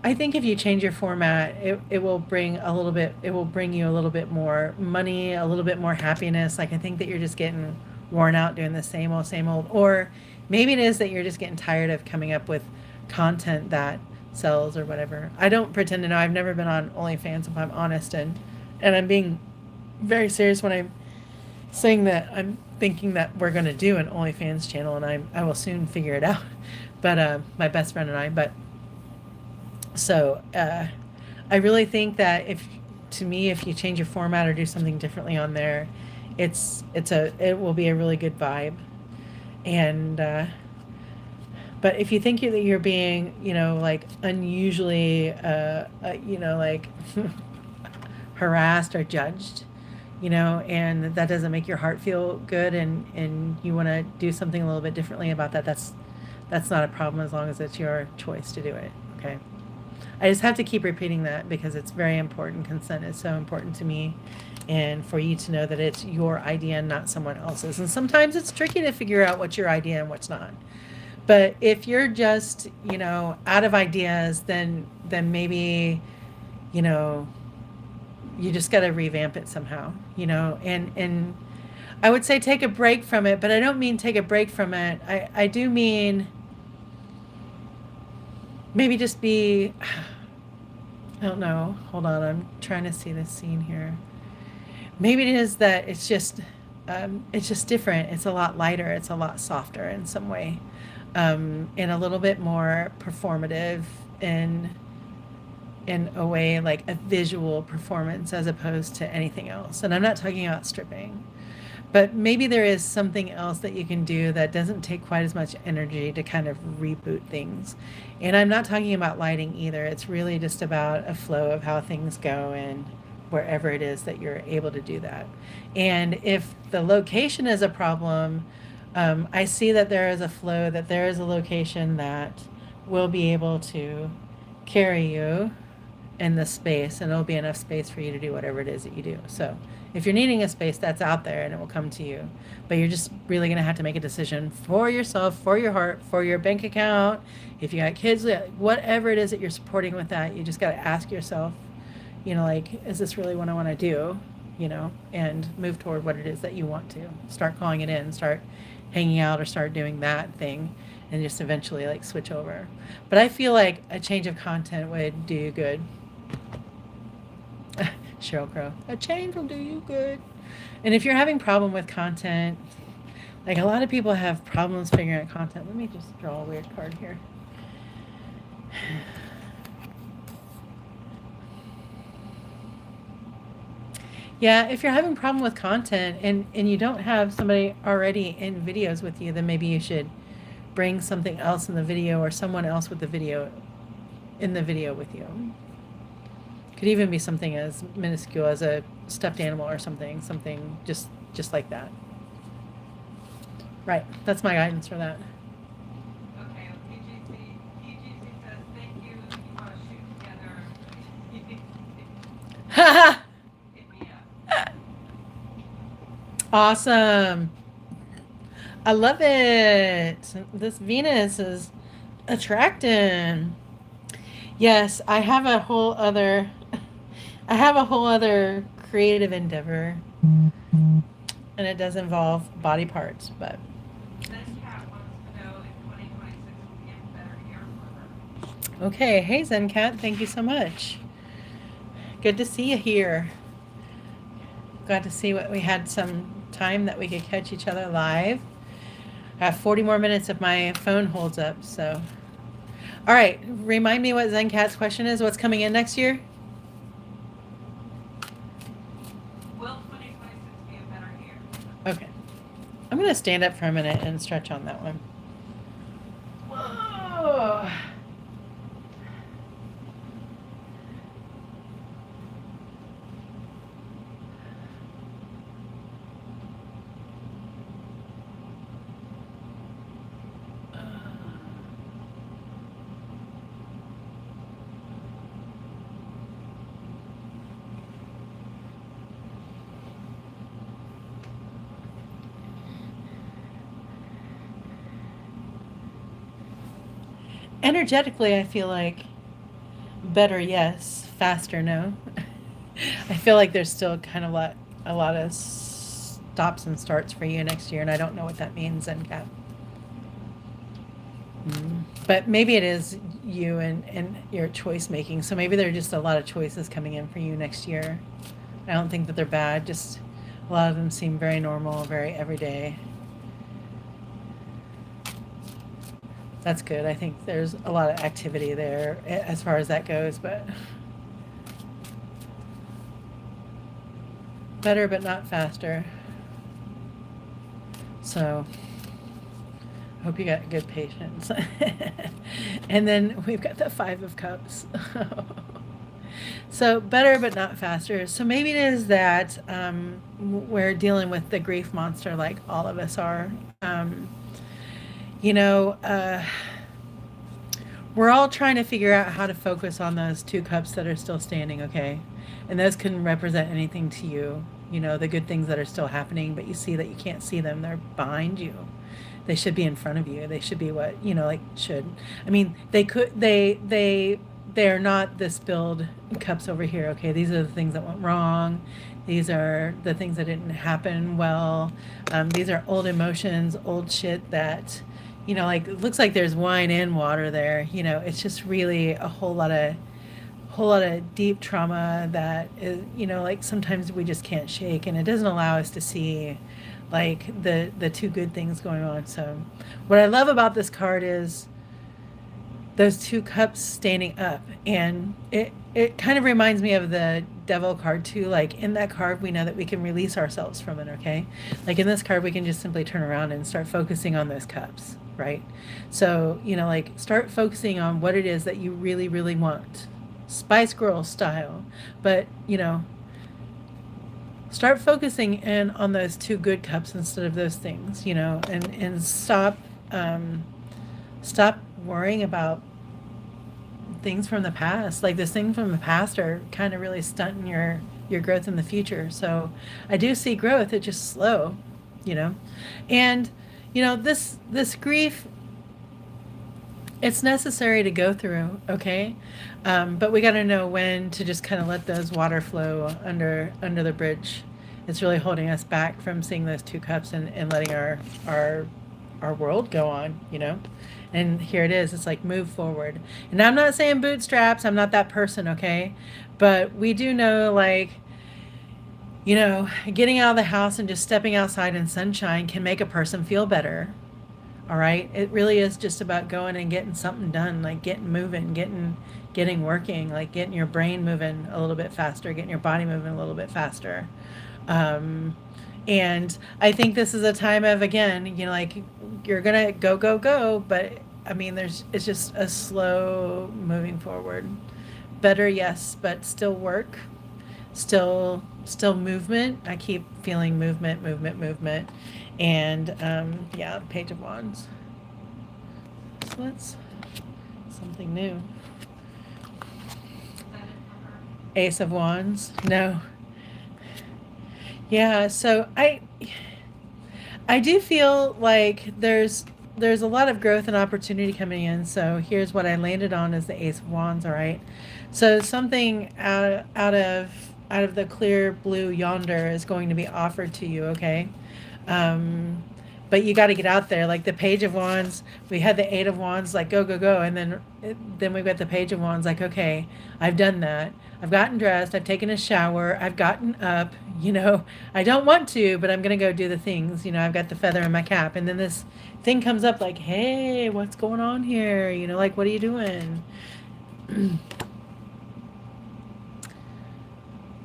I think if you change your format, it will bring you a little bit more money, a little bit more happiness. Like I think that you're just getting worn out doing the same old, or maybe it is that you're just getting tired of coming up with content that sells or whatever. I don't pretend to know. I've never been on OnlyFans, if I'm honest, and I'm being very serious when I'm saying that I'm thinking that we're going to do an OnlyFans channel, and I will soon figure it out. But my best friend and I, but. So I really think that if you change your format or do something differently on there, it will be a really good vibe. And but if you think that you're being, like unusually, like harassed or judged, and that doesn't make your heart feel good, and you want to do something a little bit differently about that, that's not a problem as long as it's your choice to do it. Okay. I just have to keep repeating that because it's very important. Consent is so important to me, and for you to know that it's your idea and not someone else's. And sometimes it's tricky to figure out what's your idea and what's not. But if you're just, out of ideas, then maybe, you just got to revamp it somehow, and I would say take a break from it, but I don't mean take a break from it. I do mean maybe just be, I don't know, hold on, I'm trying to see this scene here. Maybe it is that it's just different. It's a lot lighter. It's a lot softer in some way, and a little bit more performative in a way, like a visual performance as opposed to anything else. And I'm not talking about stripping. But maybe there is something else that you can do that doesn't take quite as much energy to kind of reboot things. And I'm not talking about lighting either. It's really just about a flow of how things go and wherever it is that you're able to do that. And if the location is a problem, I see that there is a flow, that there is a location that will be able to carry you in the space, and it'll be enough space for you to do whatever it is that you do. So if you're needing a space, that's out there and it will come to you. But you're just really going to have to make a decision for yourself, for your heart, for your bank account. If you got kids, whatever it is that you're supporting with that, you just got to ask yourself, like, is this really what I want to do? And move toward what it is that you want to. Start calling it in, start hanging out, or start doing that thing. and just eventually like switch over. But I feel like a change of content would do you good. Cheryl Crow, a change will do you good. And if you're having problem with content, like a lot of people have problems figuring out content. Let me just draw a weird card here. Yeah, if you're having problem with content and you don't have somebody already in videos with you, then maybe you should bring something else in the video or someone else with the video in the video with you. Could even be something as minuscule as a stuffed animal or something just like that. Right. That's my guidance for that. Okay, well, PGC says thank you. If you want to shoot together, hit me up. Awesome. I love it. This Venus is attracting. Yes, I have a whole other creative endeavor and it does involve body parts, but Zen Cat wants to know if 2026 will be a better year for her. okay. Hey Zencat, thank you so much. Good to see you here. Glad to see what we had some time that we could catch each other live. I have 40 more minutes if my phone holds up, so. All right, remind me what Zencat's question is. What's coming in next year? Will 2026 be a better year? Okay. I'm going to stand up for a minute and stretch on that one. Whoa. Energetically, I feel like better, yes. Faster, no. I feel like there's still kind of a lot of stops and starts for you next year, and I don't know what that means, NCAP. But maybe it is you and your choice making. So maybe there are just a lot of choices coming in for you next year. I don't think that they're bad. Just a lot of them seem very normal, very everyday. That's good. I think there's a lot of activity there as far as that goes, but better but not faster. So hope you got good patience. And then we've got the 5 of Cups. So better but not faster. So maybe it is that we're dealing with the grief monster like all of us are. You know, we're all trying to figure out how to focus on those 2 cups that are still standing, okay? And those can represent anything to you. You know, the good things that are still happening, but you see that you can't see them. They're behind you. They should be in front of you. They should be what, you know, like should. I mean, they're not the spilled cups over here, okay? These are the things that went wrong. These are the things that didn't happen well. These are old emotions, old shit that, you know, like it looks like there's wine and water there. You know, it's just really a whole lot of deep trauma that is, you know, like sometimes we just can't shake, and it doesn't allow us to see like the 2 good things going on. So what I love about this card is those 2 cups standing up, and it kind of reminds me of the devil card too. Like in that card we know that we can release ourselves from it, okay? Like in this card we can just simply turn around and start focusing on those cups, right? So, you know, like start focusing on what it is that you really really want, Spice Girl style. But, you know, start focusing in on those 2 good cups instead of those things, you know, and stop worrying about things from the past. Like this thing from the past are kind of really stunting your growth in the future. So I do see growth, it's just slow, you know. And you know, this grief, it's necessary to go through, okay? But we got to know when to just kind of let those water flow under the bridge. It's really holding us back from seeing those 2 cups and letting our our world go on, And here it is. It's like move forward. And I'm not saying bootstraps. I'm not that person, okay? But we do know, like, getting out of the house and just stepping outside in sunshine can make a person feel better. All right? It really is just about going and getting something done, like getting moving, getting working, like getting your brain moving a little bit faster, getting your body moving a little bit faster. Um, and I think this is a time of, again, like you're gonna go, go, go, but I mean, it's just a slow moving forward. Better, yes, but still work, still movement. I keep feeling movement, movement, movement, and yeah, Page of Wands. So that's something new. Is that it for her? Ace of Wands. No. Yeah, so I do feel like there's a lot of growth and opportunity coming in. So here's what I landed on is the Ace of Wands, all right? So something out of the clear blue yonder is going to be offered to you, okay? Um, but you got to get out there. Like the Page of Wands, we had the Eight of Wands, like go, go, go, and then we've got the Page of Wands, like okay, I've done that. I've gotten dressed. I've taken a shower. I've gotten up. I don't want to, but I'm gonna go do the things. I've got the feather in my cap, and then this thing comes up, like, hey, what's going on here? Like, what are you doing?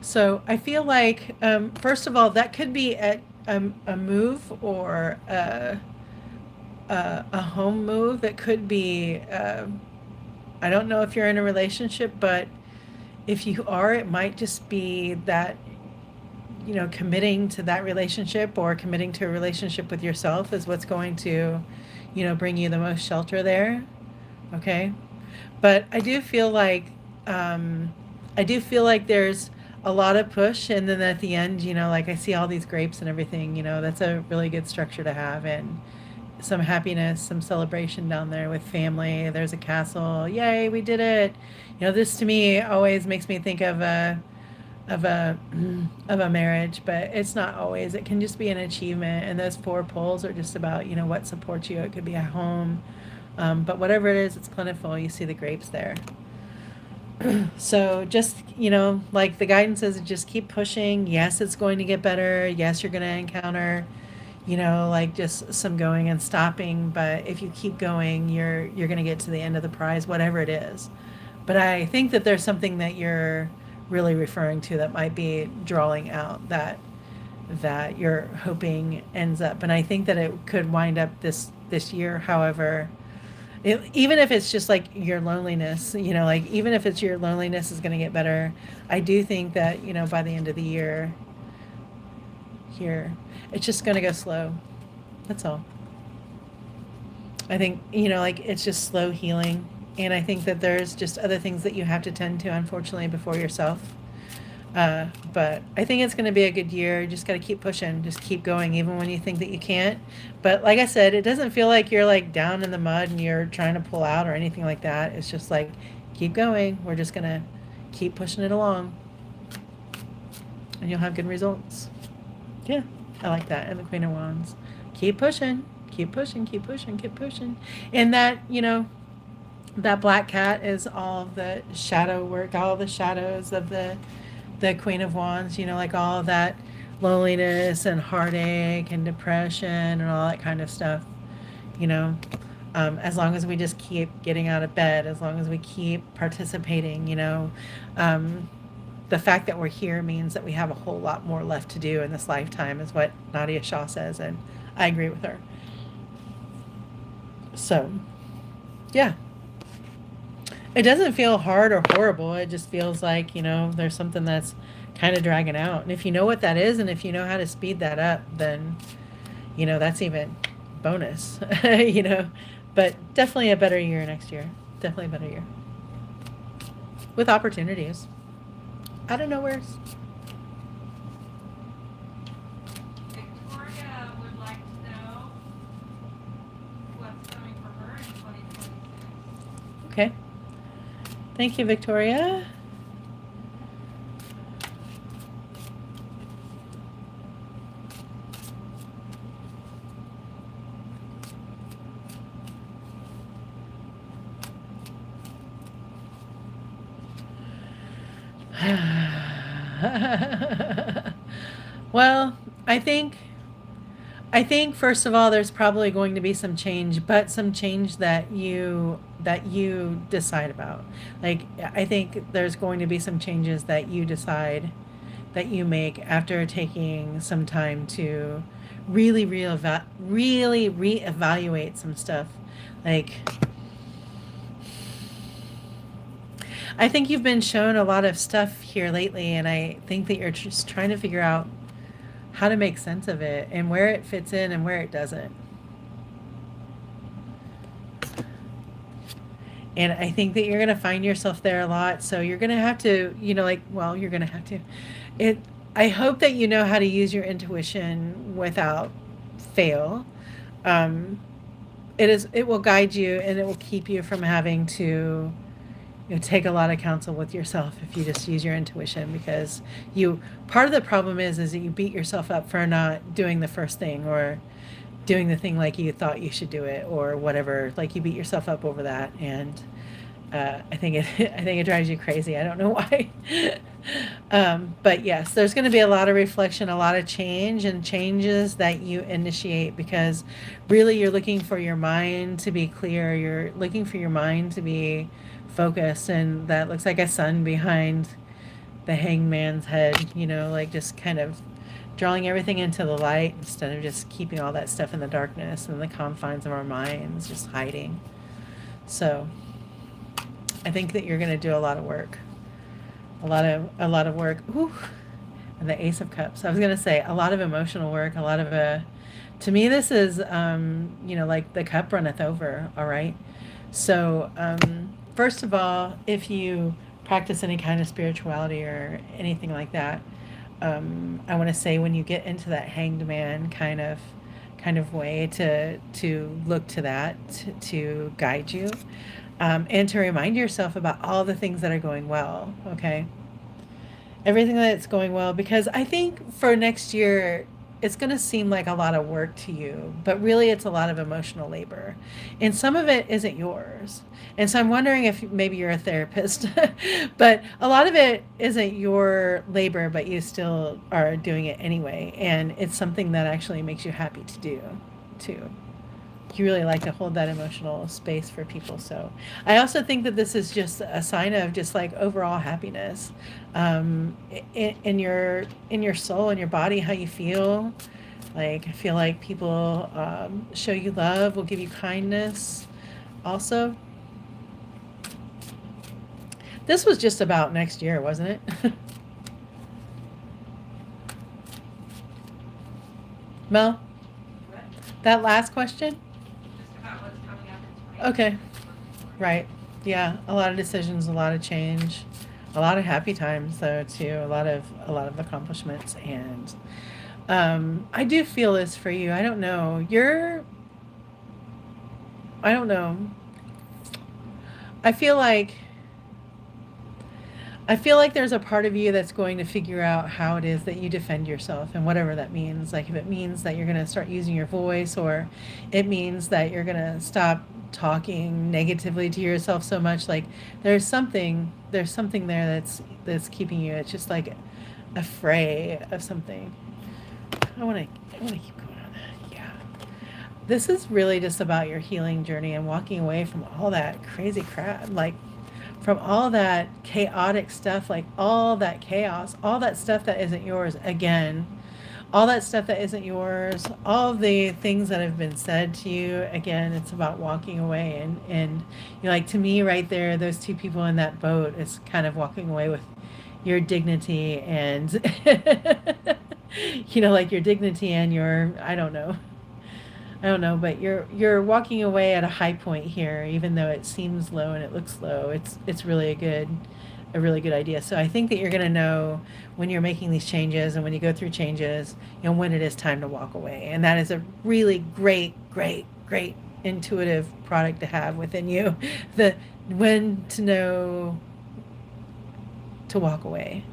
So I feel like, first of all, that could be a move or a home move. It could be, I don't know if you're in a relationship, but if you are, it might just be that, committing to that relationship or committing to a relationship with yourself is what's going to, bring you the most shelter there. Okay. But I do feel like there's a lot of push, and then at the end, like I see all these grapes and everything. That's a really good structure to have, and some happiness, some celebration down there with family. There's a castle. Yay, we did it. This to me always makes me think of a of a marriage, but it's not always. It can just be an achievement, and those four poles are just about what supports you. It could be a home, but whatever it is, it's plentiful. You see the grapes there. So just, like the guidance is just keep pushing. Yes, it's going to get better. Yes, you're going to encounter, like just some going and stopping. But if you keep going, you're going to get to the end of the prize, whatever it is. But I think that there's something that you're really referring to that might be drawing out that you're hoping ends up. And I think that it could wind up this year. However, even if it's just like your loneliness, like even if it's your loneliness is going to get better, I do think that, by the end of the year here, it's just going to go slow. That's all. I think, like it's just slow healing. And I think that there's just other things that you have to tend to, unfortunately, before yourself. But I think it's going to be a good year. You just got to keep pushing, just keep going, even when you think that you can't. But like I said, it doesn't feel like you're like down in the mud and you're trying to pull out or anything like that. It's just like, keep going. We're just going to keep pushing it along. And you'll have good results. Yeah, I like that. And the Queen of Wands. Keep pushing, keep pushing, keep pushing, keep pushing. And that, that black cat is all the shadow work, all the shadows of the Queen of Wands, like all of that loneliness and heartache and depression and all that kind of stuff, you know. As long as we just keep getting out of bed, as long as we keep participating, the fact that we're here means that we have a whole lot more left to do in this lifetime, is what Nadia Shah says, and I agree with her. So, yeah. It doesn't feel hard or horrible. It just feels like, there's something that's kind of dragging out. And if you know what that is and if you know how to speed that up, then, that's even bonus, But definitely a better year next year. Definitely a better year. With opportunities. Out of nowheres. Victoria would like to know what's coming for her in 2026. Okay. Thank you, Victoria. Well, I think I think first of all there's probably going to be some change, but some change that you decide about. Like I think there's going to be some changes that you decide that you make after taking some time to really reevaluate some stuff. Like I think you've been shown a lot of stuff here lately, and I think that you're just trying to figure out how to make sense of it and where it fits in and where it doesn't. And I think that you're going to find yourself there a lot. So you're going to have to, well, you're going to have to. It. I hope that you know how to use your intuition without fail. Um, it is. It will guide you, and it will keep you from having to take a lot of counsel with yourself if you just use your intuition, because you part of the problem is that you beat yourself up for not doing the first thing, or doing the thing like you thought you should do it, or whatever. Like you beat yourself up over that, and I think it I think it drives you crazy. I don't know why. But yes, there's going to be a lot of reflection, a lot of change, and changes that you initiate, because really you're looking for your mind to be clear. You're looking for your mind to be focused, and that looks like a sun behind the hangman's head, like just kind of drawing everything into the light instead of just keeping all that stuff in the darkness and the confines of our minds, just hiding. So I think that you're going to do a lot of work, a lot of work. Ooh, and the Ace of Cups. I was going to say a lot of emotional work, a lot of to me, this is, like the cup runneth over. All right. So, first of all, if you practice any kind of spirituality or anything like that, I want to say when you get into that hanged man kind of way, to look to that to guide you, and to remind yourself about all the things that are going well. Okay, everything that's going well, because I think for next year it's going to seem like a lot of work to you, but really it's a lot of emotional labor, and some of it isn't yours. And so I'm wondering if maybe you're a therapist, but a lot of it isn't your labor, but you still are doing it anyway, and it's something that actually makes you happy to do too. You really like to hold that emotional space for people. So I also think that this is just a sign of just like overall happiness, in your soul, in your body, how you feel. Like I feel like people, show you love, will give you kindness. Also, this was just about next year, wasn't it? Mel, What? that last question. Just about what's coming up in 2026 Okay, and looking forward to. right. Yeah, a lot of decisions, a lot of change, a lot of happy times though too. A lot of accomplishments, and I do feel this for you. I don't know. I don't know. I feel like I feel like there's a part of you that's going to figure out how it is that you defend yourself, and whatever that means. Like if it means that you're going to start using your voice, or it means that you're going to stop talking negatively to yourself so much. Like there's something there that's keeping you. It's just like a fray of something. I want to keep going on that. Yeah. This is really just about your healing journey and walking away from all that crazy crap, like from all that chaotic stuff, like all that chaos, all that stuff that isn't yours again, all that stuff that isn't yours, all the things that have been said to you. Again, it's about walking away, and like to me right there, those two people in that boat is kind of walking away with your dignity, and like your dignity and your, I don't know, but you're walking away at a high point here, even though it seems low and it looks low. It's really a really good idea. So I think that you're going to know when you're making these changes, and when you go through changes, when it is time to walk away. And that is a really great, great, great intuitive product to have within you. The when to know to walk away.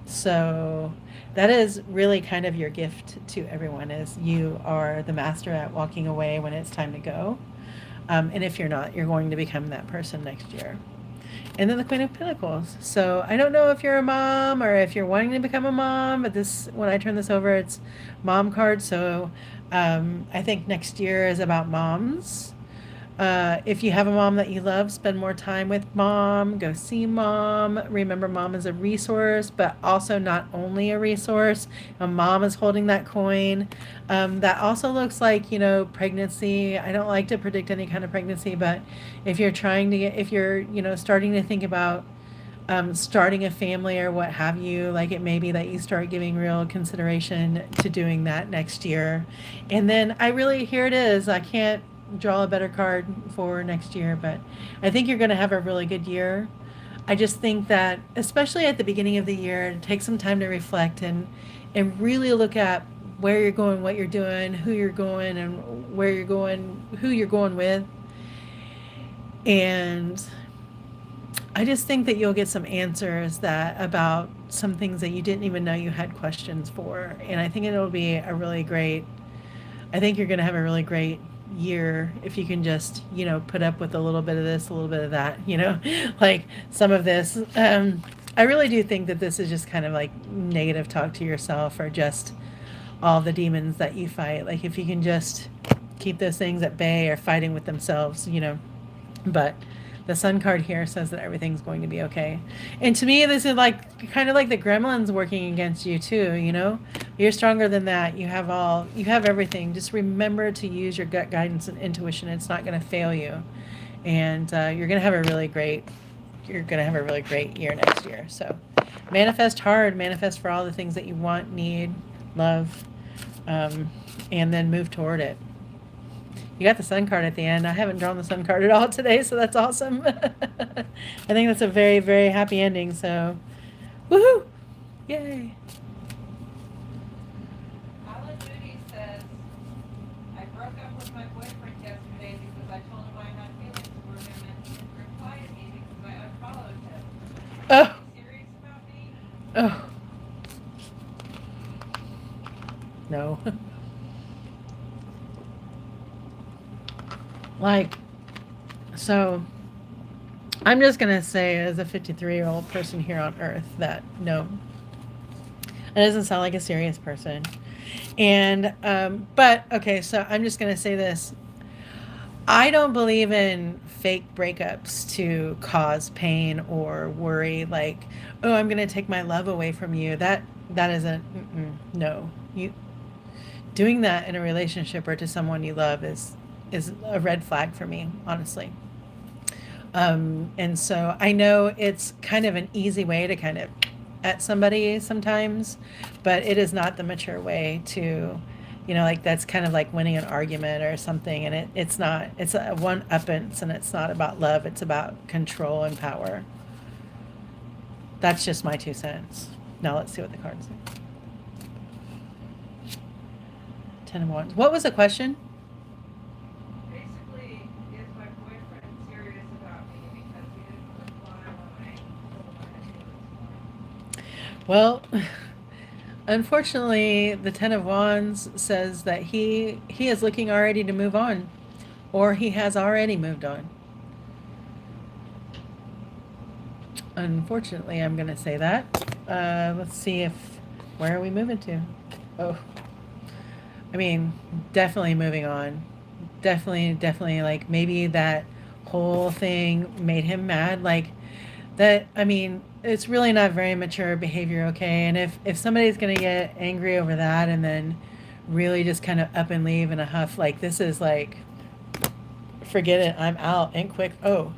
So that is really kind of your gift to everyone, is you are the master at walking away when it's time to go. And if you're not, you're going to become that person next year. and then the Queen of Pentacles. So I don't know if you're a mom or if you're wanting to become a mom, but this, when I turn this over, it's mom card. So I think next year is about moms. If you have a mom that you love, spend more time with mom. Go see mom. Remember, mom is a resource, but also not only a resource. A mom is holding that coin. That also looks like, pregnancy. I don't like to predict any kind of pregnancy, but if you're trying to get, if you're, starting to think about starting a family or what have you, like it may be that you start giving real consideration to doing that next year. And then here it is. I can't draw a better card for next year, but I think you're going to have a really good year. I just think that, especially at the beginning of the year, take some time to reflect and really look at where you're going, what you're doing, who you're going, and where you're going, who you're going with. And I just think that you'll get some answers that about some things that you didn't even know you had questions for. And I think it'll be a really great, I think you're going to have a really great year if you can just, put up with a little bit of this, a little bit of that, like some of this. I really do think that this is just kind of like negative talk to yourself or just all the demons that you fight. Like if you can just keep those things at bay or fighting with themselves, but the sun card here says that everything's going to be okay. And to me, this is like kind of like the gremlins working against you too, You're stronger than that. You have everything. Just remember to use your gut guidance and intuition. It's not going to fail you. And you're going to have a really great year next year. So manifest hard, manifest for all the things that you want, need, love, and then move toward it. You got the sun card at the end. I haven't drawn the sun card at all today, so that's awesome. I think that's a very, very happy ending. So, woohoo! Yay! Alan Moody says, I broke up with my boyfriend yesterday because I told him I had feelings for him and he didn't reply to me because I unfollowed him. Are Oh, you serious about me? oh, no. Like, so I'm just going to say, as a 53-year-old person here on earth, that no, it doesn't sound like a serious person. And, but okay, so I'm just going to say this. I don't believe in fake breakups to cause pain or worry, like, oh, I'm going to take my love away from you. That isn't, no. Doing that in a relationship or to someone you love is a red flag for me, honestly. And so I know it's kind of an easy way to kind of at somebody sometimes, but it is not the mature way to, like that's kind of like winning an argument or something. And it's not, it's a one-uppance and it's not about love. It's about control and power. That's just my 2 cents. Now let's see what the cards say. 10 of Wands. What was the question? Basically, is my boyfriend serious about me because he didn't reply when I told him I had feelings for him? Well, unfortunately, the 10 of Wands says that he is looking already to move on, or he has already moved on. Unfortunately, I'm going to say that. Let's see where are we moving to? Oh, I mean, definitely moving on. Definitely, like maybe that whole thing made him mad. Like that, I mean, it's really not very mature behavior, okay? And if somebody's gonna get angry over that and then really just kind of up and leave in a huff, like this is like, forget it, I'm out and quick. Oh,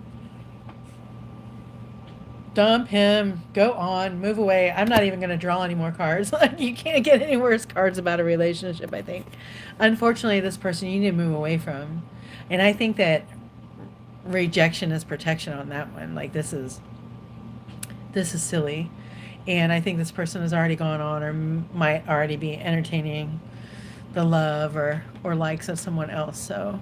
dump him, go on, move away. I'm not even going to draw any more cards. Like you can't get any worse cards about a relationship, I think. Unfortunately, this person you need to move away from. And I think that rejection is protection on that one. Like this is silly. And I think this person has already gone on or might already be entertaining the love or likes of someone else. So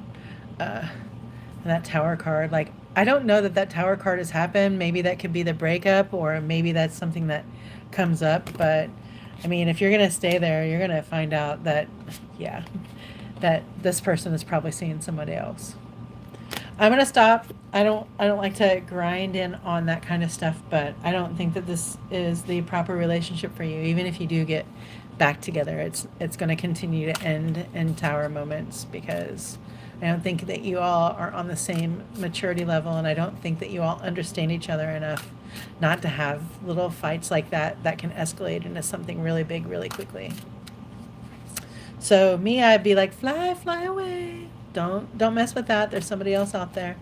that Tower card, like I don't know that Tower card has happened. Maybe that could be the breakup, or maybe that's something that comes up. But I mean, if you're gonna stay there, you're gonna find out that, yeah, that this person is probably seeing somebody else. I'm gonna stop. I don't like to grind in on that kind of stuff, but I don't think that this is the proper relationship for you. Even if you do get back together, it's going to continue to end in tower moments because I don't think that you all are on the same maturity level, and I don't think that you all understand each other enough not to have little fights like that that can escalate into something really big really quickly. So me, I'd be like, fly, fly away. Don't mess with that. There's somebody else out there.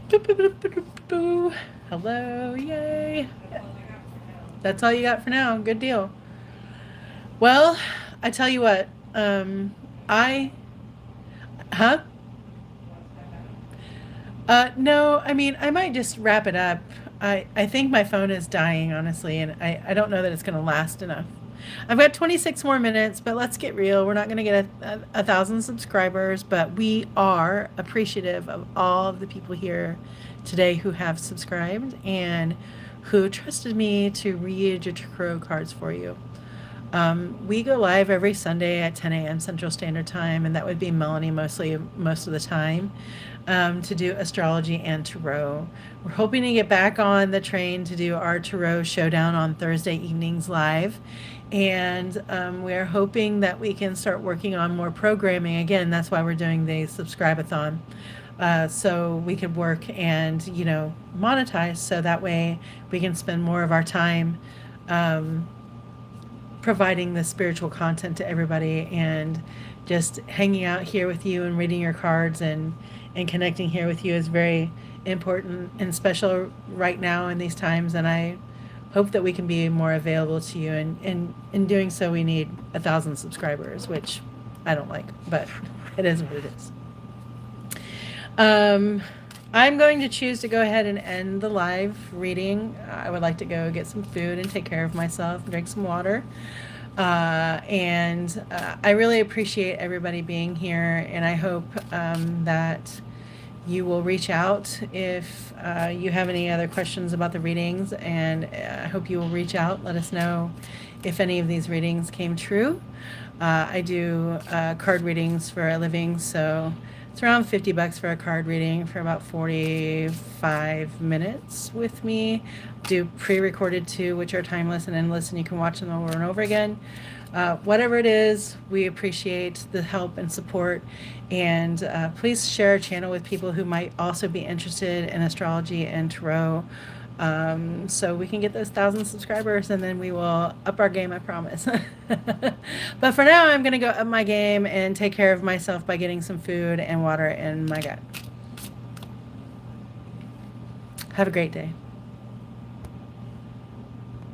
Boop, boop, boop, boop, boop, boo. Hello, yay. That's all I got for now. That's all you got for now. Good deal. Well, I tell you what. I, huh? What's that about? No, I mean, I might just wrap it up. I think my phone is dying, honestly, and I don't know that it's going to last enough. I've got 26 more minutes, but let's get real. We're not going to get a thousand subscribers, but we are appreciative of all of the people here today who have subscribed and who trusted me to read your tarot cards for you. We go live every Sunday at 10 a.m. Central Standard Time, and that would be Melanie mostly most of the time, to do astrology and tarot. We're hoping to get back on the train to do our tarot showdown on Thursday evenings live. And we're hoping that we can start working on more programming. Again, that's why we're doing the subscribe-a-thon. So we could work and, monetize so that way we can spend more of our time um, providing the spiritual content to everybody and just hanging out here with you and reading your cards and connecting here with you is very important and special right now in these times, and I hope that we can be more available to you, and in doing so we need 1,000 subscribers, which I don't like, but it is what it is. I'm going to choose to go ahead and end the live reading. I would like to go get some food and take care of myself, drink some water. And I really appreciate everybody being here, and I hope that you will reach out if you have any other questions about the readings, and I hope you will reach out. Let us know if any of these readings came true. I do card readings for a living, so it's around $50 for a card reading for about 45 minutes with me. Do pre-recorded too, which are timeless and endless, and you can watch them over and over again. Whatever it is, we appreciate the help and support. And please share our channel with people who might also be interested in astrology and tarot. So we can get those 1,000 subscribers, and then we will up our game, I promise. But for now, I'm going to go up my game and take care of myself by getting some food and water in my gut. Have a great day.